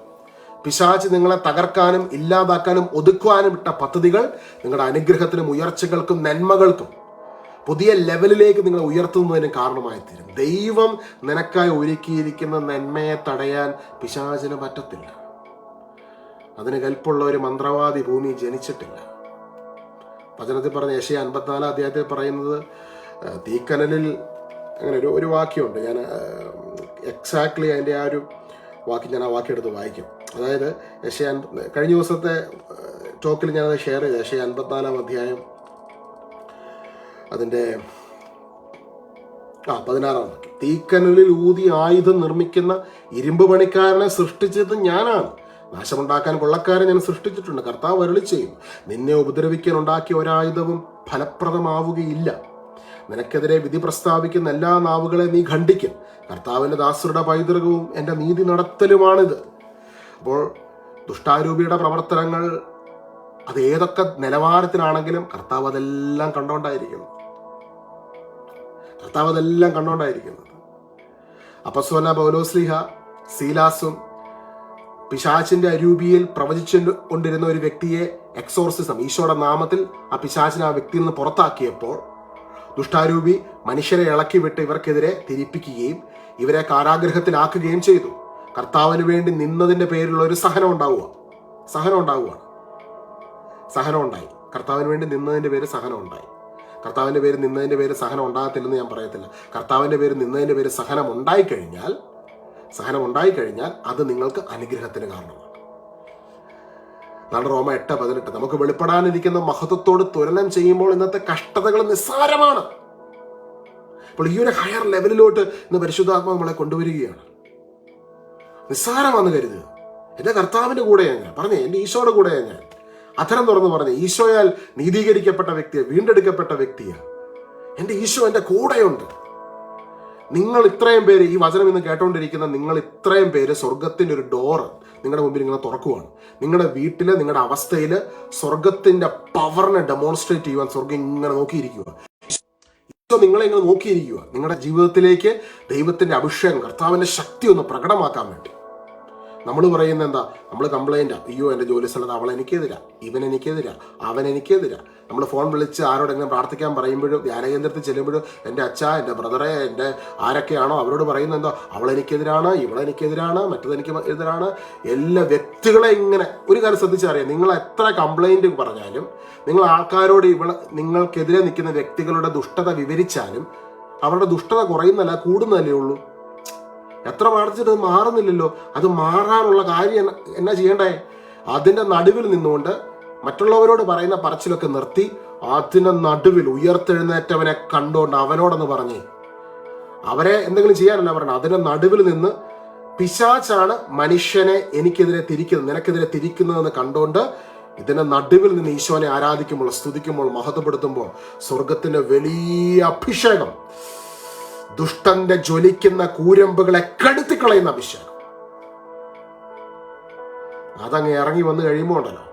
പിശാച് നിങ്ങളെ തകർക്കാനും ഇല്ലാതാക്കാനും ഒതുക്കുവാനും ഇട്ട പദ്ധതികൾ നിങ്ങളുടെ അനുഗ്രഹത്തിനും ഉയർച്ചകൾക്കും നന്മകൾക്കും പുതിയ ലെവലിലേക്ക് നിങ്ങളെ ഉയർത്തുന്നതിന് കാരണമായി തീരും. ദൈവം നിനക്കായി ഒരുക്കിയിരിക്കുന്ന നന്മയെ തടയാൻ പിശാചിന് പറ്റത്തില്ല. അതിന് കൽപ്പുള്ള ഒരു മന്ത്രവാദി ഭൂമി ജനിച്ചിട്ടില്ല. വചനത്തിൽ പറഞ്ഞ യെശയ്യാ 54 അധ്യായത്തിൽ പറയുന്നത് തീക്കനലിൽ അങ്ങനെ ഒരു വാക്യമുണ്ട്. ഞാൻ എക്സാക്ട്ലി അതിൻ്റെ ആ ഒരു വാക്യം ഞാൻ ആ വാക്യം എടുത്ത് വായിക്കും. അതായത് കഴിഞ്ഞ ദിവസത്തെ ടോക്കിൽ ഞാനത് ഷെയർ ചെയ്തു. യെശയ്യാ 54 അധ്യായം അതിൻ്റെ 16 തീക്കനലിൽ ഊതി ആയുധം നിർമ്മിക്കുന്ന ഇരുമ്പ് പണിക്കാരനെ സൃഷ്ടിച്ചത് ഞാനാണ്. നാശമുണ്ടാക്കാൻ കൊള്ളക്കാരെ ഞാൻ സൃഷ്ടിച്ചിട്ടുണ്ട്. കർത്താവ് അരുളി ചെയ്യും, നിന്നെ ഉപദ്രവിക്കാൻ ഉണ്ടാക്കിയ ഒരായുധവും ഫലപ്രദമാവുകയില്ല. നിനക്കെതിരെ വിധി പ്രസ്താവിക്കുന്ന എല്ലാ നാവുകളെ നീ ഖണ്ഡിക്കും. കർത്താവിൻ്റെ ദാസരുടെ പൈതൃകവും എൻ്റെ നീതി നടത്തലുമാണിത്. അപ്പോൾ ദുഷ്ടാരൂപിയുടെ പ്രവർത്തനങ്ങൾ അത് ഏതൊക്കെ നിലവാരത്തിലാണെങ്കിലും കർത്താവ് അതെല്ലാം കണ്ടുകൊണ്ടായിരിക്കുന്നു. അപ്പോസ്തലനായ പൗലോസ്ലീഹ സീലാസും പിശാചിന്റെ അരൂപിയിൽ പ്രവചിച്ചു കൊണ്ടിരുന്ന ഒരു വ്യക്തിയെ എക്സോർസിസം, ഈശോയുടെ നാമത്തിൽ ആ പിശാചിനെ ആ വ്യക്തിയിൽ നിന്ന് പുറത്താക്കിയപ്പോൾ ദുഷ്ടാരൂപി മനുഷ്യരെ ഇളക്കി വിട്ട് ഇവർക്കെതിരെ തിരിപ്പിക്കുകയും ഇവരെ കാരാഗ്രഹത്തിലാക്കുകയും ചെയ്തു. കർത്താവിന് വേണ്ടി നിന്നതിന്റെ പേരിലുള്ള ഒരു സഹനം ഉണ്ടായി. കർത്താവിന് വേണ്ടി നിന്നതിന്റെ പേര് സഹനം ഉണ്ടായി. കർത്താവിന്റെ പേര് നിന്നതിന്റെ പേര് സഹനം ഉണ്ടാകത്തില്ലെന്ന് ഞാൻ പറയത്തില്ല. കർത്താവിന്റെ പേര് നിന്നതിന്റെ പേര് സഹനം ഉണ്ടായിക്കഴിഞ്ഞാൽ അത് നിങ്ങൾക്ക് അനുഗ്രഹത്തിന് കാരണമാണ്. റോമ 8:18 നമുക്ക് വെളിപ്പെടാനിരിക്കുന്ന മഹത്വത്തോട് തുലനം ചെയ്യുമ്പോൾ ഇന്നത്തെ കഷ്ടതകൾ നിസ്സാരമാണ്. അപ്പോൾ ഈ ഒരു ഹയർ ലെവലിലോട്ട് ഇന്ന് പരിശുദ്ധാത്മാവ് നമ്മളെ കൊണ്ടുവരികയാണ്. നിസ്സാരമാണെന്ന് കരുതുക. എൻ്റെ കർത്താവിൻ്റെ കൂടെയാണ് ഞാൻ പറഞ്ഞേ, എൻ്റെ ഈശോയുടെ കൂടെയാണ് ഞാൻ അധരം തുറന്ന് പറഞ്ഞേ. ഈശോയാൽ നീതീകരിക്കപ്പെട്ട വ്യക്തിയെ, വീണ്ടെടുക്കപ്പെട്ട വ്യക്തിയാണ്. എൻ്റെ ഈശോ എൻ്റെ കൂടെയുണ്ട്. നിങ്ങൾ ഇത്രയും പേര് ഈ വചനം ഇന്ന് കേട്ടോണ്ടിരിക്കുന്ന നിങ്ങൾ ഇത്രയും പേര് സ്വർഗത്തിന്റെ ഒരു ഡോറ് നിങ്ങളുടെ മുമ്പിൽ ഇങ്ങനെ തുറക്കുവാണ്. നിങ്ങളുടെ വീട്ടില്, നിങ്ങളുടെ അവസ്ഥയിൽ സ്വർഗത്തിന്റെ പവറിനെ ഡെമോൺസ്ട്രേറ്റ് ചെയ്യുവാൻ സ്വർഗം ഇങ്ങനെ നോക്കിയിരിക്കുക. നിങ്ങളെ ഇങ്ങനെ നോക്കിയിരിക്കുക. നിങ്ങളുടെ ജീവിതത്തിലേക്ക് ദൈവത്തിന്റെ അഭിഷേകം, കർത്താവിന്റെ ശക്തി ഒന്ന് പ്രകടമാക്കാൻ വേണ്ടി. നമ്മൾ പറയുന്നത് എന്താ? നമ്മൾ കംപ്ലൈൻറ്റാ, അയ്യോ എൻ്റെ ജോലി സ്ഥലത്ത് അവൾ എനിക്കെതിരാ, ഇവൻ എനിക്കെതിരാ, അവൻ എനിക്കെതിരാ. നമ്മൾ ഫോൺ വിളിച്ച് ആരോടെങ്കിലും പ്രാർത്ഥിക്കാൻ പറയുമ്പോഴും ധ്യാനകേന്ദ്രത്തിൽ ചെല്ലുമ്പോഴും എൻ്റെ അച്ഛ, എൻ്റെ ബ്രദറെ, എൻ്റെ ആരൊക്കെയാണോ അവരോട് പറയുന്നത് എന്താ? അവളെനിക്കെതിരാണ്, ഇവളെനിക്കെതിരാണ്, മറ്റതെനിക്ക് എതിരാണ്. എല്ലാ വ്യക്തികളെ ഇങ്ങനെ ഒരു കാര്യം ശ്രദ്ധിച്ചറിയാം. നിങ്ങൾ എത്ര കംപ്ലൈൻറ്റ് പറഞ്ഞാലും, നിങ്ങൾ ആൾക്കാരോട് നിങ്ങൾക്കെതിരെ നിൽക്കുന്ന വ്യക്തികളുടെ ദുഷ്ടത വിവരിച്ചാലും അവരുടെ ദുഷ്ടത കുറയുന്നല്ല, കൂടുന്നതല്ലേ ഉള്ളൂ. എത്ര പ്രാർത്ഥിച്ചിട്ട് അത് മാറുന്നില്ലല്ലോ. അത് മാറാനുള്ള കാര്യം എന്നാ ചെയ്യണ്ടേ? അതിൻ്റെ നടുവിൽ നിന്നുകൊണ്ട് മറ്റുള്ളവരോട് പറയുന്ന പറച്ചിലൊക്കെ നിർത്തി അതിൻ്റെ നടുവിൽ ഉയർത്തെഴുന്നേറ്റവനെ കണ്ടുകൊണ്ട് അവനോടൊന്ന് പറഞ്ഞേ. അവരെ എന്തെങ്കിലും ചെയ്യാനല്ല പറഞ്ഞത്. അതിൻ്റെ നടുവിൽ നിന്ന് പിശാചാണ് മനുഷ്യനെ എനിക്കെതിരെ തിരിക്കുന്നത്, നിനക്കെതിരെ തിരിക്കുന്നതെന്ന് കണ്ടുകൊണ്ട് ഇതിൻ്റെ നടുവിൽ നിന്ന് ഈശോനെ ആരാധിക്കുമ്പോൾ, സ്തുതിക്കുമ്പോൾ, മഹത്വപ്പെടുത്തുമ്പോൾ സ്വർഗത്തിൻ്റെ വലിയ അഭിഷേകം, ദുഷ്ടന്റെ ജ്വലിക്കുന്ന കൂരമ്പുകളെ കെടുത്തിക്കളയുന്ന അഭിഷേകം അതങ്ങ് ഇറങ്ങി വന്നു കഴിയുമ്പോൾ ഉണ്ടല്ലോ,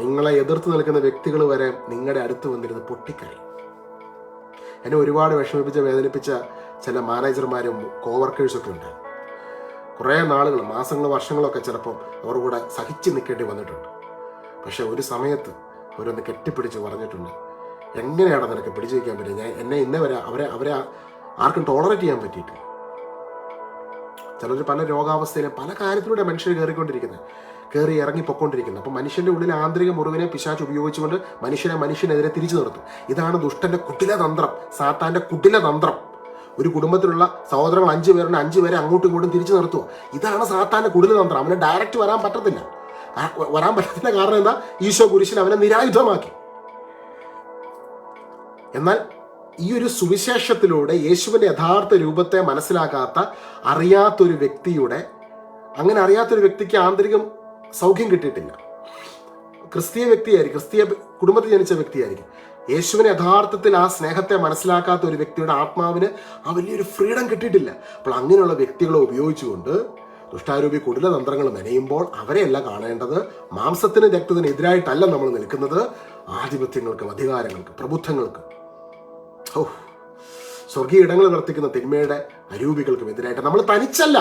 നിങ്ങളെ എതിർത്ത് നിൽക്കുന്ന വ്യക്തികൾ വരെ നിങ്ങളുടെ അടുത്ത് വന്നിരുന്ന് പൊട്ടിക്കരയും. എന്നെ ഒരുപാട് വിഷമിപ്പിച്ച, വേദനിപ്പിച്ച ചില മാനേജർമാരും കോവർക്കേഴ്സൊക്കെ ഉണ്ട്. കുറേ നാളുകൾ, മാസങ്ങൾ, വർഷങ്ങളൊക്കെ ചിലപ്പോൾ അവർ കൂടെ സഹിച്ച് നിൽക്കേണ്ടി വന്നിട്ടുണ്ട്. പക്ഷെ ഒരു സമയത്ത് അവരൊന്ന് കെട്ടിപ്പിടിച്ച് പറഞ്ഞിട്ടുണ്ട്, എങ്ങനെയാണ് നിനക്ക് പിടിച്ചു വയ്ക്കാൻ പറ്റുക? എന്നെ ഇന്നേ വരെ അവരെ ആർക്കും ടോളറേറ്റ് ചെയ്യാൻ പറ്റിയിട്ടില്ല. ചിലർ പല രോഗാവസ്ഥയിലും പല കാര്യത്തിലൂടെ മനുഷ്യർ കയറി ഇറങ്ങി പൊക്കോണ്ടിരിക്കുന്നത്. അപ്പം മനുഷ്യന്റെ ഉള്ളിൽ ആന്തരിക മുറിവിനെ പിശാച് ഉപയോഗിച്ചുകൊണ്ട് മനുഷ്യനെതിരെ തിരിച്ചു നിർത്തും. ഇതാണ് ദുഷ്ടന്റെ കുടിലതന്ത്രം, സാത്താന്റെ കുടിലതന്ത്രം. ഒരു കുടുംബത്തിലുള്ള സഹോദരങ്ങൾ 5 പേരുണ്ട്, 5 പേരെ അങ്ങോട്ടും ഇങ്ങോട്ടും തിരിച്ചു നിർത്തുക. ഇതാണ് സാത്താന്റെ കുടിലതന്ത്രം. അവന് ഡയറക്റ്റ് വരാൻ പറ്റത്തില്ല കാരണം എന്താ? ഈശോ കുരിശിൽ അവനെ നിരായുധമാക്കി. എന്നാൽ ഈ ഒരു സുവിശേഷത്തിലൂടെ യേശുവിന്റെ യഥാർത്ഥ രൂപത്തെ മനസ്സിലാക്കാത്ത അറിയാത്തൊരു വ്യക്തിക്ക് ആന്തരികം സൗഖ്യം കിട്ടിയിട്ടില്ല. ക്രിസ്തീയ വ്യക്തിയായിരിക്കും, ക്രിസ്തീയ കുടുംബത്തിൽ ജനിച്ച വ്യക്തിയായിരിക്കും. യേശുവിനെ യഥാർത്ഥത്തിൽ ആ സ്നേഹത്തെ മനസ്സിലാക്കാത്ത ഒരു വ്യക്തിയുടെ ആത്മാവിന് ആ വലിയൊരു ഫ്രീഡം കിട്ടിയിട്ടില്ല. അപ്പോൾ അങ്ങനെയുള്ള വ്യക്തികളെ ഉപയോഗിച്ചുകൊണ്ട് ദുഷ്ടാരൂപി കുടിലതന്ത്രങ്ങൾ മെനയുമ്പോൾ അവരെയല്ല കാണേണ്ടത്. മാംസത്തിന് രക്തത്തിന് എതിരായിട്ടല്ല നമ്മൾ നിൽക്കുന്നത്, ആധിപത്യങ്ങൾക്കും അധികാരങ്ങൾക്കും പ്രബുദ്ധങ്ങൾക്കും സ്വർഗീയ ഇടങ്ങൾ വർത്തിക്കുന്ന തിന്മയുടെ അരൂപികൾക്കും എതിരായിട്ട്. നമ്മൾ തനിച്ചല്ല.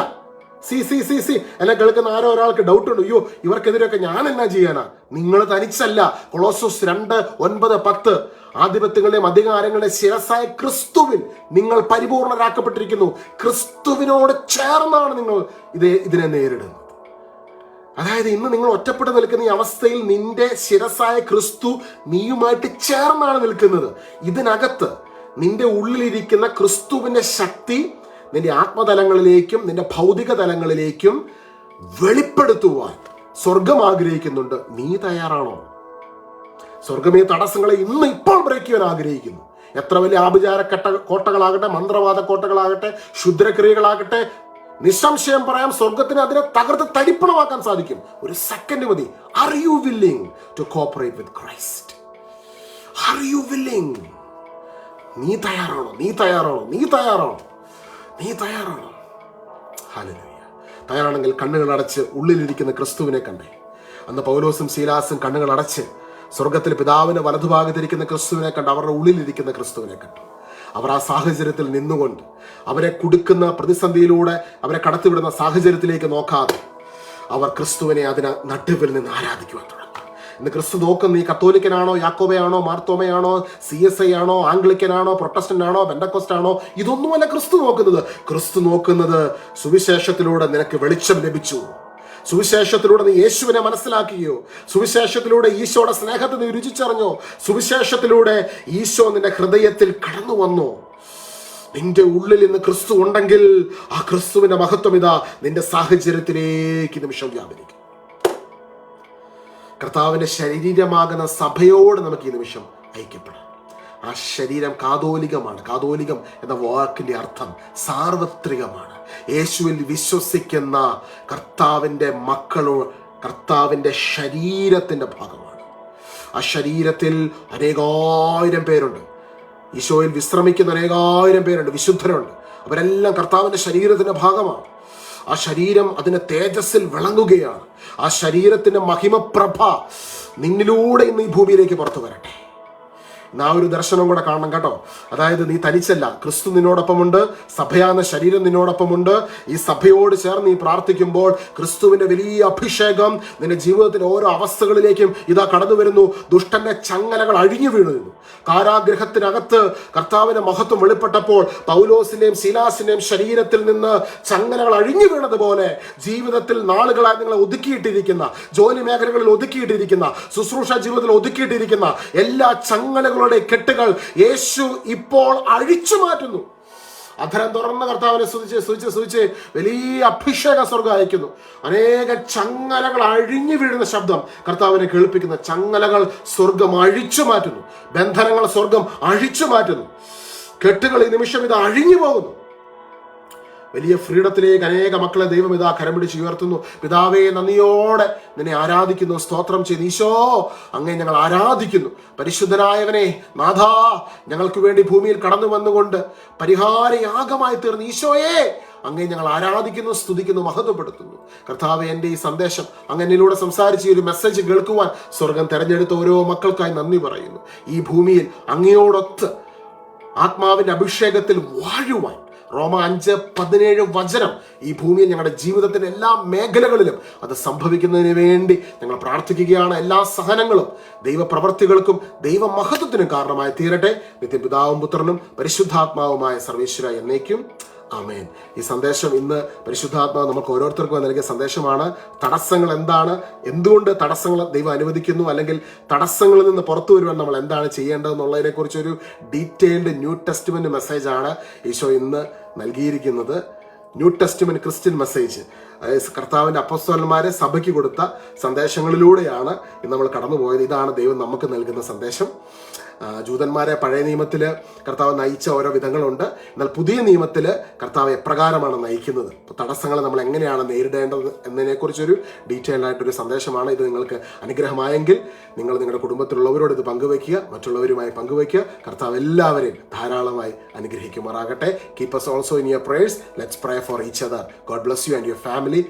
എന്നെ കേൾക്കുന്ന ആരോ ഒരാൾക്ക് ഡൗട്ട് ഉണ്ട്, അയ്യോ ഇവർക്കെതിരെയൊക്കെ ഞാൻ എന്നാ ചെയ്യാനാ? നിങ്ങൾ തനിച്ചല്ല. കൊളോസോസ് 2:9-10 ആധിപത്യങ്ങളുടെയും അധികാരങ്ങളുടെയും ശിരസായ ക്രിസ്തുവിൽ നിങ്ങൾ പരിപൂർണരാക്കപ്പെട്ടിരിക്കുന്നു. ക്രിസ്തുവിനോട് ചേർന്നാണ് നിങ്ങൾ ഇതിനെ നേരിടുന്നത്. അതായത് ഇന്ന് നിങ്ങൾ ഒറ്റപ്പെട്ട് നിൽക്കുന്ന ഈ അവസ്ഥയിൽ നിന്റെ ശിരസായ ക്രിസ്തു നീയുമായിട്ട് ചേർന്നാണ് നിൽക്കുന്നത്. ഇതിനകത്ത് നിന്റെ ഉള്ളിലിരിക്കുന്ന ക്രിസ്തുവിന്റെ ശക്തി നിന്റെ ആത്മതലങ്ങളിലേക്കും നിന്റെ ഭൗതിക തലങ്ങളിലേക്കും വെളിപ്പെടുത്തുവാൻ സ്വർഗം ആഗ്രഹിക്കുന്നുണ്ട്. നീ തയ്യാറാണോ? സ്വർഗം ഈ തടസ്സങ്ങളെ ഇപ്പോൾ ബ്രേക്ക് ചെയ്യാൻ ആഗ്രഹിക്കുന്നു. എത്ര വലിയ ആഭിചാര കോട്ടകളാകട്ടെ, മന്ത്രവാദ കോട്ടകളാകട്ടെ, ക്ഷുദ്രക്രിയകളാകട്ടെ, നിസ്സംശയം പറയാം, സ്വർഗത്തിന് അതിനെ തകർത്ത് തരിപ്പണമാക്കാൻ സാധിക്കും. ഒരു സെക്കൻഡ് മതി. Are you willing to cooperate with Christ? Are you willing? നീ തയ്യാറാണോ? നീ തയ്യാറാണോ? നീ തയ്യാറാണോ? നീ തയ്യാറാണോ? ഹല്ലേലൂയ. തയ്യാറാണെങ്കിൽ കണ്ണുകൾ അടച്ച് ഉള്ളിലിരിക്കുന്ന ക്രിസ്തുവിനെ കണ്ടേ. അന്ന് പൗലോസും ശീലാസും കണ്ണുകൾ അടച്ച് സ്വർഗത്തിൽ പിതാവിന് വലതുഭാഗത്തിരിക്കുന്ന ക്രിസ്തുവിനെ കണ്ട് അവരുടെ ഉള്ളിലിരിക്കുന്ന ക്രിസ്തുവിനെ കണ്ടു. അവർ ആ സാഹചര്യത്തിൽ നിന്നുകൊണ്ട് അവരെ കുടുക്കുന്ന പ്രതിസന്ധിയിലൂടെ അവരെ കടത്തിവിടുന്ന സാഹചര്യത്തിലേക്ക് നോക്കാതെ അവർ ക്രിസ്തുവിനെ അതിന് നടുവിൽ നിന്ന് ആരാധിക്കുവാൻ തുടങ്ങി. ഇന്ന് ക്രിസ്തു നോക്കുന്ന നീ കത്തോലിക്കനാണോ, യാക്കോബയാണോ, മാർത്തോമയാണോ, CSI ആണോ, ആംഗ്ലിക്കനാണോ, പ്രൊട്ടസ്റ്റന്റ് ആണോ, പെന്തക്കോസ്റ്റ് ആണോ, ഇതൊന്നുമല്ല ക്രിസ്തു നോക്കുന്നത്. ക്രിസ്തു നോക്കുന്നത് സുവിശേഷത്തിലൂടെ നിനക്ക് വെളിച്ചം ലഭിച്ചു, സുവിശേഷത്തിലൂടെ നീ യേശുവിനെ മനസ്സിലാക്കിയോ, സുവിശേഷത്തിലൂടെ ഈശോയുടെ സ്നേഹത്തെ നീ രുചിച്ചറിഞ്ഞോ, സുവിശേഷത്തിലൂടെ ഈശോ നിന്റെ ഹൃദയത്തിൽ കടന്നു വന്നോ. നിന്റെ ഉള്ളിൽ ഇന്ന് ക്രിസ്തു ഉണ്ടെങ്കിൽ ആ ക്രിസ്തുവിന്റെ മഹത്വം ഇതാ നിന്റെ സാഹചര്യത്തിലേക്ക് നിമിഷം വ്യാപരിക്കും. കർത്താവിന്റെ ശരീരമാകുന്ന സഭയോട് നമുക്ക് ഈ നിമിഷം ഐക്യപ്പെടാം. ആ ശരീരം കാതോലികമാണ്. കാതോലികം എന്ന വാക്കിന്റെ അർത്ഥം സാർവത്രികമാണ്. യേശുവിൽ വിശ്വസിക്കുന്ന കർത്താവിന്റെ മക്കളോ കർത്താവിന്റെ ശരീരത്തിന്റെ ഭാഗമാണ്. ആ ശരീരത്തിൽ അനേകായിരം പേരുണ്ട്. ഈശോയിൽ വിശ്രമിക്കുന്ന അനേകായിരം പേരുണ്ട്, വിശുദ്ധരുണ്ട്. അവരെല്ലാം കർത്താവിന്റെ ശരീരത്തിന്റെ ഭാഗമാണ്. ആ ശരീരം അതിന്റെ തേജസ്സിൽ വിളങ്ങുകയാണ്. ആ ശരീരത്തിന്റെ മഹിമപ്രഭ നിന്നിലൂടെ ഇന്ന് ഈ ഭൂമിയിലേക്ക് പുറത്തു വരട്ടെ. ആ ഒരു ദർശനം കൂടെ കാണണം കേട്ടോ. അതായത് നീ തനിച്ചല്ല, ക്രിസ്തു നിന്നോടൊപ്പമുണ്ട്, സഭയാന്ന ശരീരം നിന്നോടൊപ്പമുണ്ട്. ഈ സഭയോട് ചേർന്ന് നീ പ്രാർത്ഥിക്കുമ്പോൾ ക്രിസ്തുവിന്റെ വലിയ അഭിഷേകം നിന്റെ ജീവിതത്തിന്റെ ഓരോ അവസ്ഥകളിലേക്കും ഇതാ കടന്നു വരുന്നു. ദുഷ്ടന്റെ ചങ്ങലകൾ അഴിഞ്ഞു വീണു. കാരാഗ്രഹത്തിനകത്ത് കർത്താവിന്റെ മഹത്വം വെളിപ്പെട്ടപ്പോൾ പൗലോസിന്റെയും ശീലാസിന്റെയും ശരീരത്തിൽ നിന്ന് ചങ്ങലകൾ അഴിഞ്ഞു വീണതുപോലെ ജീവിതത്തിൽ നാളുകളായി നിങ്ങളെ ഒതുക്കിയിട്ടിരിക്കുന്ന, ജോലി മേഖലകളിൽ ഒതുക്കിയിട്ടിരിക്കുന്ന, ശുശ്രൂഷ ജീവിതത്തിൽ ഒതുക്കിയിട്ടിരിക്കുന്ന എല്ലാ ചങ്ങലകളും കെട്ടുകൾ യേശു ഇപ്പോൾ അഴിച്ചു മാറ്റുന്നു. അധരം തുറന്ന കർത്താവിനെ സ്തുതിച്ച് വലിയ അഭിഷേക സ്വർഗം അയക്കുന്നു. അനേക ചങ്ങലകൾ അഴിഞ്ഞു വീഴുന്ന ശബ്ദം കർത്താവിനെ കേൾപ്പിക്കുന്ന ചങ്ങലകൾ സ്വർഗം അഴിച്ചു മാറ്റുന്നു. ബന്ധനങ്ങൾ സ്വർഗം അഴിച്ചു മാറ്റുന്നു. കെട്ടുകൾ ഈ നിമിഷം ഇത് അഴിഞ്ഞു പോകുന്നു. വലിയ ഫ്രീഡത്തിലേക്ക് അനേക മക്കളെ ദൈവം ഇതാ കരം പിടിച്ച് ഉയർത്തുന്നു. പിതാവേ, നന്ദിയോടെ നിന്നെ ആരാധിക്കുന്നു, സ്തോത്രം ചെയ്ത്. ഈശോ, അങ്ങേ ഞങ്ങൾ ആരാധിക്കുന്നു. പരിശുദ്ധനായവനെ, നാഥാ, ഞങ്ങൾക്ക് വേണ്ടി ഭൂമിയിൽ കടന്നു വന്നുകൊണ്ട് പരിഹാരയാഗമായി തീർന്ന ഈശോയെ അങ്ങേ ഞങ്ങൾ ആരാധിക്കുന്നു, സ്തുതിക്കുന്നു, മഹത്വപ്പെടുത്തുന്നു. കർത്താവേ, എൻ്റെ ഈ സന്ദേശം അങ്ങനിലൂടെ സംസാരിച്ച് ഈ ഒരു മെസ്സേജ് കേൾക്കുവാൻ സ്വർഗം തെരഞ്ഞെടുത്ത ഓരോ മക്കൾക്കായി നന്ദി പറയുന്നു. ഈ ഭൂമിയിൽ അങ്ങയോടൊത്ത് ആത്മാവിന്റെ അഭിഷേകത്തിൽ വാഴുവാൻ റോമ 5:17 വചനം ഈ ഭൂമിയിൽ ഞങ്ങളുടെ ജീവിതത്തിന്റെ എല്ലാ മേഖലകളിലും അത് സംഭവിക്കുന്നതിന് വേണ്ടി ഞങ്ങൾ പ്രാർത്ഥിക്കുകയാണ്. എല്ലാ സഹനങ്ങളും ദൈവപ്രവർത്തികൾക്കും ദൈവമഹത്വത്തിനും കാരണമായി തീരട്ടെ. നിത്യപിതാവും പുത്രനും പരിശുദ്ധാത്മാവുമായ സർവേശ്വര എന്നേക്കും ആമേൻ. ഈ സന്ദേശം ഇന്ന് പരിശുദ്ധാത്മാവ് നമുക്ക് ഓരോരുത്തർക്കും നൽകിയ സന്ദേശമാണ്. തടസ്സങ്ങൾ എന്താണ്, എന്തുകൊണ്ട് തടസ്സങ്ങൾ ദൈവം അനുവദിക്കുന്നു, അല്ലെങ്കിൽ തടസ്സങ്ങളിൽ നിന്ന് പുറത്തു വരുവാൻ നമ്മൾ എന്താണ് ചെയ്യേണ്ടതെന്നുള്ളതിനെ കുറിച്ചൊരു ഡീറ്റെയിൽഡ് ന്യൂ ടെസ്റ്റ്മെന്റ് മെസ്സേജാണ് ഈശോ ഇന്ന് നൽകിയിരിക്കുന്നത്. ന്യൂ ടെസ്റ്റ്മെന്റ് ക്രിസ്ത്യൻ മെസ്സേജ്, കർത്താവിന്റെ അപ്പോസ്തലന്മാരെ സഭയ്ക്ക് കൊടുത്ത സന്ദേശങ്ങളിലൂടെയാണ് ഇന്ന് നമ്മൾ കടന്നുപോയത്. ഇതാണ് ദൈവം നമുക്ക് നൽകുന്ന സന്ദേശം. ജൂതന്മാരെ പഴയ നിയമത്തിൽ കർത്താവ് നയിച്ച ഓരോ വിധങ്ങളുണ്ട്. എന്നാൽ പുതിയ നിയമത്തിൽ കർത്താവ് എപ്രകാരമാണ് നയിക്കുന്നത്, തടസ്സങ്ങൾ നമ്മൾ എങ്ങനെയാണ് നേരിടേണ്ടത് എന്നതിനെക്കുറിച്ചൊരു ഡീറ്റെയിൽ ആയിട്ടൊരു സന്ദേശമാണ്. ഇത് നിങ്ങൾക്ക് അനുഗ്രഹമായെങ്കിൽ നിങ്ങൾ നിങ്ങളുടെ കുടുംബത്തിലുള്ളവരോട് ഇത് പങ്കുവയ്ക്കുക, മറ്റുള്ളവരുമായി പങ്കുവയ്ക്കുക. കർത്താവ് എല്ലാവരെയും ധാരാളമായി അനുഗ്രഹിക്കുമാറാകട്ടെ. Keep us also in your prayers. Let's pray for each other. God bless you and your family.